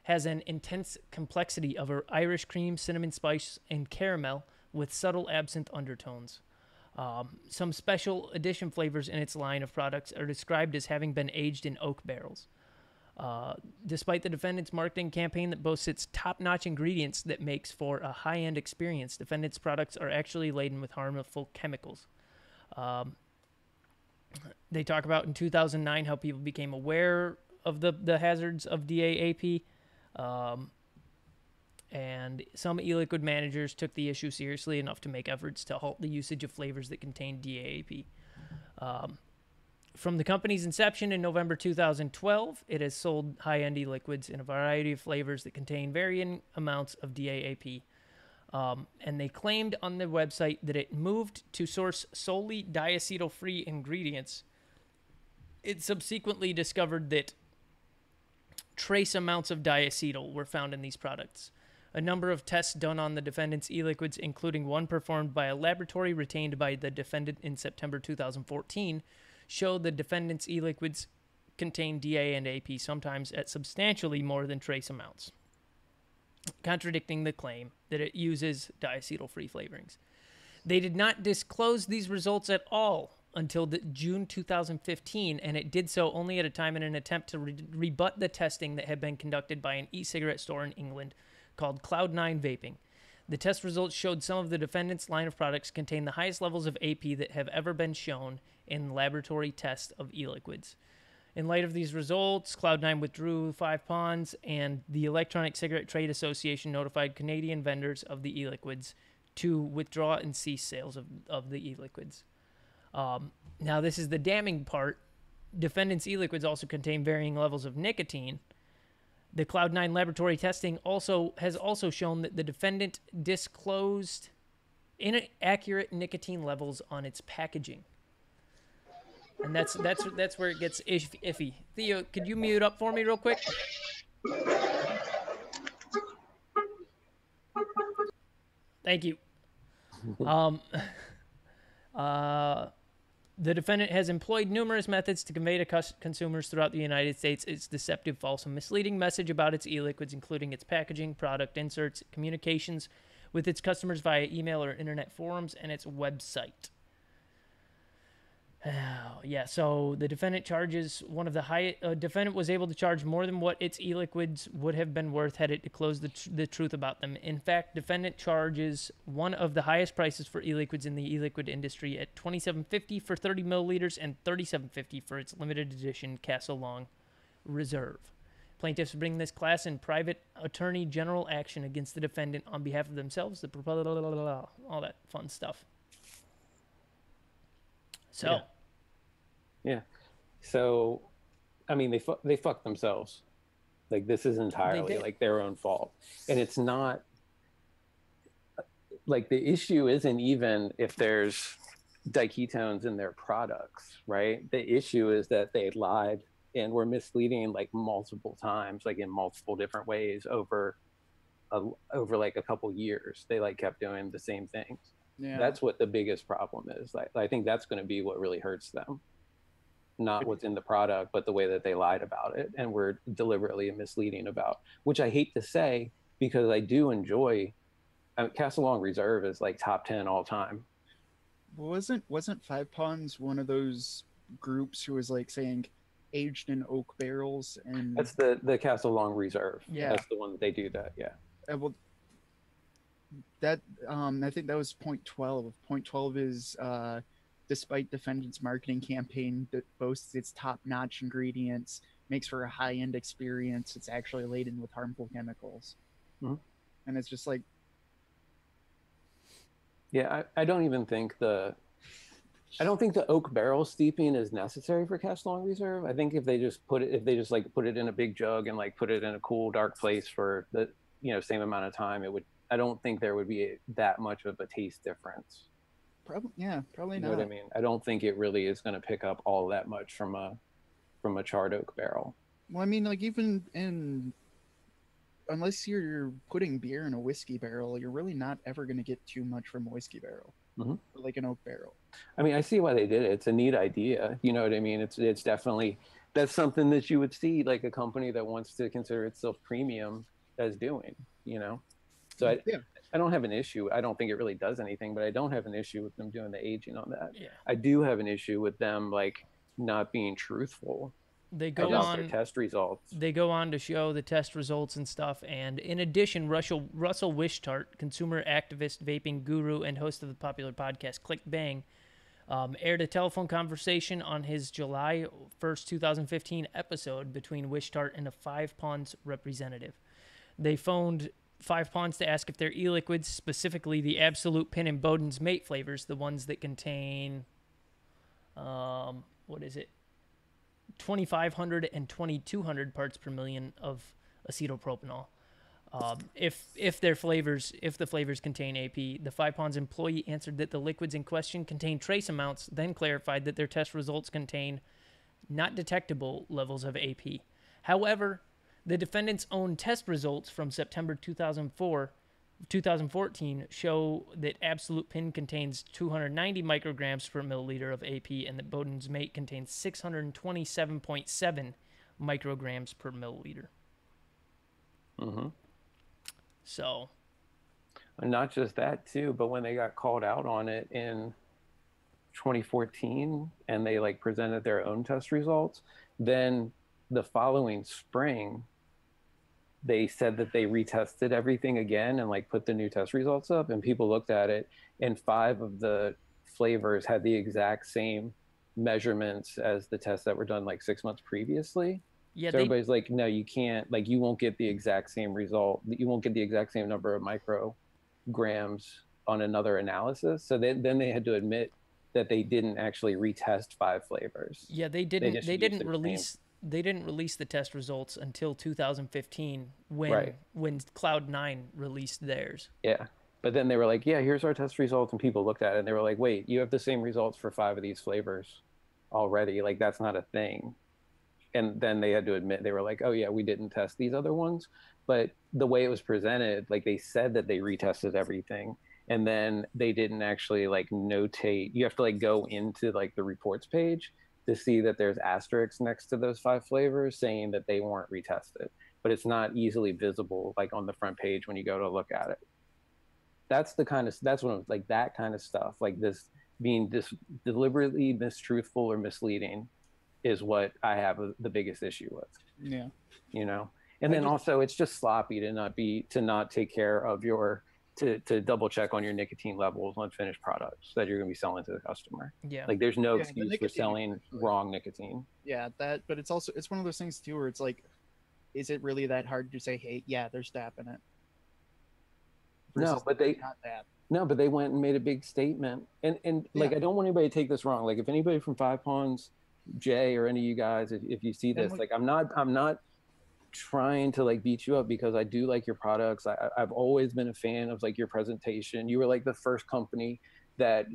has an intense complexity of Irish cream, cinnamon spice, and caramel with subtle absinthe undertones. Some special edition flavors in its line of products are described as having been aged in oak barrels. Despite the defendant's marketing campaign that boasts its top-notch ingredients that makes for a high-end experience, defendant's products are actually laden with harmful chemicals. They talk about in 2009 how people became aware of the hazards of DAAP, and some e-liquid managers took the issue seriously enough to make efforts to halt the usage of flavors that contain DAAP. From the company's inception in November 2012, it has sold high-end e-liquids in a variety of flavors that contain varying amounts of DAAP. And they claimed on their website that it moved to source solely diacetyl-free ingredients. It subsequently discovered that trace amounts of diacetyl were found in these products. A number of tests done on the defendant's e-liquids, including one performed by a laboratory retained by the defendant in September 2014, showed the defendant's e-liquids contain DA and AP, sometimes at substantially more than trace amounts, contradicting the claim that it uses diacetyl-free flavorings. They did not disclose these results at all until June 2015, and it did so only at a time in an attempt to rebut the testing that had been conducted by an e-cigarette store in England called Cloud9 Vaping. The test results showed some of the defendant's line of products contain the highest levels of AP that have ever been shown in laboratory tests of e-liquids. In light of these results, Cloud9 withdrew 5 ponds, and the Electronic Cigarette Trade Association notified Canadian vendors of the e-liquids to withdraw and cease sales of the e-liquids. Now, this is the damning part. Defendant's e-liquids also contain varying levels of nicotine. The Cloud9 laboratory testing has also shown that the defendant disclosed inaccurate nicotine levels on its packaging. And that's where it gets iffy. Theo, could you mute up for me real quick? Thank you. The defendant has employed numerous methods to convey to consumers throughout the United States its deceptive, false, and misleading message about its e-liquids, including its packaging, product inserts, communications with its customers via email or internet forums, and its website. Yeah, so the defendant charges one of the highest. Defendant was able to charge more than what its e-liquids would have been worth had it disclosed the truth about them. In fact, defendant charges one of the highest prices for e-liquids in the e-liquid industry at $27.50 for 30 milliliters and $37.50 for its limited edition Castle Long Reserve. Plaintiffs bring this class in private attorney general action against the defendant on behalf of themselves, all that fun stuff. So, yeah. So, I mean, they fucked themselves. Like, this is entirely like their own fault, and it's not like the issue isn't even if there's diketones in their products, right? The issue is that they lied and were misleading like multiple times, like in multiple different ways over like a couple years. They like kept doing the same things. Yeah. That's what the biggest problem is. Like, I think that's going to be what really hurts them. Not what's in the product, but the way that they lied about it and were deliberately misleading about, which I hate to say because I do enjoy. Castle Long Reserve is like top 10 all time. Wasn't 5 Ponds one of those groups who was like saying aged in oak barrels? And that's the Castle Long Reserve. Yeah, that's the one that they do that. Yeah. Well, that I think that was point 12. Point 12 is despite defendant's marketing campaign that boasts its top-notch ingredients, makes for a high-end experience, it's actually laden with harmful chemicals. Mm-hmm. And it's just like, yeah, I don't even think the oak barrel steeping is necessary for Castle Long Reserve. I think if they just put it in a big jug and like put it in a cool dark place for the same amount of time, it would. I don't think there would be that much of a taste difference. Probably not. You know what I mean? I don't think it really is going to pick up all that much from a charred oak barrel. Well, I mean, like unless you're putting beer in a whiskey barrel, you're really not ever going to get too much from a whiskey barrel, or like an oak barrel. I mean, I see why they did it. It's a neat idea. You know what I mean? It's definitely, that's something that you would see like a company that wants to consider itself premium as doing, So I don't have an issue. I don't think it really does anything, but I don't have an issue with them doing the aging on that. Yeah. I do have an issue with them like not being truthful They I go doubt their on. test results. They go on to show the test results and stuff. And in addition, Russell Wishtart, consumer activist, vaping guru, and host of the popular podcast Click Bang, aired a telephone conversation on his July 1st, 2015 episode between Wishtart and a Five Ponds representative. They phoned Five Ponds to ask if their e-liquids, specifically the Absolute Pin and Bowden's Mate flavors, the ones that contain, 2,500 and 2,200 parts per million of acetylpropanol. If the flavors contain AP, the Five Ponds employee answered that the liquids in question contain trace amounts, then clarified that their test results contain not detectable levels of AP. However, the defendant's own test results from September 2014 show that Absolute Pin contains 290 micrograms per milliliter of AP, and that Bowden's Mate contains 627.7 micrograms per milliliter. Mm-hmm. So, and not just that too, but when they got called out on it in 2014 and they like presented their own test results, then the following spring they said that they retested everything again and like put the new test results up, and people looked at it and 5 of the flavors had the exact same measurements as the tests that were done like 6 months previously. yeah, So everybody's like, no, you can't, like, you won't get the exact same result. You won't get the exact same number of micrograms on another analysis. So then they had to admit that they didn't actually retest 5 flavors. yeah, they didn't release the test results until 2015 when Cloud9 released theirs. Yeah. But then they were like, yeah, here's our test results. And people looked at it and they were like, wait, you have the same results for 5 of these flavors already. Like, that's not a thing. And then they had to admit, they were like, oh yeah, we didn't test these other ones. But the way it was presented, like, they said that they retested everything, and then they didn't actually like notate. You have to like go into like the reports page to see that there's asterisks next to those 5 flavors saying that they weren't retested, but it's not easily visible like on the front page when you go to look at it. That's what like that kind of stuff, like this being deliberately mistruthful or misleading, is what I have the biggest issue with. Yeah. You know, and then also it's just sloppy to not take care of to double check on your nicotine levels on finished products that you're going to be selling to the customer. Yeah. Like, there's no excuse for selling wrong nicotine. Yeah, but it's one of those things too where it's like, is it really that hard to say, hey, yeah, there's DAP in it? No, but they went and made a big statement. And like, I don't want anybody to take this wrong. Like, if anybody from Five Ponds, Jay, or any of you guys, if you see this, like, I'm not trying to like beat you up, because I do like your products. I've always been a fan of like your presentation. You were like the first company that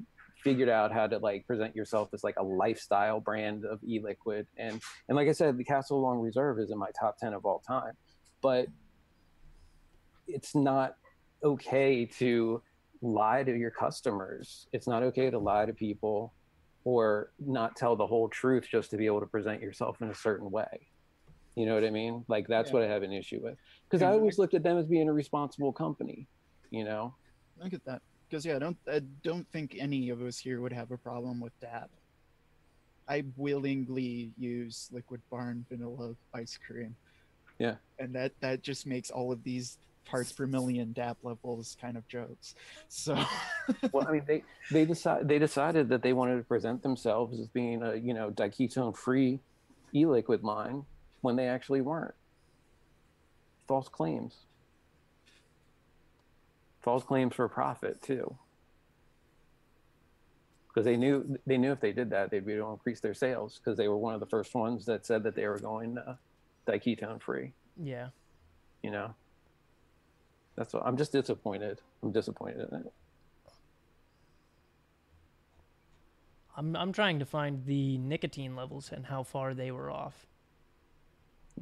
figured out how to like present yourself as like a lifestyle brand of e-liquid. And like I said, the Castle Long Reserve is in my top 10 of all time. But it's not okay to lie to your customers. It's not okay to lie to people or not tell the whole truth just to be able to present yourself in a certain way. You know what I mean? Like, that's what I have an issue with. Because I always looked at them as being a responsible company, you know? I get that. Because, I don't think any of us here would have a problem with DAP. I willingly use Liquid Barn vanilla ice cream. Yeah. And that just makes all of these parts per million DAP levels kind of jokes. So well, I mean, they decided that they wanted to present themselves as being a, you know, diketone free e-liquid line when they actually weren't. False claims for profit too, because they knew if they did that, they'd be able to increase their sales, because they were one of the first ones that said that they were going diketone free. Yeah. You know, that's what I'm just disappointed. I'm disappointed in it. I'm trying to find the nicotine levels and how far they were off.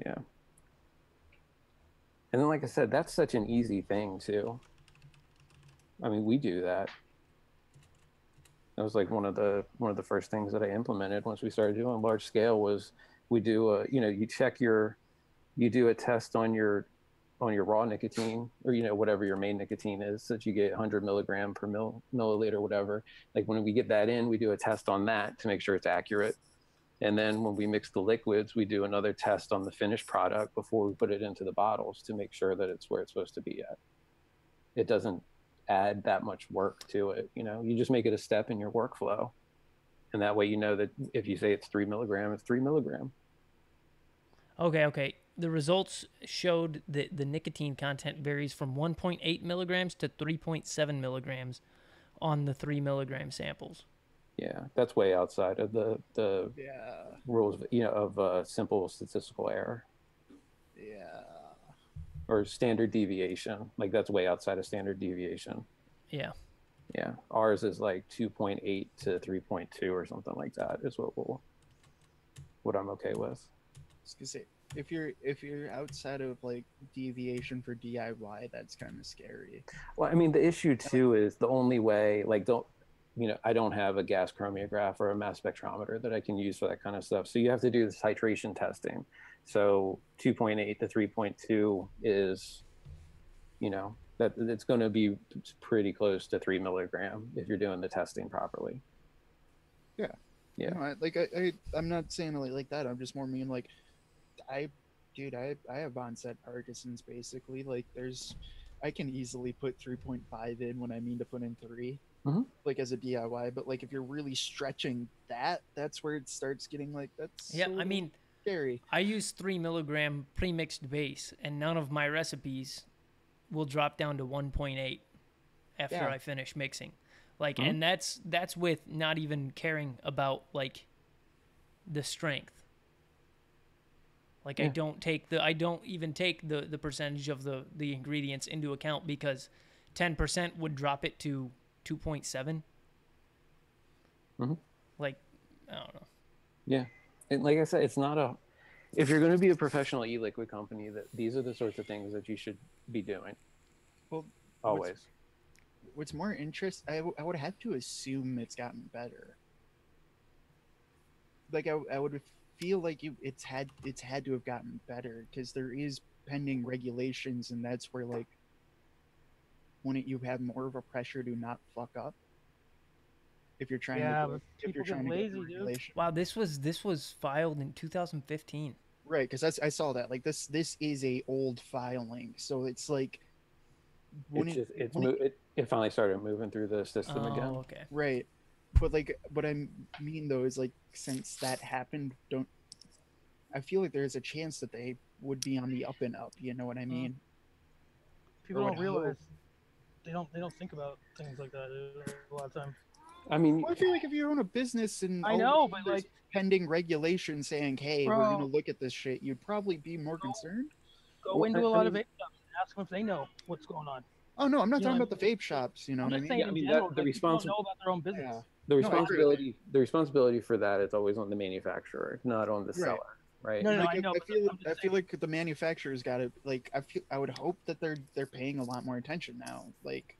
Yeah. And then, like I said, that's such an easy thing too. I mean, we do that. That was like one of the first things that I implemented once we started doing large scale. Was we do you do a test on your raw nicotine, or, you know, whatever your main nicotine is, that you get 100 milligram per milliliter, whatever. Like, when we get that in, we do a test on that to make sure it's accurate. And then when we mix the liquids, we do another test on the finished product before we put it into the bottles to make sure that it's where it's supposed to be at. It doesn't add that much work to it. You know, you just make it a step in your workflow. And that way, you know that if you say it's 3 milligram, it's 3 milligram. Okay. The results showed that the nicotine content varies from 1.8 milligrams to 3.7 milligrams on the 3 milligram samples. Yeah, that's way outside of the rules, you know, of simple statistical error. Yeah. Or standard deviation. Like that's way outside of standard deviation. Yeah. Yeah. Ours is like 2.8 to 3.2 or something like that is what I'm okay with. I was gonna say, if you're outside of like deviation for DIY, that's kind of scary. Well, I mean, the issue too is the only way, like, I don't have a gas chromatograph or a mass spectrometer that I can use for that kind of stuff. So you have to do the titration testing. So 2.8 to 3.2 is, you know, that it's going to be pretty close to 3 milligram if you're doing the testing properly. Yeah. Yeah. No, I'm not saying it like that. I'm just more mean like, I have onset Parkinson's basically. Like I can easily put 3.5 in when I mean to put in 3. Mm-hmm. Like as a DIY, but like if you're really stretching that's where it starts getting like I mean, scary. I use 3 milligram pre-mixed base, and none of my recipes will drop down to 1.8 after I finish mixing. Like, and that's with not even caring about like the strength. Like I don't even take the percentage of the ingredients into account, because 10% would drop it to 2.7. Like, I don't know. Yeah. And like I said, if you're going to be a professional e-liquid company, that these are the sorts of things that you should be doing. Well, always. What's more I would have to assume it's gotten better. Like I would feel like it's had to have gotten better, because there is pending regulations, and that's where like you have more of a pressure to not fuck up if you're trying to lazy, get regulation. Wow, this was filed in 2015. Right, because I saw that. Like this is a old filing, so it's like it finally started moving through the system again. Okay. Right, but like what I mean though is like, since that happened, I feel like there's a chance that they would be on the up and up. You know what I mean? People don't realize. They don't think about things like that a lot of times. I mean, I feel like if you own a business and I know, but like pending regulation saying, "Hey, we're gonna look at this shit," you'd probably be more concerned. Go into a lot of vape shops and ask them if they know what's going on. Oh no, I'm not talking about the vape shops. You know what I mean? Yeah, I mean the responsibility know about their own business. Yeah. The responsibility for that is always on the manufacturer, not on the seller. Right. No, like, I know. I feel like the manufacturer's got to like. I would hope that they're paying a lot more attention now. Like,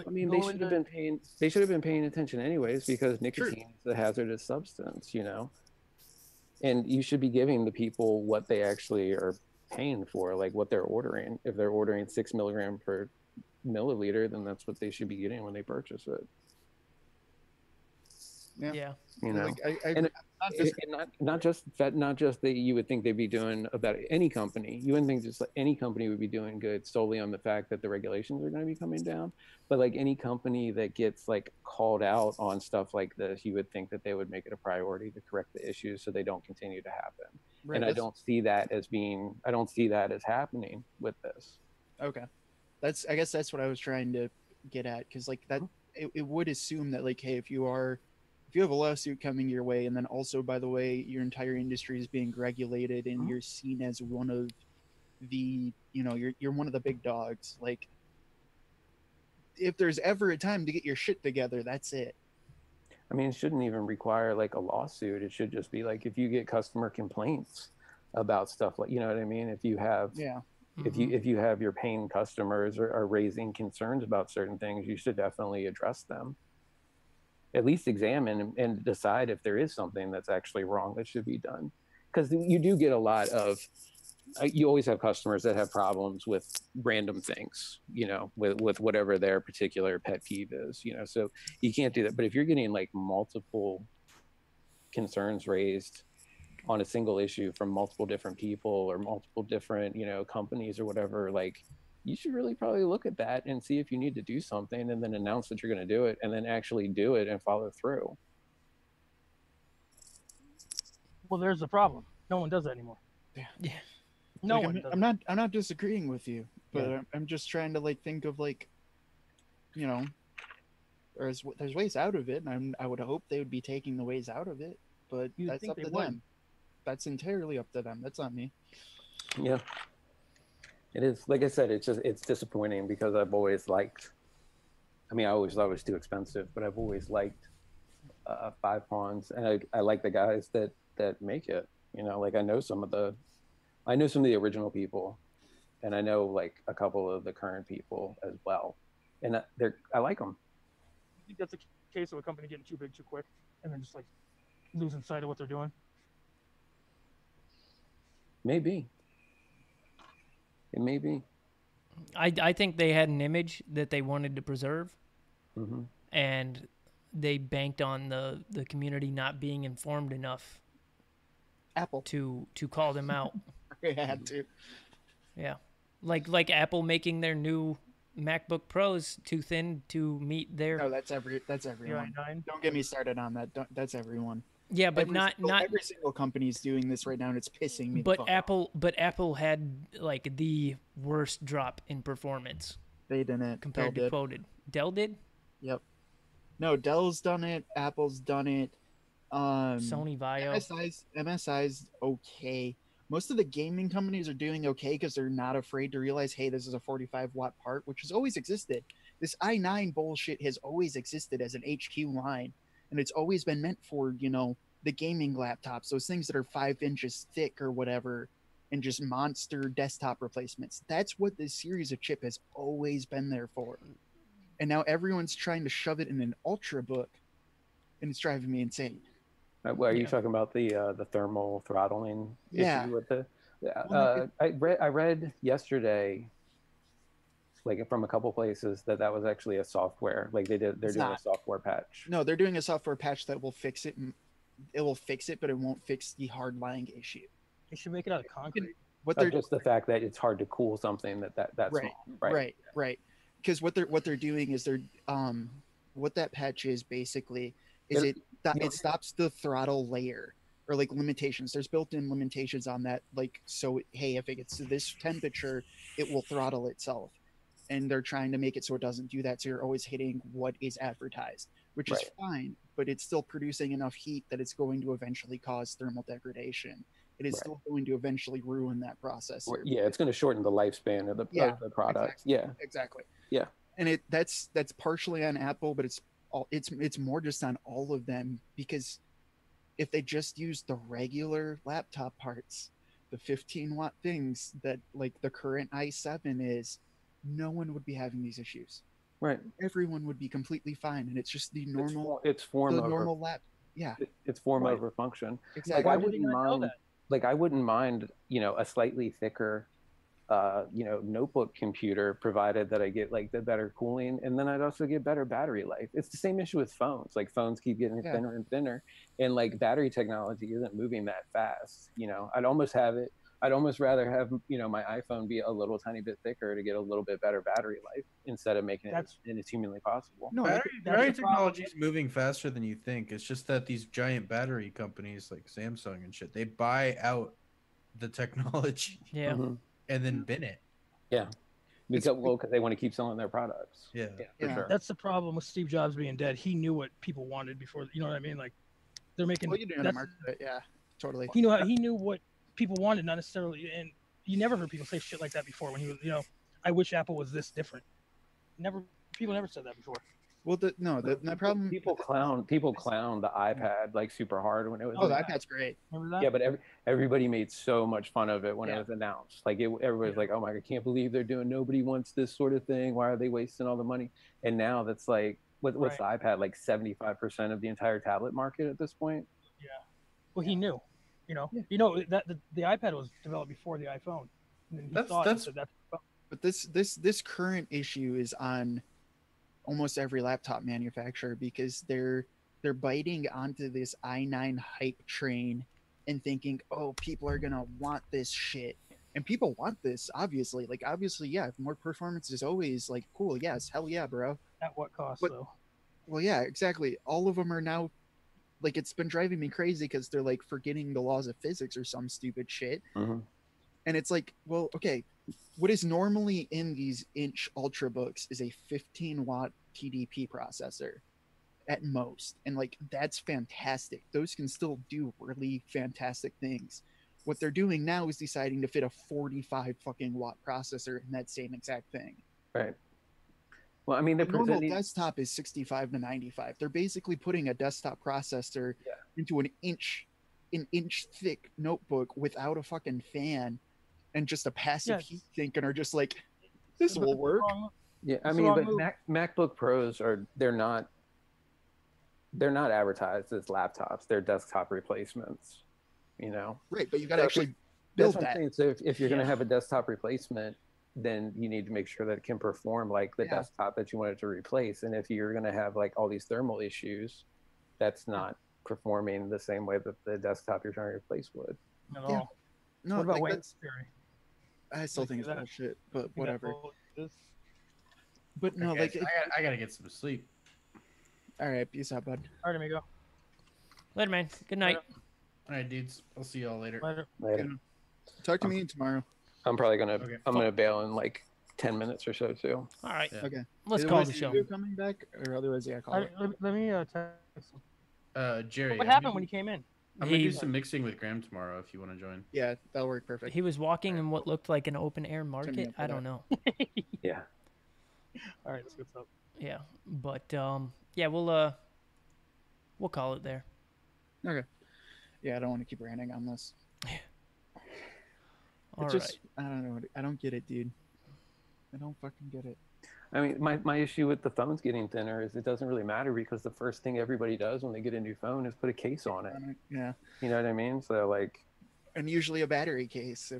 I mean, they should have been paying. They should have been paying attention anyways, because nicotine is a hazardous substance, you know. And you should be giving the people what they actually are paying for, like what they're ordering. If they're ordering 6 milligram per milliliter, then that's what they should be getting when they purchase it. Yeah. You know, like, not just that you would think they'd be doing about any company. You wouldn't think just like any company would be doing good solely on the fact that the regulations are going to be coming down. But like any company that gets like called out on stuff like this, you would think that they would make it a priority to correct the issues so they don't continue to happen. Right, and I don't see that as happening with this. Okay. I guess that's what I was trying to get at, because like that it would assume that like, hey, if you have a lawsuit coming your way, and then also, by the way, your entire industry is being regulated and you're seen as one of the, you know, you're one of the big dogs. Like, if there's ever a time to get your shit together, that's it. I mean, it shouldn't even require like a lawsuit. It should just be like, if you get customer complaints about stuff, like, you know what I mean? If you have, if you have your paying customers are raising concerns about certain things, you should definitely address them. At least examine and decide if there is something that's actually wrong that should be done. Because you do get a lot of, you always have customers that have problems with random things, you know, with whatever their particular pet peeve is, you know, so you can't do that. But if you're getting like multiple concerns raised on a single issue from multiple different people or multiple different, companies or whatever, like you should really probably look at that and see if you need to do something and then announce that you're going to do it and then actually do it and follow through. Well, there's the problem. No one does that anymore. Yeah. No Like, one does. I'm not disagreeing with you, but Yeah. I'm just trying to like think of like, there's ways out of it, and I would hope they would be taking the ways out of it, but You'd that's think up they to would. them. That's entirely up to them. That's not me. Yeah, it is. Like I said, it's disappointing because I've always liked. I mean, I always thought it was too expensive, but I've always liked 5 Pawns, and I like the guys that make it. Like I know some of the original people, and I know like a couple of the current people as well, and I like them. I think that's a case of a company getting too big too quick, and then just like losing sight of what they're doing. Maybe. It may be. I think they had an image that they wanted to preserve, Mm-hmm. and they banked on the community not being informed enough Apple. to call them out. I had to. Yeah, like Apple making their new MacBook Pros too thin to meet their. No, that's everyone. UI9. Don't get me started on that. That's everyone. Yeah, but not every single company is doing this right now, and it's pissing me. But the fuck Apple had like the worst drop in performance off. They didn't. compared Dell to did. quoted. Dell did. Yep. No, Dell's done it. Apple's done it. Sony Vaio. MSI's okay. Most of the gaming companies are doing okay because they're not afraid to realize, hey, this is a 45-watt part, which has always existed. This i9 bullshit has always existed as an HQ line, and it's always been meant for, the gaming laptops, those things that are 5 inches thick or whatever, and just monster desktop replacements. That's what this series of chip has always been there for. And now everyone's trying to shove it in an ultrabook, and it's driving me insane. Are you talking about the thermal throttling issue with the? I read yesterday, like from a couple places, that was actually a software. Like they're doing a software patch. No, they're doing a software patch that will fix it. It will fix it, but it won't fix the hard lying issue. They should make it out of concrete. What they're Just the fact that it's hard to cool something that's right. Because what they're doing is what that patch is basically is it stops the throttle layer or like limitations. There's built-in limitations on that, like, so hey, if it gets to this temperature, it will throttle itself, and they're trying to make it so it doesn't do that, so you're always hitting what is advertised, which is fine, but it's still producing enough heat that it's going to eventually cause thermal degradation. It is still going to eventually ruin that processor. Yeah, it's going to shorten the lifespan of the product. Exactly. Yeah, and that's partially on Apple, but it's more just on all of them, because if they just use the regular laptop parts, the 15-watt things that like the current i7 is, no one would be having these issues. Right. Everyone would be completely fine, and it's just the normal. It's form the over normal lap. Yeah. It's form over function. Exactly. Like I wouldn't mind, a slightly thicker, notebook computer, provided that I get like the better cooling, and then I'd also get better battery life. It's the same issue with phones. Like phones keep getting thinner and thinner, and like battery technology isn't moving that fast. I'd almost rather have, my iPhone be a little tiny bit thicker to get a little bit better battery life instead of making it as humanly possible. No, battery technology is moving faster than you think. It's just that these giant battery companies like Samsung and shit, they buy out the technology and then bin it. Yeah. Because they want to keep selling their products. Yeah, for sure. That's the problem with Steve Jobs being dead. He knew what people wanted before, you know what I mean? Like they're making. Well, you do know market it. Yeah, totally. He knew what people wanted, not necessarily, and you never heard people say shit like that before. When he was, I wish Apple was this different. People never said that before. Well, the problem. People clown the iPad like super hard when it was. Oh, the iPad's great. Remember that? Yeah, but everybody made so much fun of it when it was announced. Like everybody's like, "Oh my god, I can't believe they're doing. Nobody wants this sort of thing. Why are they wasting all the money?" And now that's like, what's the iPad? Like 75% of the entire tablet market at this point. Yeah. Well, he knew. That the iPad was developed before the iPhone. And But this current issue is on almost every laptop manufacturer, because they're biting onto this i9 hype train and thinking, oh, people are gonna want this shit. And people want this, obviously. Like, obviously, yeah, more performance is always like cool. Yes, hell yeah, bro. At what cost, But- though? Well, yeah, exactly. All of them are now like, it's been driving me crazy because they're like forgetting the laws of physics or some stupid shit. Mhm. And it's like, well, okay, what is normally in these inch ultrabooks is a 15-watt TDP processor at most. And like, that's fantastic. Those can still do really fantastic things. What they're doing now is deciding to fit a 45 fucking watt processor in that same exact thing. Right. Well, I mean, The they're normal presenting. desktop is 65 to 95. They're basically putting a desktop processor Yeah. into an inch thick notebook without a fucking fan and just a passive Yes. heat sink, and are just like, this will work. Yeah, I It's mean, wrong but move. MacBook Pros they're not advertised as laptops. They're desktop replacements. You know. Right, but you got to So actually That's build what I'm that. saying. So if you're going to Yeah. have a desktop replacement, then you need to make sure that it can perform like the Yeah. desktop that you wanted to replace. And if you're going to have like all these thermal issues, that's not performing the same way that the desktop you're trying to replace would. At Yeah. all. No, What about like, weight that's, theory? I still Like, think is it's that- bullshit, but Think that whatever. bull is- But no, Okay, like, guys, I gotta get some sleep. all right, peace out, bud. All right, amigo. Later, man. Good night. All right, dudes. I'll see y'all later. Later. Later. Talk to me tomorrow. I'm probably gonna Okay. I'm gonna bail in like 10 minutes or so too. All right. Yeah. Okay. Let's Either call way, the see show. you coming back, or otherwise, yeah, call All it. right, let me text him. Jerry. What I'm happened gonna when you do- came in? I'm gonna He- do some mixing with Graham tomorrow if you want to join. Yeah, that'll work perfect. He was walking in what looked like an open air market. up for I don't know. Yeah. All right, let's get up. Yeah, but yeah, we'll call it there. Okay. Yeah, I don't want to keep ranting on this. All It's right. just, I don't know. I don't get it, dude. I don't fucking get it. I mean, my issue with the phones getting thinner is it doesn't really matter because the first thing everybody does when they get a new phone is put a case on it. Yeah. You know what I mean? So like, And usually a battery case,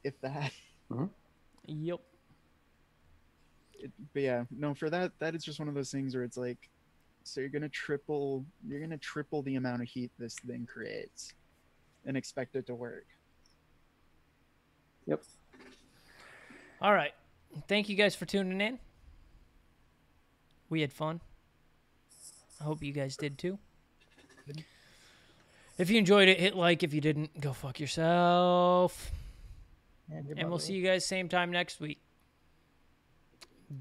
if that. Yep. But yeah, no, for that is just one of those things where it's like, so you're gonna triple the amount of heat this thing creates, and expect it to work. yep. All right. Thank you guys for tuning in. We had fun. I hope you guys did too. If you enjoyed it, hit like. If you didn't, go fuck yourself. And we'll see you guys same time next week.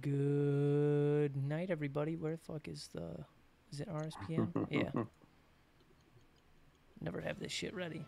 Good night, everybody. Where the fuck is it RSPN? Yeah. Never have this shit ready.